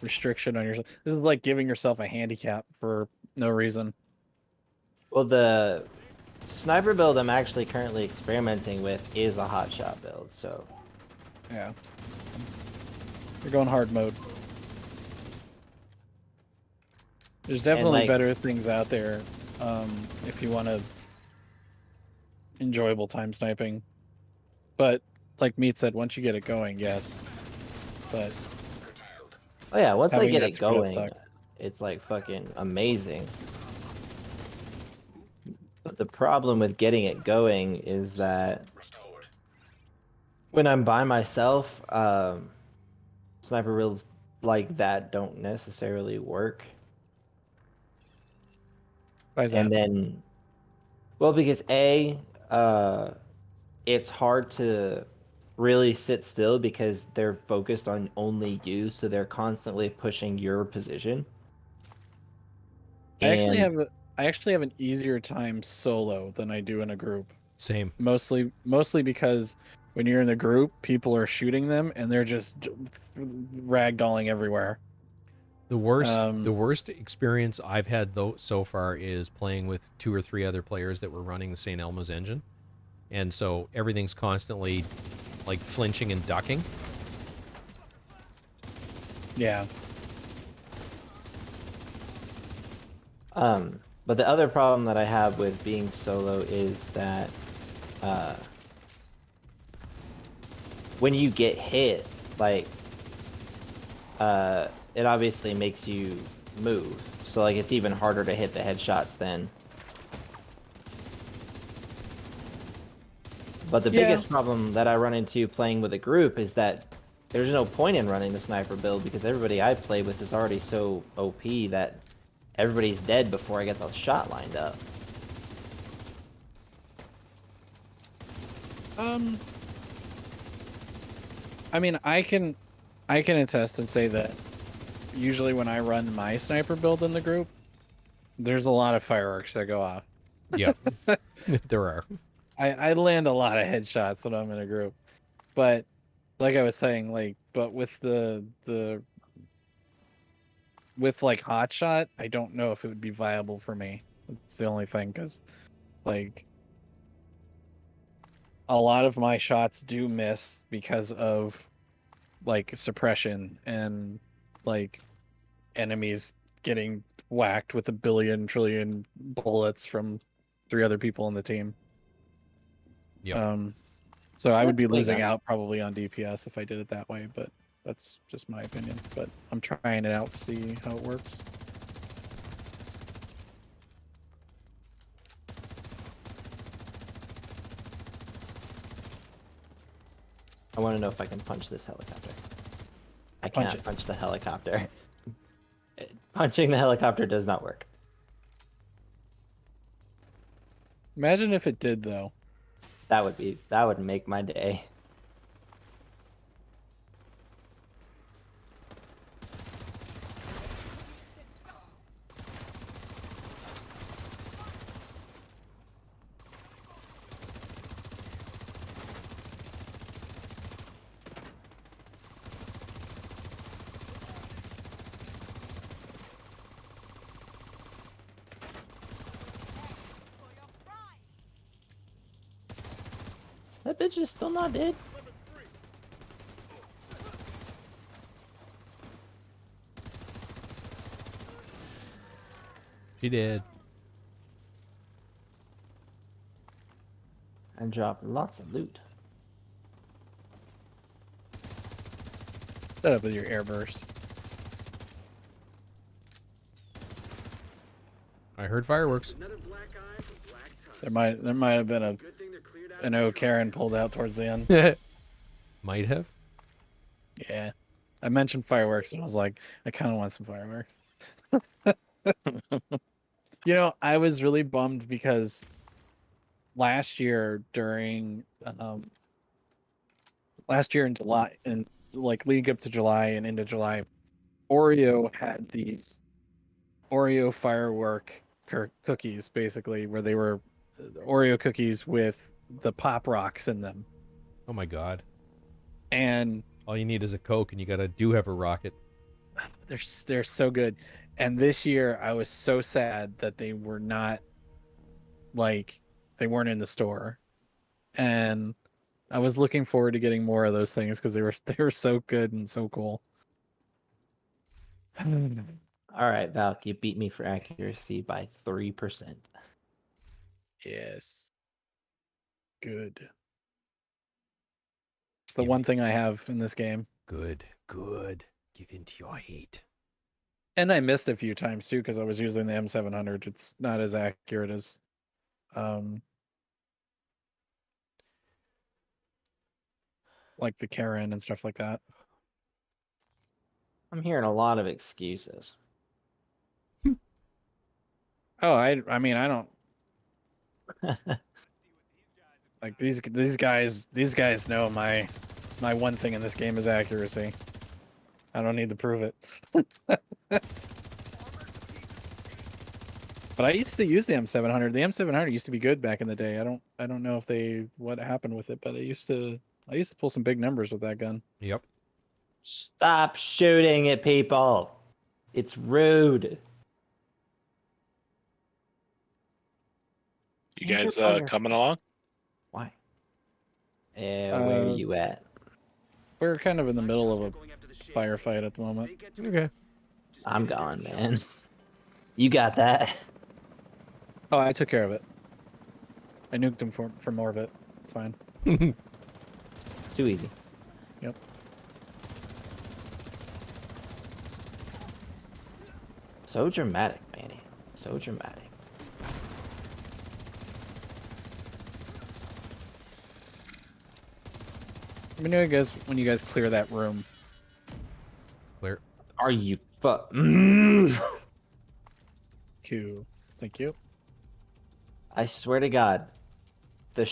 restriction on yourself. This is like giving yourself a handicap for no reason. Well, the sniper build I'm actually currently experimenting with is a hotshot build, so yeah, you're going hard mode. There's definitely like, better things out there if you want to enjoyable time sniping. But like Meat said, once you get it going, yes. But oh yeah, once I having get that it speed up going, sucks. it's like fucking amazing. the problem with getting it going is that Restored. when I'm by myself, sniper builds like that don't necessarily work. Why is And that? then, well, because it's hard to really sit still because they're focused on only you, so they're constantly pushing your position. I actually And have an easier time solo than I do in a group. Same. Mostly because when you're in the group, people are shooting them and they're just ragdolling everywhere. The worst Um, the worst experience I've had though so far is playing with 2 or 3 other players that were running the St. Elmo's engine. And so everything's constantly like flinching and ducking. Yeah. But the other problem that I have with being solo is that when you get hit, like it obviously makes you move. So like it's even harder to hit the headshots then. But the biggest problem that I run into playing with a group is that there's no point in running the sniper build because everybody I play with is already so OP that everybody's dead before I get the shot lined up. I mean, I can attest and say that usually when I run my sniper build in the group, there's a lot of fireworks that go off. Yep. There are. I land a lot of headshots when I'm in a group, but like I was saying, but with with like hotshot, I don't know if it would be viable for me. It's the only thing, because like a lot of my shots do miss because of like suppression and like enemies getting whacked with 1 billion trillion bullets from 3 other people on the team. Yep. So I would be That's really losing not- out probably on DPS if I did it that way, but that's just my opinion. But I'm trying it out to see how it works. I want to know if I can punch this helicopter. I Punch can't it. punch the helicopter. Punching the helicopter does not work. Imagine if it did, though. That would make my day. That bitch is still not dead. She did. And dropped lots of loot. Set up with your airburst. I heard fireworks. Another black eye for black tusk. There might have been Good thing they're cleared out an of O the Karen pulled out towards the end. Might have. Yeah. I mentioned fireworks and I was like, I kind of want some fireworks. You know, I was really bummed because last year in July, and like leading up to July and into July, Oreo had these Oreo firework cookies, basically, where they were Oreo cookies with the pop rocks in them. Oh my god. And All you need is a Coke and you do have a rocket. they're so good. And this year I was so sad that they were not, like, they weren't in the store. And I was looking forward to getting more of those things because they were so good and so cool. All right, Valk, you beat me for accuracy by 3%. Yes. Good. It's the Give one it- thing I have in this game. Good. Give in to your hate. And I missed a few times too because I was using the M700. It's not as accurate as like the Karen and stuff like that. I'm hearing a lot of excuses. Oh, I mean, I don't like these guys know my one thing in this game is accuracy. I don't need to prove it. But I used to use the M700. The M700 used to be good back in the day. I don't know if what happened with it, but I used to pull some big numbers with that gun. Yep. Stop shooting at people. It's rude. You guys coming along? Why? Where are you at? We're kind of in the middle of a firefight at the moment. Okay. I'm gone, man. You got that. Oh, I took care of it. I nuked him for more of it. It's fine. Too easy. Yep. So dramatic, Manny. So dramatic. Let me know, guys, when you guys clear that room. Clear. Are you Q. Thank you. I swear to God, the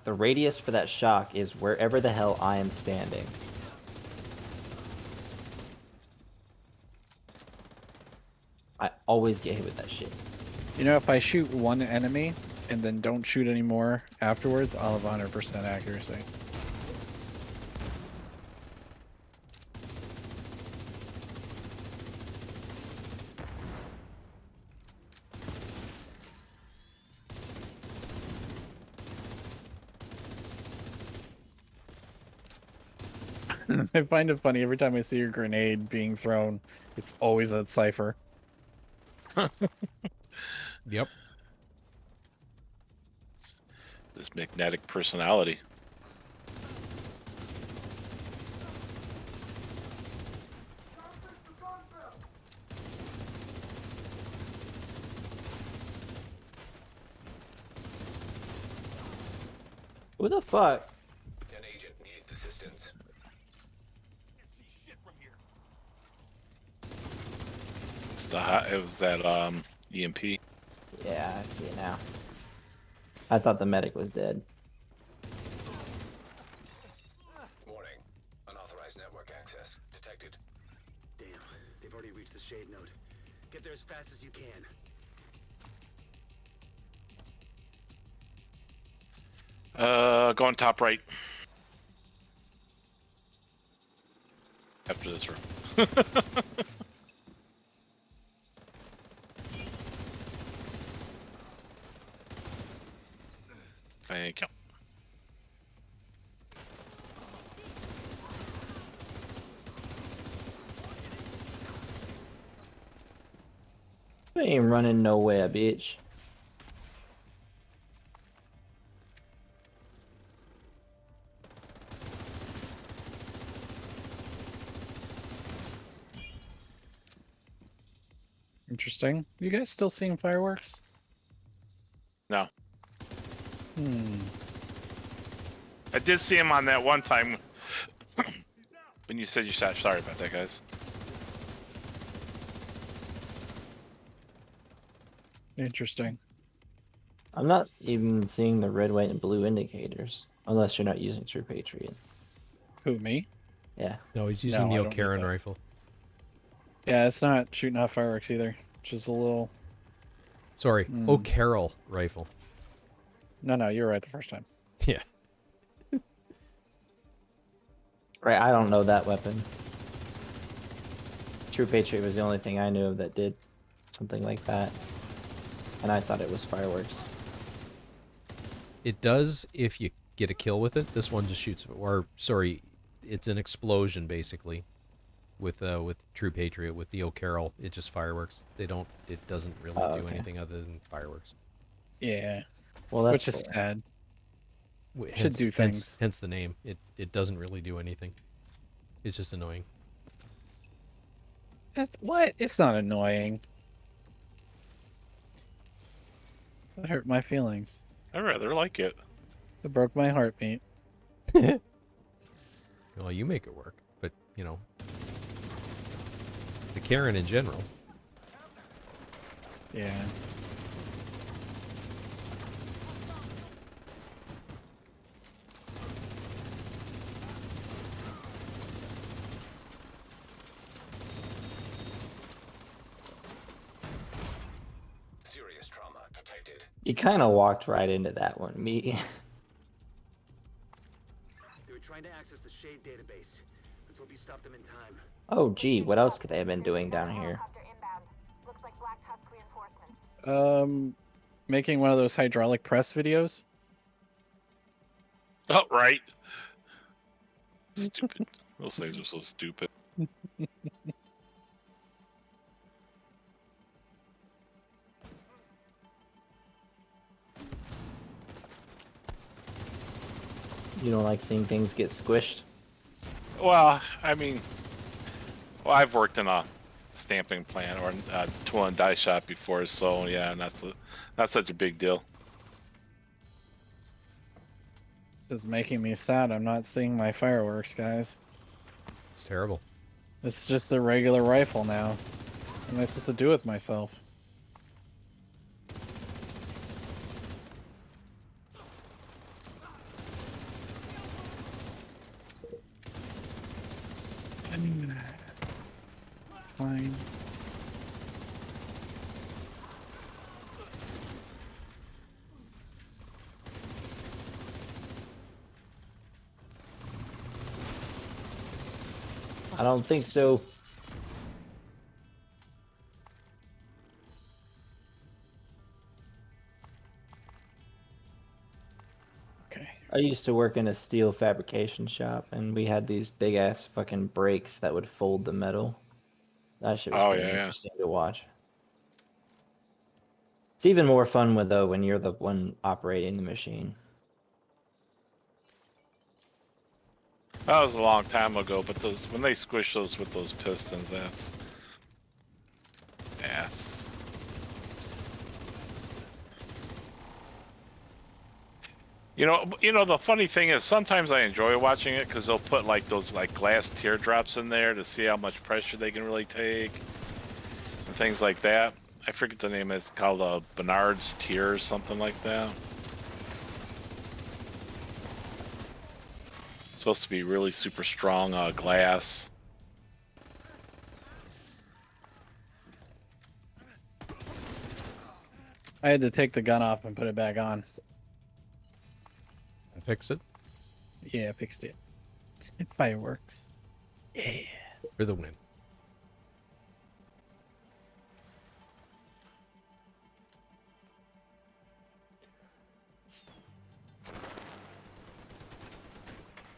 radius for that shock is wherever the hell I am standing. I always get hit with that shit. You know, if I shoot one enemy and then don't shoot anymore afterwards, I'll have 100% accuracy. I find it funny every time I see a grenade being thrown, it's always at Cypher. Yep. This magnetic personality. Who the fuck? An agent needs assistance. It was that EMP. Yeah, I see it now. I thought the medic was dead. Warning. Unauthorized network access detected. Damn, they've already reached the shade node. Get there as fast as you can. Going top right. After this room. Thank you. I ain't running nowhere, bitch. Interesting. You guys still seeing fireworks? No. Hmm. I did see him on that one time when you said you shot. Sorry about that, guys. Interesting. I'm not even seeing the red, white, and blue indicators. Unless you're not using True Patriot. Who, me? Yeah. No, he's using No, I the don't use O'Karen that. rifle. Yeah, it's not shooting off fireworks either. Just a little... Sorry, O'Carroll rifle. No, you were right the first time. Yeah. Right, I don't know that weapon. True Patriot was the only thing I knew of that did something like that. And I thought it was fireworks. It does if you get a kill with it. This one just shoots, or sorry, it's an explosion basically. With True Patriot, with the O'Carroll, it just fireworks. It doesn't really do anything other than fireworks. Yeah. Well, that's which is cool. sad. Hence, Should do things. Hence the name. It doesn't really do anything. It's just annoying. What? It's not annoying. That hurt my feelings. I rather like it. It broke my heartbeat. Well, you make it work, but you know, the Karen in general. Yeah. Serious trauma detected. You kind of walked right into that one. Me. They were trying to access the Shade database. Let's hope you stopped them in time. Oh, gee, what else could they have been doing down here? Helicopter inbound. Looks like Black Tusk reinforcements. Making one of those hydraulic press videos. Oh, right. Stupid. Those things are so stupid. You don't like seeing things get squished? Well, I mean, well, I've worked in a stamping plant or a tool and die shop before, so yeah, and not such a big deal. This is making me sad. I'm not seeing my fireworks, guys. It's terrible. It's just a regular rifle now. What am I supposed to do with myself? Fine. I don't think so. Okay. I used to work in a steel fabrication shop, and we had these big ass fucking brakes that would fold the metal. That shit was Oh, pretty yeah, yeah. interesting to watch. It's even more fun when you're the one operating the machine. That was a long time ago, but those when they squish those with those pistons, that's You know the funny thing is sometimes I enjoy watching it because they'll put like those like glass teardrops in there to see how much pressure they can really take and things like that. I forget the name. It's called Bernard's Tear or something like that. It's supposed to be really super strong glass. I had to take the gun off and put it back on. Fix it Yeah, I fixed it. It fireworks. Yeah. for the win.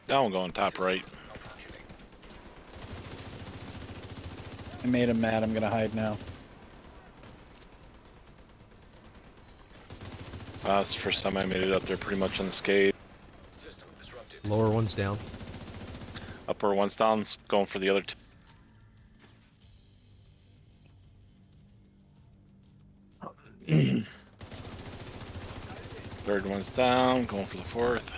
Now I'm going top right. I made him mad. I'm gonna hide now. It's the first time I made it up there pretty much unscathed. System disrupted. Lower one's down. Upper one's down, going for the other two. Third one's down, going for the fourth.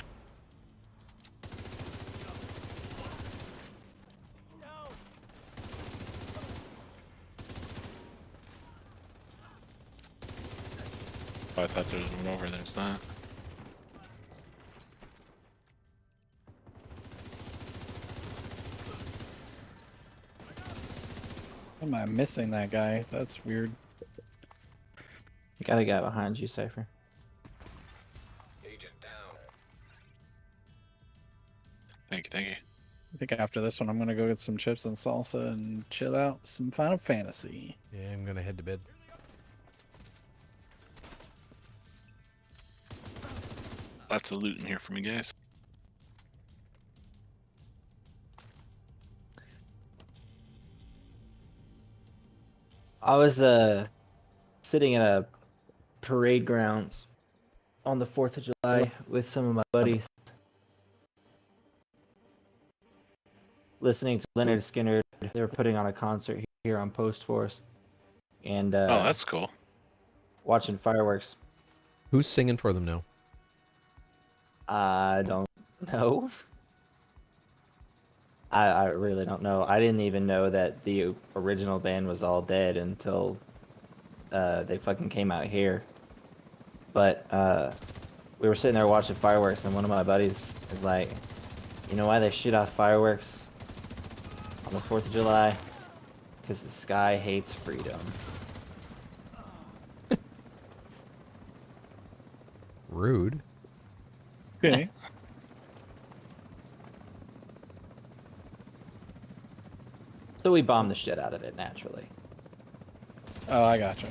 Oh, I thought there was one over there. There's not. Am I missing that guy? That's weird. You got a guy behind you, Cypher. Agent down. Thank you, thank you. I think after this one, I'm gonna go get some chips and salsa and chill out some Final Fantasy. Yeah, I'm gonna head to bed. Lots of loot in here for me, guys. I was sitting in a parade grounds on the 4th of July with some of my buddies, listening to Leonard Skinner. They were putting on a concert here on Post Force, and Oh, that's cool. watching fireworks. Who's singing for them now? I don't know. I really don't know. I didn't even know that the original band was all dead until they fucking came out here. But we were sitting there watching fireworks, and one of my buddies is like, "You know why they shoot off fireworks on the 4th of July? Because the sky hates freedom." Rude. Okay. So we bombed the shit out of it naturally. Oh, I gotcha.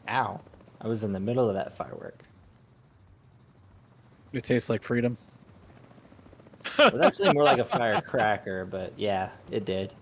Ow. I was in the middle of that firework. It tastes like freedom. It was actually more like a firecracker, but yeah, it did.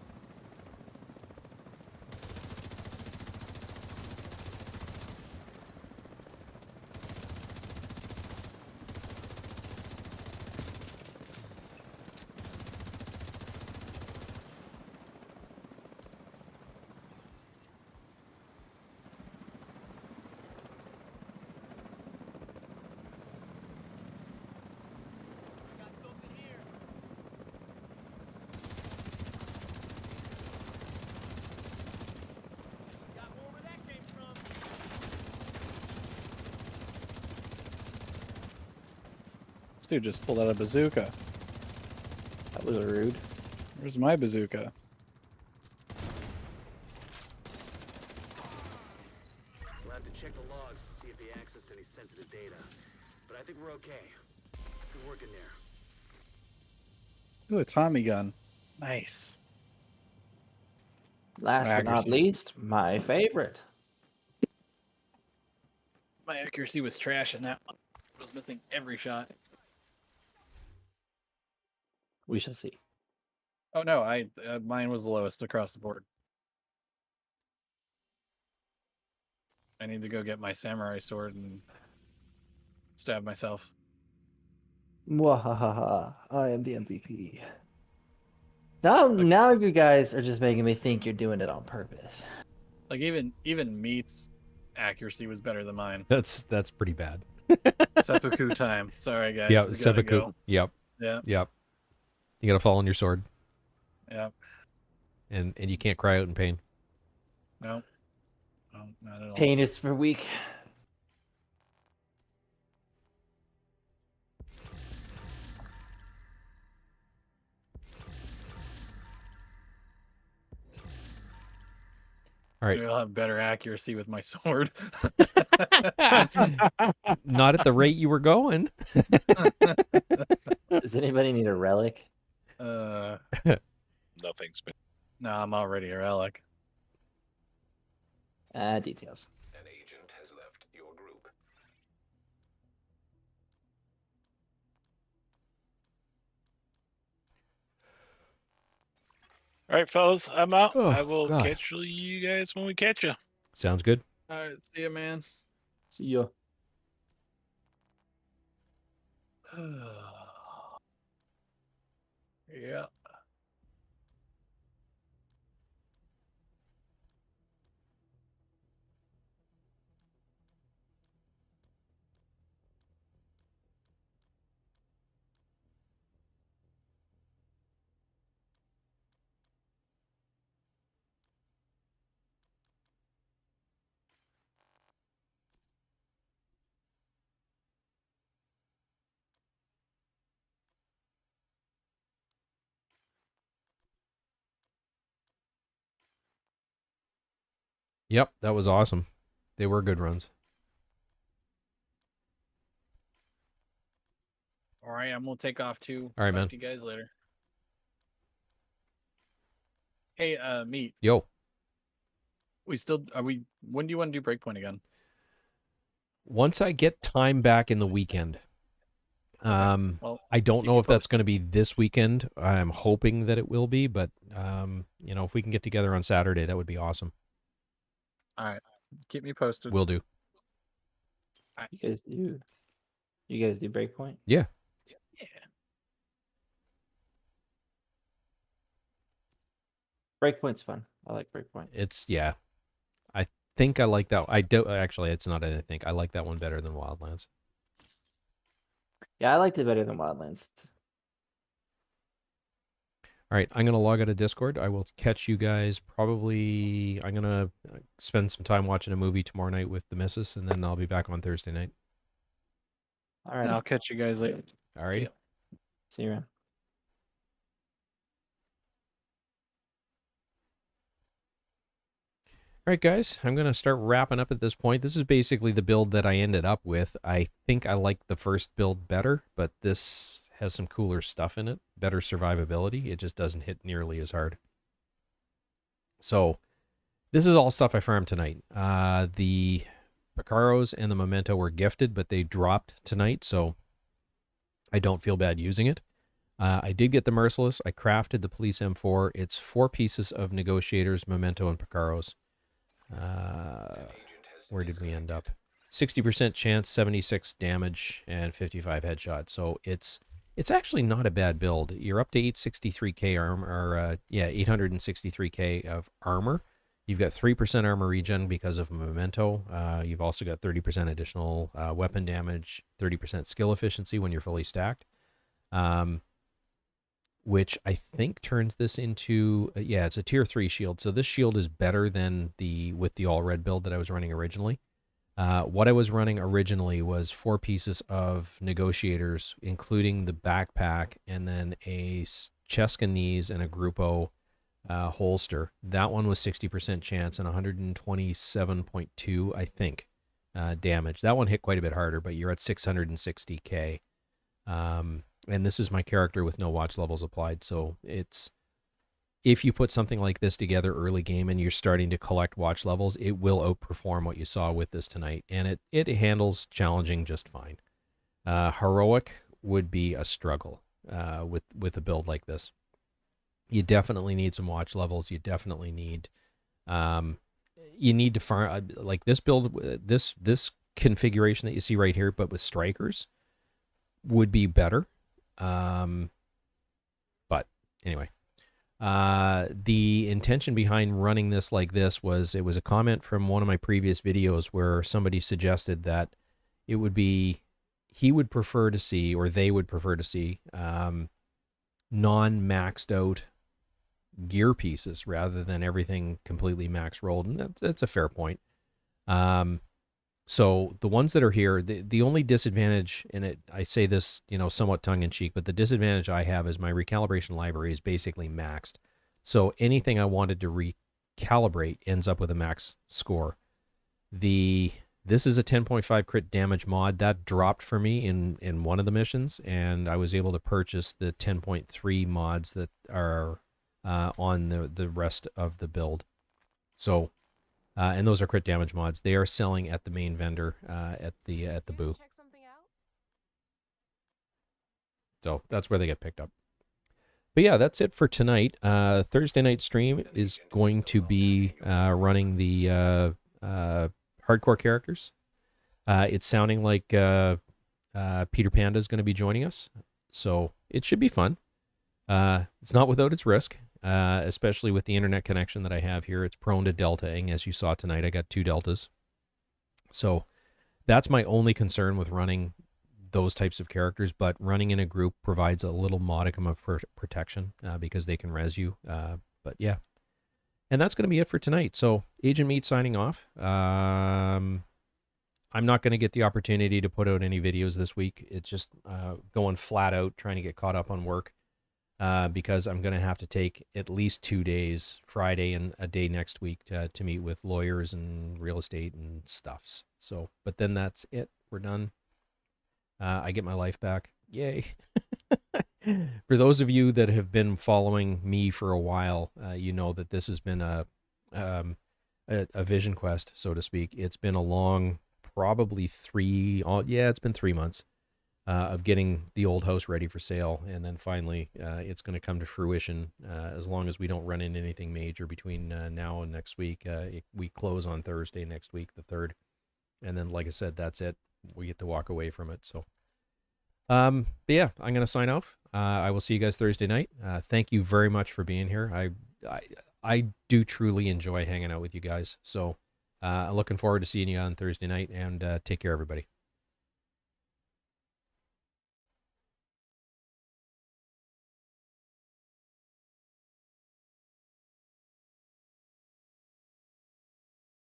This dude just pulled out a bazooka. That was rude. Where's my bazooka? We'll have to check the logs to see if they accessed any sensitive data. But I think we're okay. Good work in there. Ooh, a Tommy gun. Nice. Last but not Accuracy. least, my favorite. My accuracy was trash in that one. I was missing every shot. We shall see. Oh no, mine was the lowest across the board. I need to go get my samurai sword and stab myself. Mwahaha, I am the MVP. Now you guys are just making me think you're doing it on purpose. Like even Meat's accuracy was better than mine. That's pretty bad. Seppuku time. Sorry guys. Yeah, Gotta seppuku. go. Yep. Yeah. Yep. You gotta fall on your sword, Yeah. and you can't cry out in pain. No. No, not at all. Pain is for weak. All right. Maybe I'll have better accuracy with my sword. Not at the rate you were going. Does anybody need a relic? Nothing's been. No, I'm already a relic. Details. An agent has left your group. All right, fellas, I'm out. Oh, I will God. catch you guys when we catch you. Sounds good. All right, see you, man. See ya. Yeah. Yep, that was awesome. They were good runs. All right, I'm gonna take off too. All right, Talk man. to you guys later. Hey, Meat. Yo, When do you want to do Breakpoint again? once I get time back in the weekend, Well, I don't keep know me if that's posted. going to be this weekend. I'm hoping that it will be, but if we can get together on Saturday, that would be awesome. All right, keep me posted. Will do. You guys do Breakpoint? Yeah. Yeah. Breakpoint's fun. I like Breakpoint. It's yeah. I think I like that. I do actually. It's not. I think I like that one better than Wildlands. Yeah, I liked it better than Wildlands. All right, I'm gonna log out of Discord. I will catch you guys probably. I'm gonna spend some time watching a movie tomorrow night with the missus, and then I'll be back on Thursday night. All right. I'll catch you guys later. All right. See you around. All right, guys, I'm going to start wrapping up at this point. This is basically the build that I ended up with. I think I like the first build better, but this has some cooler stuff in it, better survivability. It just doesn't hit nearly as hard. So this is all stuff I farmed tonight. The Picaros and the Memento were gifted, but they dropped tonight, so I don't feel bad using it. I did get the Merciless. I crafted the Police M4. It's 4 pieces of Negotiators, Memento, and Picaros. Where did we end up? 60% chance, 76 damage, and 55 headshot. So it's actually not a bad build. You're up to 863k armor, or 863k of armor. You've got 3% armor regen because of Memento. You've also got 30% additional weapon damage, 30% skill efficiency when you're fully stacked. Which I think turns this into, it's a tier 3 shield. So this shield is better than with the all red build that I was running originally. What I was running originally was 4 pieces of Negotiators, including the backpack, and then a Cheska knees and a Grupo holster. That one was 60% chance and 127.2, I think, damage. That one hit quite a bit harder, but you're at 660k. And this is my character with no watch levels applied. So if you put something like this together early game and you're starting to collect watch levels, it will outperform what you saw with this tonight. And it handles challenging just fine. Heroic would be a struggle with a build like this. You definitely need some watch levels. You definitely need to farm like this build, this configuration that you see right here, but with strikers would be better. But anyway, the intention behind running this like this was, it was a comment from one of my previous videos where somebody suggested that it would be, he would prefer to see, or they would prefer to see, non-maxed out gear pieces rather than everything completely max rolled. And that's a fair point. So the ones that are here, the only disadvantage, and I say this, somewhat tongue-in-cheek, but the disadvantage I have is my recalibration library is basically maxed. So anything I wanted to recalibrate ends up with a max score. This is a 10.5 crit damage mod. That dropped for me in one of the missions, and I was able to purchase the 10.3 mods that are on the rest of the build. So... and those are crit damage mods. They are selling at the main vendor at the booth. So that's where they get picked up. But yeah, that's it for tonight. Thursday night stream is going to be running the hardcore characters. It's sounding like Peter Panda is going to be joining us, so it should be fun. It's not without its risk. Especially with the internet connection that I have here. It's prone to deltaing, as you saw tonight. I got 2 deltas. So that's my only concern with running those types of characters, but running in a group provides a little modicum of protection because they can res you. But yeah. And that's going to be it for tonight. So Agent Meat signing off. I'm not going to get the opportunity to put out any videos this week. It's just going flat out, trying to get caught up on work. Because I'm going to have to take at least 2 days, Friday and a day next week, to meet with lawyers and real estate and stuffs. So, but then that's it. We're done. I get my life back. Yay. For those of you that have been following me for a while, you know that this has been a vision quest, so to speak. It's been a long, probably it's been 3 months. Of getting the old house ready for sale, and then finally it's going to come to fruition as long as we don't run into anything major between now and next week. We close on Thursday next week, the 3rd, and then, like I said, that's it. We get to walk away from it. So, but yeah, I'm going to sign off. I will see you guys Thursday night. Thank you very much for being here. I do truly enjoy hanging out with you guys. So looking forward to seeing you on Thursday night, and take care, everybody.